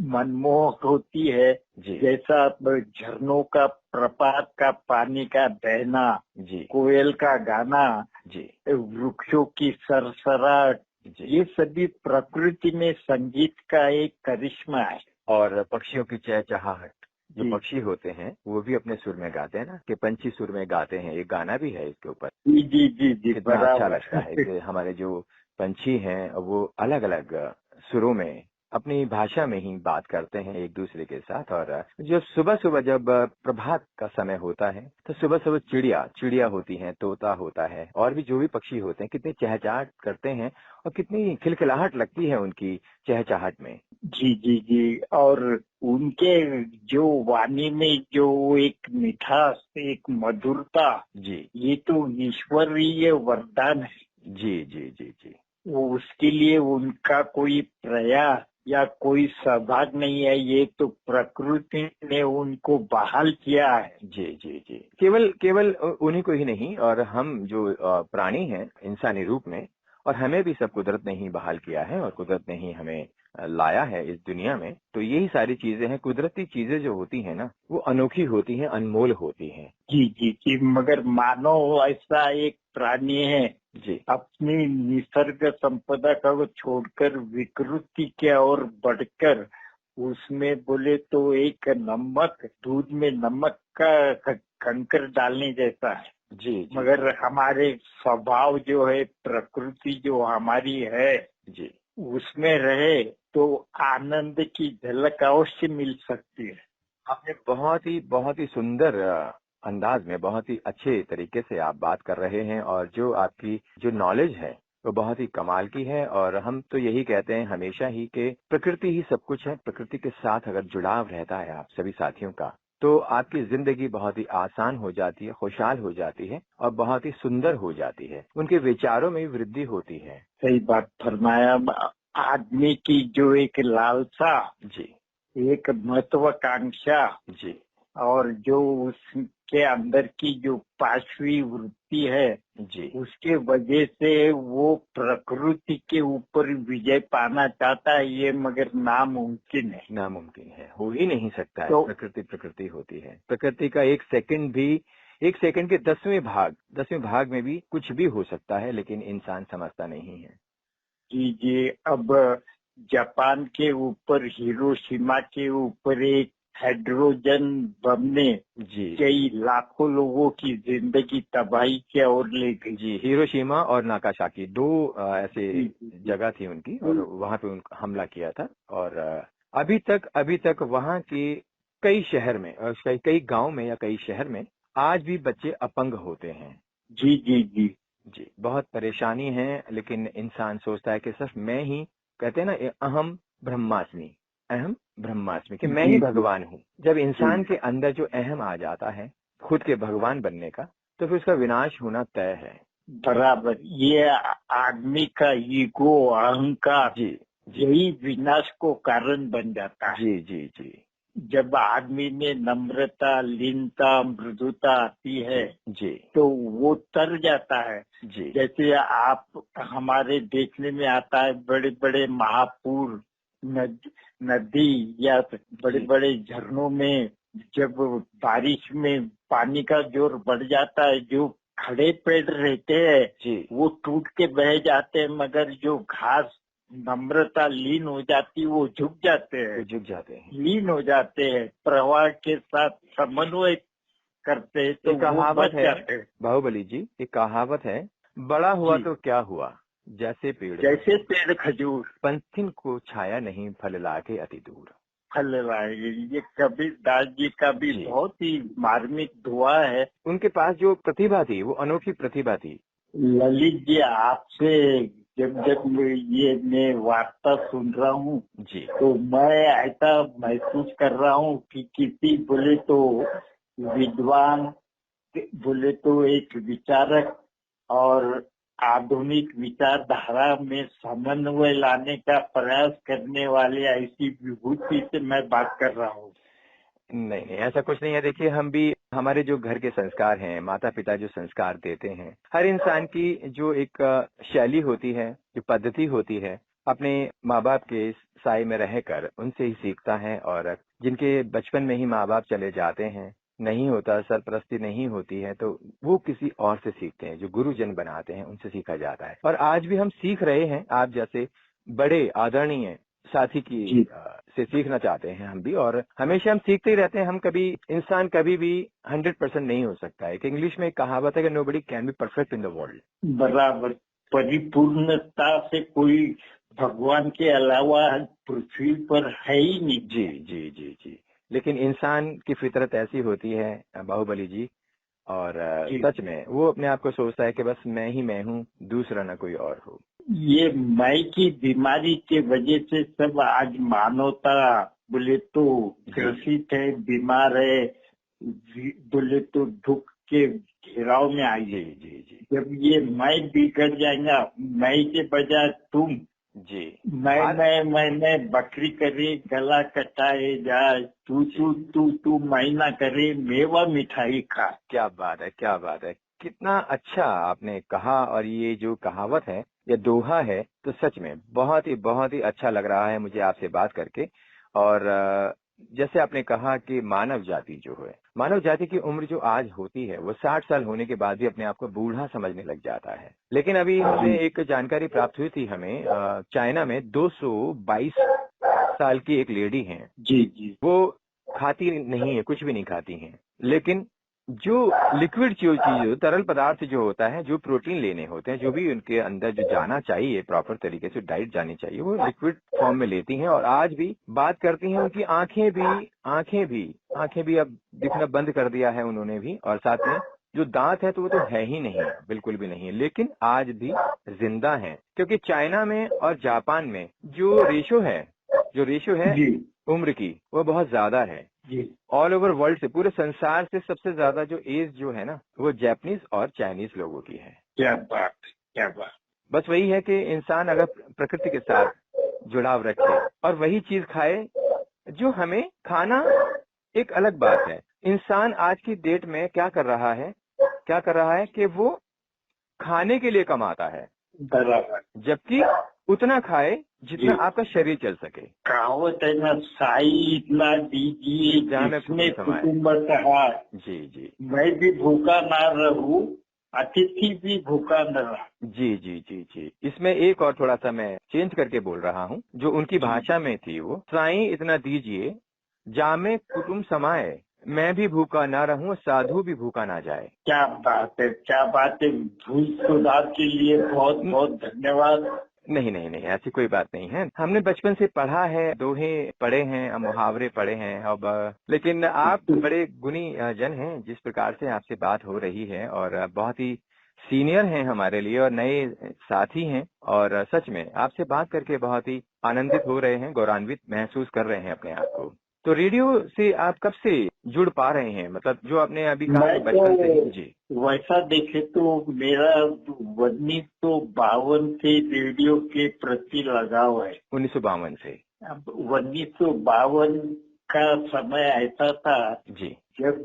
मनमोहक होती है। जी जैसा झरनों का, प्रपात का पानी का बहना, जी कोयल का गाना, जी वृक्षों की सरसराहट, जी, ये सभी प्रकृति में संगीत का एक करिश्मा है। और पक्षियों की चहचहाहट, जो जी पक्षी होते हैं वो भी अपने सुर में गाते हैं ना, कि पंछी सुर में गाते हैं, एक गाना भी है इसके ऊपर। जी जी जी जी, कितना अच्छा बराबर। लगता है कि हमारे जो पंछी हैं वो अलग अलग सुरों में अपनी भाषा में ही बात करते हैं एक दूसरे के साथ। और जो सुबह सुबह जब प्रभात का समय होता है तो सुबह सुबह चिड़िया होती हैं, तोता होता है और भी जो भी पक्षी होते हैं, कितनी चहचहाट करते हैं और कितनी खिलखिलाहट लगती है उनकी चहचहाट में। जी जी जी। और उनके जो वाणी में जो एक मिठास, एक मधुरता, जी ये तो ईश्वरीय वरदान है। जी जी जी जी वो उसके लिए उनका कोई प्रयास या कोई सहभाग नहीं है, ये तो प्रकृति ने उनको बहाल किया है। जी जी जी, केवल उन्हीं को ही नहीं, और हम जो प्राणी हैं इंसानी रूप में, और हमें भी सब कुदरत ने ही बहाल किया है और कुदरत ने ही हमें लाया है इस दुनिया में। तो यही सारी चीजें हैं, कुदरती चीजें जो होती हैं ना वो अनोखी होती हैं, अनमोल होती हैं। जी जी जी। मगर मानव ऐसा एक प्राणी है, जी अपनी निसर्ग संपदा को छोड़कर विकृति के और बढ़कर उसमें बोले तो एक नमक, दूध में नमक का कंकर डालने जैसा है। जी जी मगर हमारे स्वभाव जो है, प्रकृति जो हमारी है, जी, उसमें रहे तो आनंद की झलक अवश्य मिल सकती है। आपने बहुत ही सुंदर अंदाज में, बहुत ही अच्छे तरीके से आप बात कर रहे हैं और जो आपकी जो नॉलेज है वो बहुत ही कमाल की है। और हम तो यही कहते हैं हमेशा ही कि प्रकृति ही सब कुछ है। प्रकृति के साथ अगर जुड़ाव रहता है आप सभी साथियों का, तो आपकी जिंदगी बहुत ही आसान हो जाती है, खुशहाल हो जाती है और बहुत ही सुंदर हो जाती है। उनके विचारों में भी वृद्धि होती है। सही बात फरमाया। आदमी की जो एक लालसा, जी एक महत्वाकांक्षा जी और जो उसके अंदर की जो पांचवी वृत्ति है, जी उसके वजह से वो प्रकृति के ऊपर विजय पाना चाहता है, ये मगर नामुमकिन है। नामुमकिन है, हो ही नहीं सकता है। तो प्रकृति होती है। प्रकृति का एक सेकंड के 10वें भाग में भी कुछ भी हो सकता है, लेकिन इंसान समझता नहीं है। जी जी। अब जापान के ऊपर, हिरोशिमा के ऊपर एक हाइड्रोजन बम ने जी कई लाखों लोगों की जिंदगी तबाही की ओर ले गई। जी, हिरोशिमा और नागासाकी दो ऐसे जी, जगह थी उनकी, और वहां पे उनका हमला किया था। और अभी तक वहां के कई शहर में, कई गांव में या कई शहर में आज भी बच्चे अपंग होते हैं। जी जी जी जी, बहुत परेशानी है, लेकिन इंसान सोचता है कि सिर्फ मैं ही, कहते हैं ना अहम ब्रह्मास्मि, कि मैं ही भगवान हूँ। जब इंसान के अंदर जो अहम आ जाता है खुद के भगवान बनने का, तो फिर उसका विनाश होना तय है। बराबर। ये आदमी का ईगो, अहंकार, जी जी यही विनाश को कारण बन जाता है। जी जी जी जब आदमी में नम्रता, लीनता, मृदुता आती है जी तो वो तर जाता है। जी जैसे आप हमारे देखने में आता है बड़े बड़े महापुर, नदी या बड़े बड़े झरनों में जब बारिश में पानी का जोर बढ़ जाता है, जो खड़े पेड़ रहते हैं जी वो टूट के बह जाते हैं, मगर जो घास नम्रता लीन हो जाती वो झुक जाते हैं, झुक जाते हैं, लीन हो जाते हैं, प्रवाह के साथ समन्वय करते हैं तो एक कहावत वो बच है जाते हैं। बाहुबली जी, एक कहावत है, बड़ा हुआ जी। तो क्या हुआ, जैसे पेड़ जैसे पेड़ खजूर पंथिन को छाया नहीं, फल लाके अति दूर। फल लाएंगे। ये कबीरदास जी का भी जी। बहुत ही मार्मिक दुआ है। उनके पास जो प्रतिभा थी वो अनोखी प्रतिभा थी। ललित जी, आपसे जब ये मैं वार्ता सुन रहा हूँ जी तो मैं ऐसा महसूस कर रहा हूँ कि किसी बोले तो विद्वान, बोले तो एक विचारक और आधुनिक विचारधारा में समन्वय लाने का प्रयास करने वाले ऐसी विभूति से मैं बात कर रहा हूँ। नहीं नहीं, ऐसा कुछ नहीं है। देखिए, हम भी, हमारे जो घर के संस्कार हैं, माता पिता जो संस्कार देते हैं, हर इंसान की जो एक शैली होती है, जो पद्धति होती है, अपने माँ बाप के साए में रहकर उनसे ही सीखता है। और जिनके बचपन में ही माँ बाप चले जाते हैं, नहीं होता, सरपरस्ती नहीं होती है, तो वो किसी और से सीखते हैं, जो गुरुजन बनाते हैं उनसे सीखा जाता है। और आज भी हम सीख रहे हैं, आप जैसे बड़े आदरणीय साथी की से सीखना चाहते हैं हम भी, और हमेशा हम सीखते ही रहते हैं। हम कभी, इंसान कभी भी 100% नहीं हो सकता है। कि इंग्लिश में एक कहावत है कि nobody can be perfect in the world. बराबर, परिपूर्णता से कोई भगवान के अलावा पृथ्वी पर है ही नहीं। जी जी जी जी, लेकिन इंसान की फितरत ऐसी होती है बाहुबली जी, और सच में वो अपने आप को सोचता है कि बस मैं ही मैं हूँ, दूसरा न कोई और हो। ये मैं की बीमारी के वजह से सब आज मानवता बोले तो ग्रसित है, बीमार है, बोले तो दुख के घेराव में आई है। जी जी जब ये मैं बिगड़ जाएगा, मैं के बजाय तुम, जी, मैंने बकरी करे गला कटाए जाए, तू मैना करे मेवा मिठाई खा। क्या बात है, क्या बात है, कितना अच्छा आपने कहा। और ये जो कहावत है या दोहा है, तो सच में बहुत ही अच्छा लग रहा है मुझे आपसे बात करके। और जैसे आपने कहा कि मानव जाति जो है, मानव जाति की उम्र जो आज होती है वो 60 साल होने के बाद भी अपने आप को बूढ़ा समझने लग जाता है। लेकिन अभी हमें एक जानकारी प्राप्त हुई थी, हमें चाइना में 222 साल की एक लेडी है। जी जी, वो खाती नहीं है, कुछ भी नहीं खाती हैं, लेकिन जो लिक्विड चीज, तरल पदार्थ जो होता है, जो प्रोटीन लेने होते हैं, जो भी उनके अंदर जो जाना चाहिए, प्रॉपर तरीके से डाइट जानी चाहिए, वो लिक्विड फॉर्म में लेती हैं। और आज भी बात करती हैं। उनकी आंखें भी अब दिखना बंद कर दिया है उन्होंने भी, और साथ में जो दांत है तो वो तो है ही नहीं, बिल्कुल भी नहीं है, लेकिन आज भी जिंदा है। क्योंकि चाइना में और जापान में जो रेशो है उम्र की, वो बहुत ज्यादा है। ऑल ओवर वर्ल्ड से, पूरे संसार से सबसे ज्यादा जो एज जो है ना, वो जापानीज और चाइनीज लोगों की है। क्या बात। बस वही है कि इंसान अगर प्रकृति के साथ जुड़ाव रखे और वही चीज खाए जो हमें खाना, एक अलग बात है। इंसान आज की डेट में क्या कर रहा है कि वो खाने के लिए कमाता है, जबकि उतना खाए जितना आपका शरीर चल सके। कहावत है ना, साई इतना दीजिए जिसमें कुटुंब कहा। जी जी, मैं भी भूखा ना रहूं, अतिथि भी भूखा न रहा। जी जी जी जी, इसमें एक और थोड़ा सा मैं चेंज करके बोल रहा हूँ, जो उनकी भाषा में थी वो, साई इतना दीजिए जामे कुटुंब समाए, मैं भी भूखा ना रहूं, साधु भी भूखा ना जाए। क्या बात है। भूल सुधार के लिए बहुत बहुत धन्यवाद। नहीं, ऐसी कोई बात नहीं है। हमने बचपन से पढ़ा है, दोहे पढ़े हैं, मुहावरे पढ़े हैं। अब लेकिन आप बड़े गुणी जन हैं, जिस प्रकार से आपसे बात हो रही है, और बहुत ही सीनियर हैं हमारे लिए और नए साथी हैं, और सच में आपसे बात करके बहुत ही आनंदित हो रहे हैं, गौरवान्वित महसूस कर रहे हैं अपने आप को। तो रेडियो से आप कब से जुड़ पा रहे हैं, मतलब जो आपने अभी कहा बचपन से? जी, वैसा देखे तो मेरा 1952 से रेडियो के प्रति लगाव है। 1952 से? 1952 का समय ऐसा था जी जब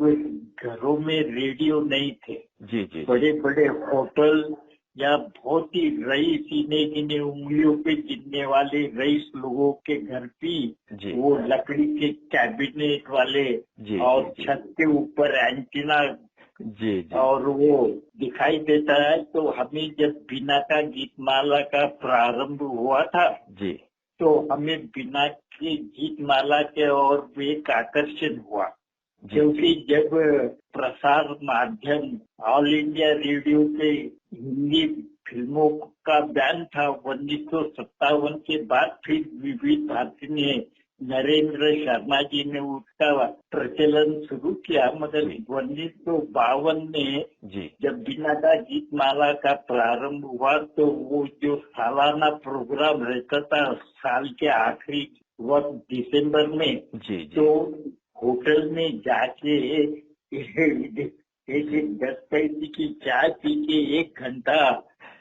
घरों में रेडियो नहीं थे। जी जी बड़े बड़े होटल या बहुत ही रईस गिने उंगलियों पे गिनने वाले रईस लोगों के घर भी जी वो लकड़ी के कैबिनेट वाले जी और जी छत के ऊपर एंटीना जी जी और वो दिखाई देता है। तो हमें जब बीना का गीतमाला का प्रारंभ हुआ था जी तो हमें बीना की गीतमाला के और एक आकर्षण हुआ, जी क्योंकि जब प्रसार माध्यम ऑल इंडिया रेडियो पे हिंदी फिल्मों का बैन था 1957 के बाद, फिर विविध भारती ने नरेंद्र शर्मा जी ने उसका प्रचलन शुरू किया। मगर जी 1952 में जी जब बीना का गीतमाला का प्रारंभ हुआ तो वो जो सालाना प्रोग्राम रहता था साल के आखिरी वक्त दिसंबर में, जी जी तो होटल में जाके एक 10 पैसे की चाय पी के 1 घंटा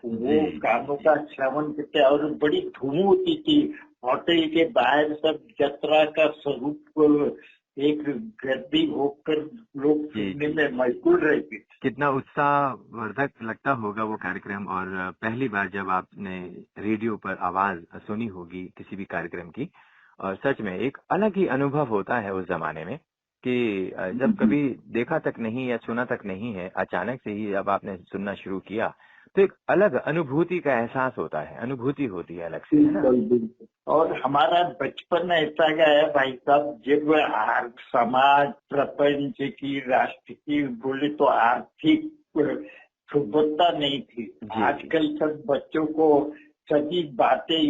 वो जी, गानों जी। का श्रवण करते और बड़ी धूम होती थी। होटल के बाहर सब यात्रा का स्वरूप एक गर्दी होकर लोग जी, सुनने जी। में मशगूल रहते थे। कितना उत्साहवर्धक लगता होगा वो कार्यक्रम। और पहली बार जब आपने रेडियो पर आवाज सुनी होगी किसी भी कार्यक्रम की, और सच में एक अलग ही अनुभव होता है उस जमाने में कि जब कभी देखा तक नहीं या सुना तक नहीं है, अचानक से ही जब आपने सुनना शुरू किया तो एक अलग अनुभूति का एहसास होता है, अनुभूति होती है अलग से, है ना? बिल्कुल। और हमारा बचपन ऐसा गया है भाई साहब, जब समाज प्रपंच की राष्ट्र की बोले तो आर्थिक सुबत्ता नहीं थी। जी। आजकल सब बच्चों को सभी बातें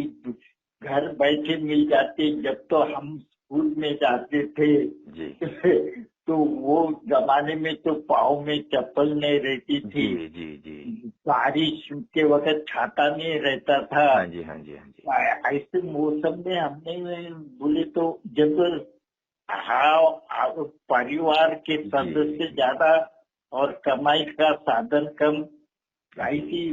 घर बैठे मिल जाती। जब तो हम स्कूल में जाते थे जी तो वो जमाने में तो पाँव में चप्पल नहीं रहती थी। जी जी जी बारिश के वक्त छाता नहीं रहता था। हाँ जी हाँ जी हाँ जी ऐसे मौसम में हमने बोले तो जब परिवार के सदस्य ज्यादा और कमाई का साधन कम, ऐसी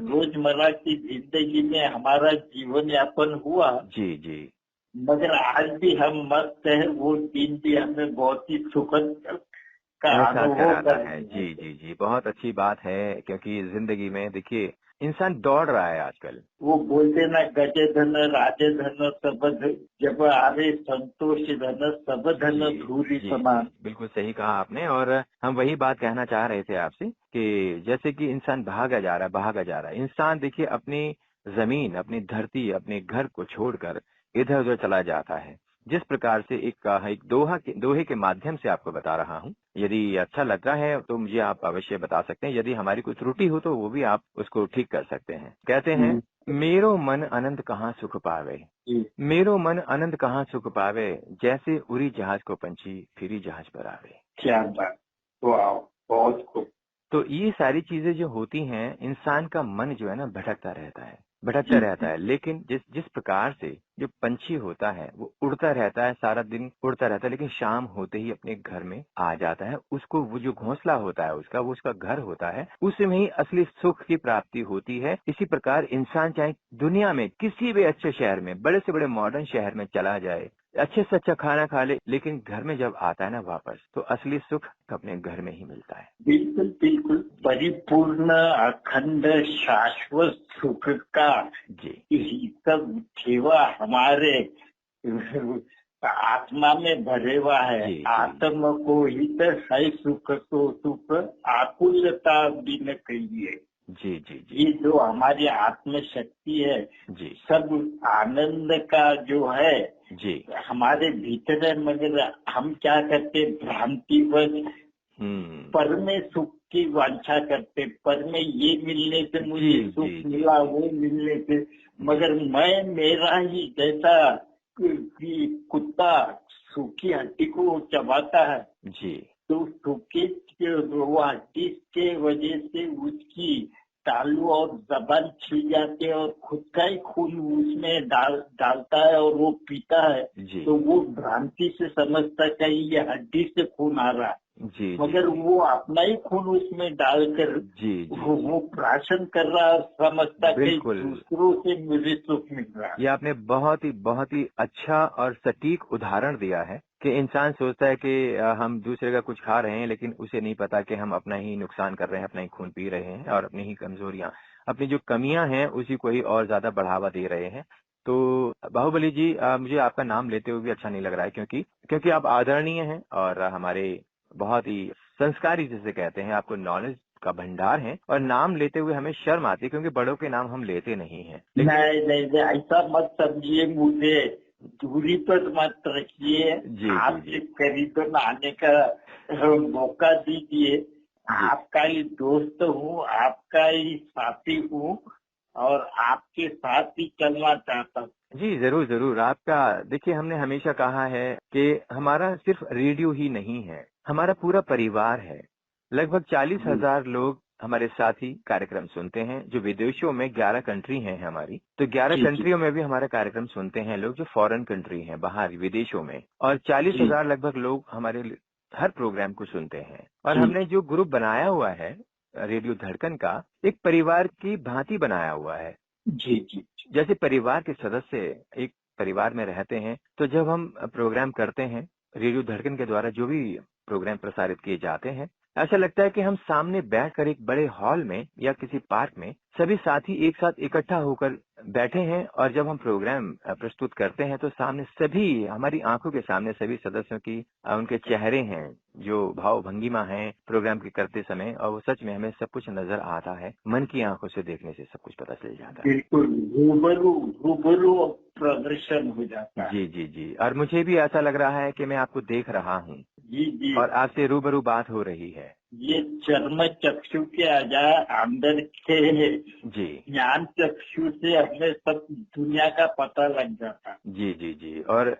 रोजमर्रा की जिंदगी में हमारा जीवन यापन हुआ। जी जी मगर आज भी हम मस्त है, वो दिन भी हमें बहुत ही सुखद का एहसास अनुभव कराता करते है। हैं। जी जी जी बहुत अच्छी बात है, क्योंकि जिंदगी में देखिए इंसान दौड़ रहा है आजकल। वो बोलते ना गजे धन राजे धन सब जब आवे संतोष धन सब धन जी, धूरी जी, समान। जी, बिल्कुल सही कहा आपने। और हम वही बात कहना चाह रहे थे आपसे कि जैसे कि इंसान भागा जा रहा है। इंसान देखिए अपनी जमीन, अपनी धरती, अपने घर को छोड़कर इधर उधर चला जाता है। जिस प्रकार से एक दोहे के माध्यम से आपको बता रहा हूँ। यदि अच्छा लग रहा है तो मुझे आप अवश्य बता सकते हैं। यदि हमारी कोई त्रुटि हो तो वो भी आप उसको ठीक कर सकते हैं। कहते हैं, मेरो मन अनंत कहाँ सुख पावे, मेरो मन अनंत कहाँ सुख पावे, जैसे उड़ी जहाज को पंछी फिरी जहाज पर आवे। क्या बात, वाह, बहुत खूब। तो ये सारी चीजें जो होती हैं, इंसान का मन जो है ना भटकता रहता है। लेकिन जिस प्रकार से जो पंछी होता है वो उड़ता रहता है, सारा दिन उड़ता रहता है, लेकिन शाम होते ही अपने घर में आ जाता है। उसको वो जो घोंसला होता है उसका, वो उसका घर होता है, उसमें ही असली सुख की प्राप्ति होती है। इसी प्रकार इंसान चाहे दुनिया में किसी भी अच्छे शहर में, बड़े से बड़े मॉडर्न शहर में चला जाए, अच्छे से अच्छा खाना खा ले, लेकिन घर में जब आता है ना वापस, तो असली सुख अपने घर में ही मिलता है। बिल्कुल बिल्कुल, परिपूर्ण अखंड शाश्वत सुख का जी सब ठेवा हमारे आत्मा में भरे हुआ है। जी। आत्म को हित है सुख तो सुख आकुलता बिन कहिए। जी जी जी ये जो हमारी आत्म शक्ति है, जी सब आनंद का जो है जी हमारे भीतर है। मगर हम क्या करते, भ्रांतिवश पर में सुख की वांछा करते। पर में ये मिलने से मुझे सुख मिला, वो मिलने से, मगर मैं मेरा ही जैसा कुत्ता सूखी हड्डी को चबाता है जी, तो सूखी वो हड्डी के वजह से उसकी तालू और जबान छिल जाते हैं और खुद का ही खून उसमें डालता है और वो पीता है। जी। तो वो भ्रांति से समझता है कि ये हड्डी से खून आ रहा है, जी मगर वो अपना ही खून उसमें डालकर जी वो प्राशन कर रहा है, समझता कि बिल्कुल। दूसरों से मुझे सुख मिल रहा है। ये आपने बहुत ही अच्छा और सटीक उदाहरण दिया है कि इंसान सोचता है कि हम दूसरे का कुछ खा रहे हैं, लेकिन उसे नहीं पता कि हम अपना ही नुकसान कर रहे हैं, अपना ही खून पी रहे हैं और अपनी ही कमजोरियां, अपनी जो कमियां हैं उसी को ही और ज्यादा बढ़ावा दे रहे हैं। तो बाहुबली जी, मुझे आपका नाम लेते हुए भी अच्छा नहीं लग रहा है, क्योंकि आप आदरणीय हैं और हमारे बहुत ही संस्कारी जिसे कहते हैं, आपको नॉलेज का भंडार है और नाम लेते हुए हमें शर्म आती है क्योंकि बड़ों के नाम हम लेते नहीं हैं। नहीं, ऐसा मत समझिए, मुझे दूरी पर मत रखिए, आपके करीबन आने का मौका दीजिए। आपका ही दोस्त हूँ, आपका ही साथी हूँ और आपके साथ ही चलना चाहता हूँ। जी जरूर। आपका देखिए, हमने हमेशा कहा है कि हमारा सिर्फ रेडियो ही नहीं है, हमारा पूरा परिवार है। लगभग 40,000 लोग हमारे साथी कार्यक्रम सुनते हैं, जो विदेशों में 11 कंट्री हैं हमारी, तो 11 कंट्रियों में भी हमारा कार्यक्रम सुनते हैं लोग जो फॉरेन कंट्री हैं, बाहर विदेशों में, और 40,000 लगभग लोग हमारे हर प्रोग्राम को सुनते हैं। और हमने जो ग्रुप बनाया हुआ है रेडियो धड़कन का, एक परिवार की भांति बनाया हुआ है। जी। जैसे परिवार के सदस्य एक परिवार में रहते हैं, तो जब हम प्रोग्राम करते हैं रेडियो धड़कन के द्वारा, जो भी प्रोग्राम प्रसारित किए जाते हैं, ऐसा लगता है कि हम सामने बैठकर एक बड़े हॉल में या किसी पार्क में सभी साथी एक साथ इकट्ठा होकर बैठे हैं, और जब हम प्रोग्राम प्रस्तुत करते हैं तो सामने सभी, हमारी आंखों के सामने सभी सदस्यों की उनके चेहरे हैं, जो भाव भंगिमा है प्रोग्राम के करते समय, और वो सच में हमें सब कुछ नजर आता है। मन की आंखों से देखने से सब कुछ पता चल जाता है। बिल्कुल रूबरू प्रदर्शन हो जाता है। जी। और मुझे भी ऐसा लग रहा है कि मैं आपको देख रहा हूँ जी और आपसे रूबरू बात हो रही है। ये चर्म चक्षु के अंदर के ज्ञान चक्षु से हमें सब दुनिया का पता लग जाता है। जी। और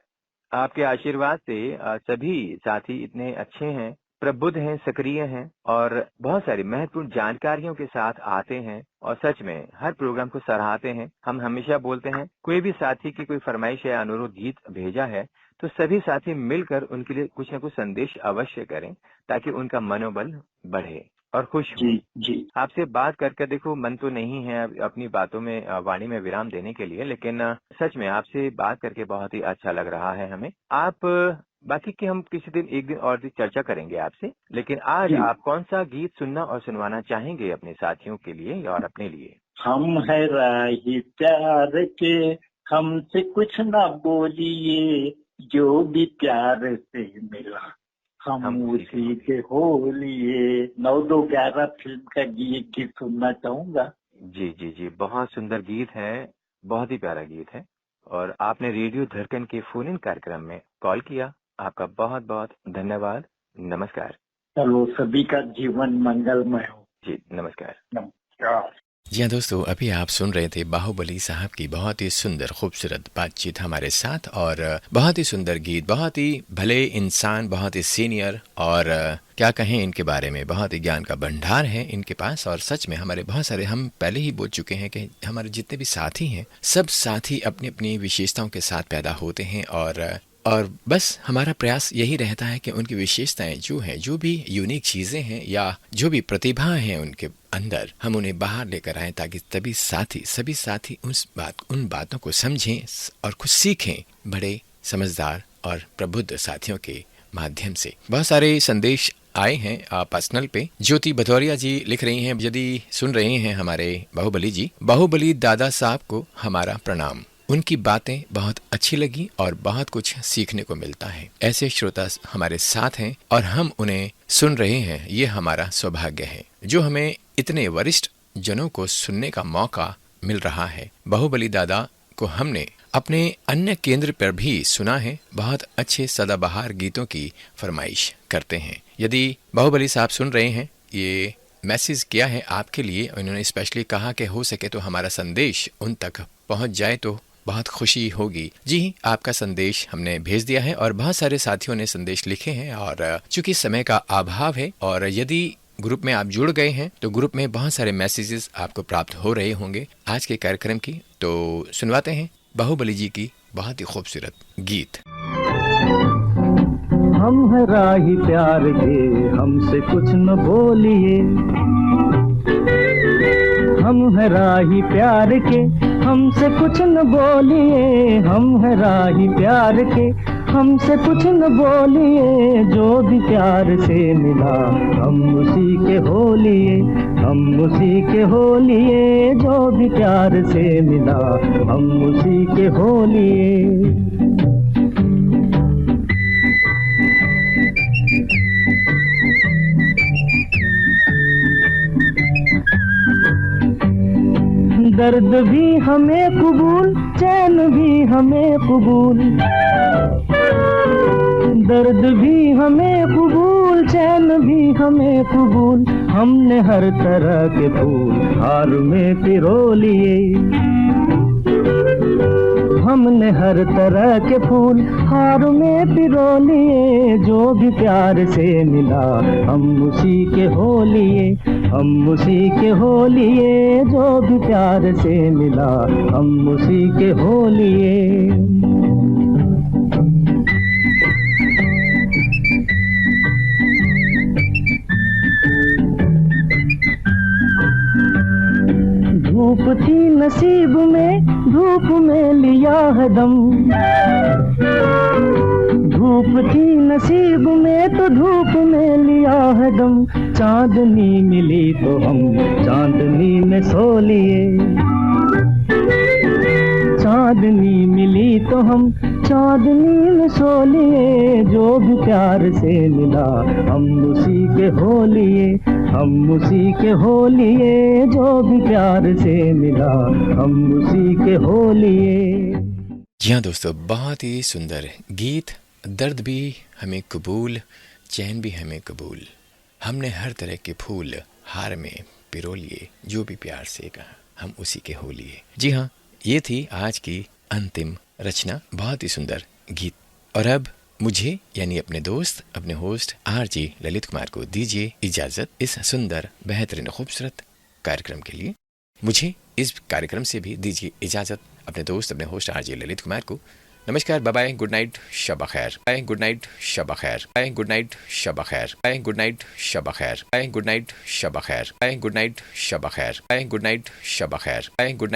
आपके आशीर्वाद से सभी साथी इतने अच्छे हैं, प्रबुद्ध हैं, सक्रिय हैं और बहुत सारी महत्वपूर्ण जानकारियों के साथ आते हैं और सच में हर प्रोग्राम को सराहते हैं। हम हमेशा बोलते हैं, कोई भी साथी की कोई फरमाइश या अनुरोध गीत भेजा है तो सभी साथी मिलकर उनके लिए कुछ न कुछ संदेश अवश्य करें, ताकि उनका मनोबल बढ़े और खुश हो। जी। आपसे बात करके देखो, मन तो नहीं है अपनी बातों में, वाणी में विराम देने के लिए, लेकिन सच में आपसे बात करके बहुत ही अच्छा लग रहा है हमें। आप बाकी की हम किसी दिन एक दिन और भी चर्चा करेंगे आपसे, लेकिन आज आप कौन सा गीत सुनना और सुनवाना चाहेंगे अपने साथियों के लिए और अपने लिए? हम है राही प्यार के, हमसे कुछ ना बोलिए, जो भी प्यार से मिला हम उसी के हो लिए। 9-2-11 फिल्म का गीत सुनना चाहूंगा। जी, बहुत सुंदर गीत है, बहुत ही प्यारा गीत है। और आपने रेडियो धड़कन के फोन इन कार्यक्रम में कॉल किया, आपका बहुत बहुत धन्यवाद। नमस्कार। चलो, सभी का जीवन मंगलमय हो। जी नमस्कार। नमस्कार। जी हाँ दोस्तों, अभी आप सुन रहे थे बाहुबली साहब की बहुत ही सुंदर खूबसूरत बातचीत हमारे साथ, और बहुत ही सुंदर गीत, बहुत ही भले इंसान, बहुत ही सीनियर, और क्या कहें इनके बारे में, बहुत ही ज्ञान का भंडार है इनके पास। और सच में हमारे बहुत सारे, हम पहले ही बोल चुके हैं कि हमारे जितने भी साथी हैं, सब साथी अपनी अपनी विशेषताओं के साथ पैदा होते हैं, और बस हमारा प्रयास यही रहता है कि उनकी विशेषताएं जो हैं, जो भी यूनिक चीज़ें हैं या जो भी प्रतिभा हैं उनके अंदर, हम उन्हें बाहर लेकर आएं, ताकि सभी साथी उन बातों को समझें और कुछ सीखें, बड़े समझदार और प्रबुद्ध साथियों के माध्यम से। बहुत सारे संदेश आए हैं पर्सनल पे। ज्योति भदौरिया जी लिख रही हैं, यदि सुन रहे हैं हमारे बाहुबली जी, बाहुबली दादा साहब को हमारा प्रणाम, उनकी बातें बहुत अच्छी लगी और बहुत कुछ सीखने को मिलता है। ऐसे श्रोता हमारे साथ हैं और हम उन्हें सुन रहे हैं, ये हमारा सौभाग्य है जो हमें इतने वरिष्ठ जनों को सुनने का मौका मिल रहा है। बाहुबली दादा को हमने अपने अन्य केंद्र पर भी सुना है, बहुत अच्छे सदाबहार गीतों की फरमाइश करते हैं। यदि बाहुबली साहब सुन रहे हैं, ये मैसेज किया है आपके लिए, उन्होंने स्पेशली कहा कि हो सके तो हमारा संदेश उन तक पहुंच जाए तो बहुत खुशी होगी। जी, आपका संदेश हमने भेज दिया है और बहुत सारे साथियों ने संदेश लिखे हैं, और चूंकि समय का अभाव है और यदि ग्रुप में आप जुड़ गए हैं तो ग्रुप में बहुत सारे मैसेजेस आपको प्राप्त हो रहे होंगे आज के कार्यक्रम की। तो सुनवाते हैं बाहुबली जी की बहुत ही खूबसूरत गीत। हम है राही प्यार के, हमसे कुछ न बोलिए। हम है राही प्यार के, हमसे कुछ न बोलिए। हम है राही प्यार के, हमसे कुछ न बोलिए। जो भी प्यार से मिला हम उसी के हो लिए, हम उसी के हो लिए। जो भी प्यार से मिला हम उसी के हो लिए। दर्द भी हमें कबूल, चैन भी हमें कबूल। दर्द भी हमें कबूल, चैन भी हमें कबूल। हमने हर तरह के फूल हार में पिरो लिए। हमने हर तरह के फूल हार में पिरो लिए। जो भी प्यार से मिला हम उसी के हो लिए, हम उसी के हो लिए। जो भी प्यार से मिला हम उसी के हो लिए। धूप थी नसीब में, धूप में लिया है दम। धूप थी नसीब में तो धूप में लिया है दम। चांदनी मिली तो हम चांदनी में सो लिए। चांदनी मिली तो हम चांदनी में सो लिए। जो भी प्यार से मिला हम उसी के हो लिए, हम उसी के हो लिए। जो भी प्यार से मिला हम उसी के हो लिए। जी हाँ दोस्तों, बहुत ही सुंदर गीत। दर्द भी हमें कबूल, चैन भी हमें कबूल। हमने हर तरह के फूल हार में पिरो लिए। जो भी प्यार से कहा हम उसी के हो लिए। जी हाँ, ये थी आज की अंतिम रचना। बहुत ही सुंदर गीत। और अब मुझे यानी अपने दोस्त, अपने होस्ट आरजे ललित कुमार को दीजिए इजाजत इस सुंदर, बेहतरीन, खूबसूरत कार्यक्रम के लिए। मुझे इस कार्यक्रम से भी दीजिए इजाजत अपने दोस्त, अपने होस्ट आरजे ललित कुमार को। नमस्कार, बाय बाय, गुड नाइट, शब खैर, बाय, गुड नाइट, शब खैर, बाय, गुड नाइट, शब खैर, बाय, गुड नाइट, शब खैर, बाय, गुड नाइट, शब खैर, बाय, गुड नाइट, शब खैर, बाय, गुड नाइट, शब खैर, बाय, गुड नाइट।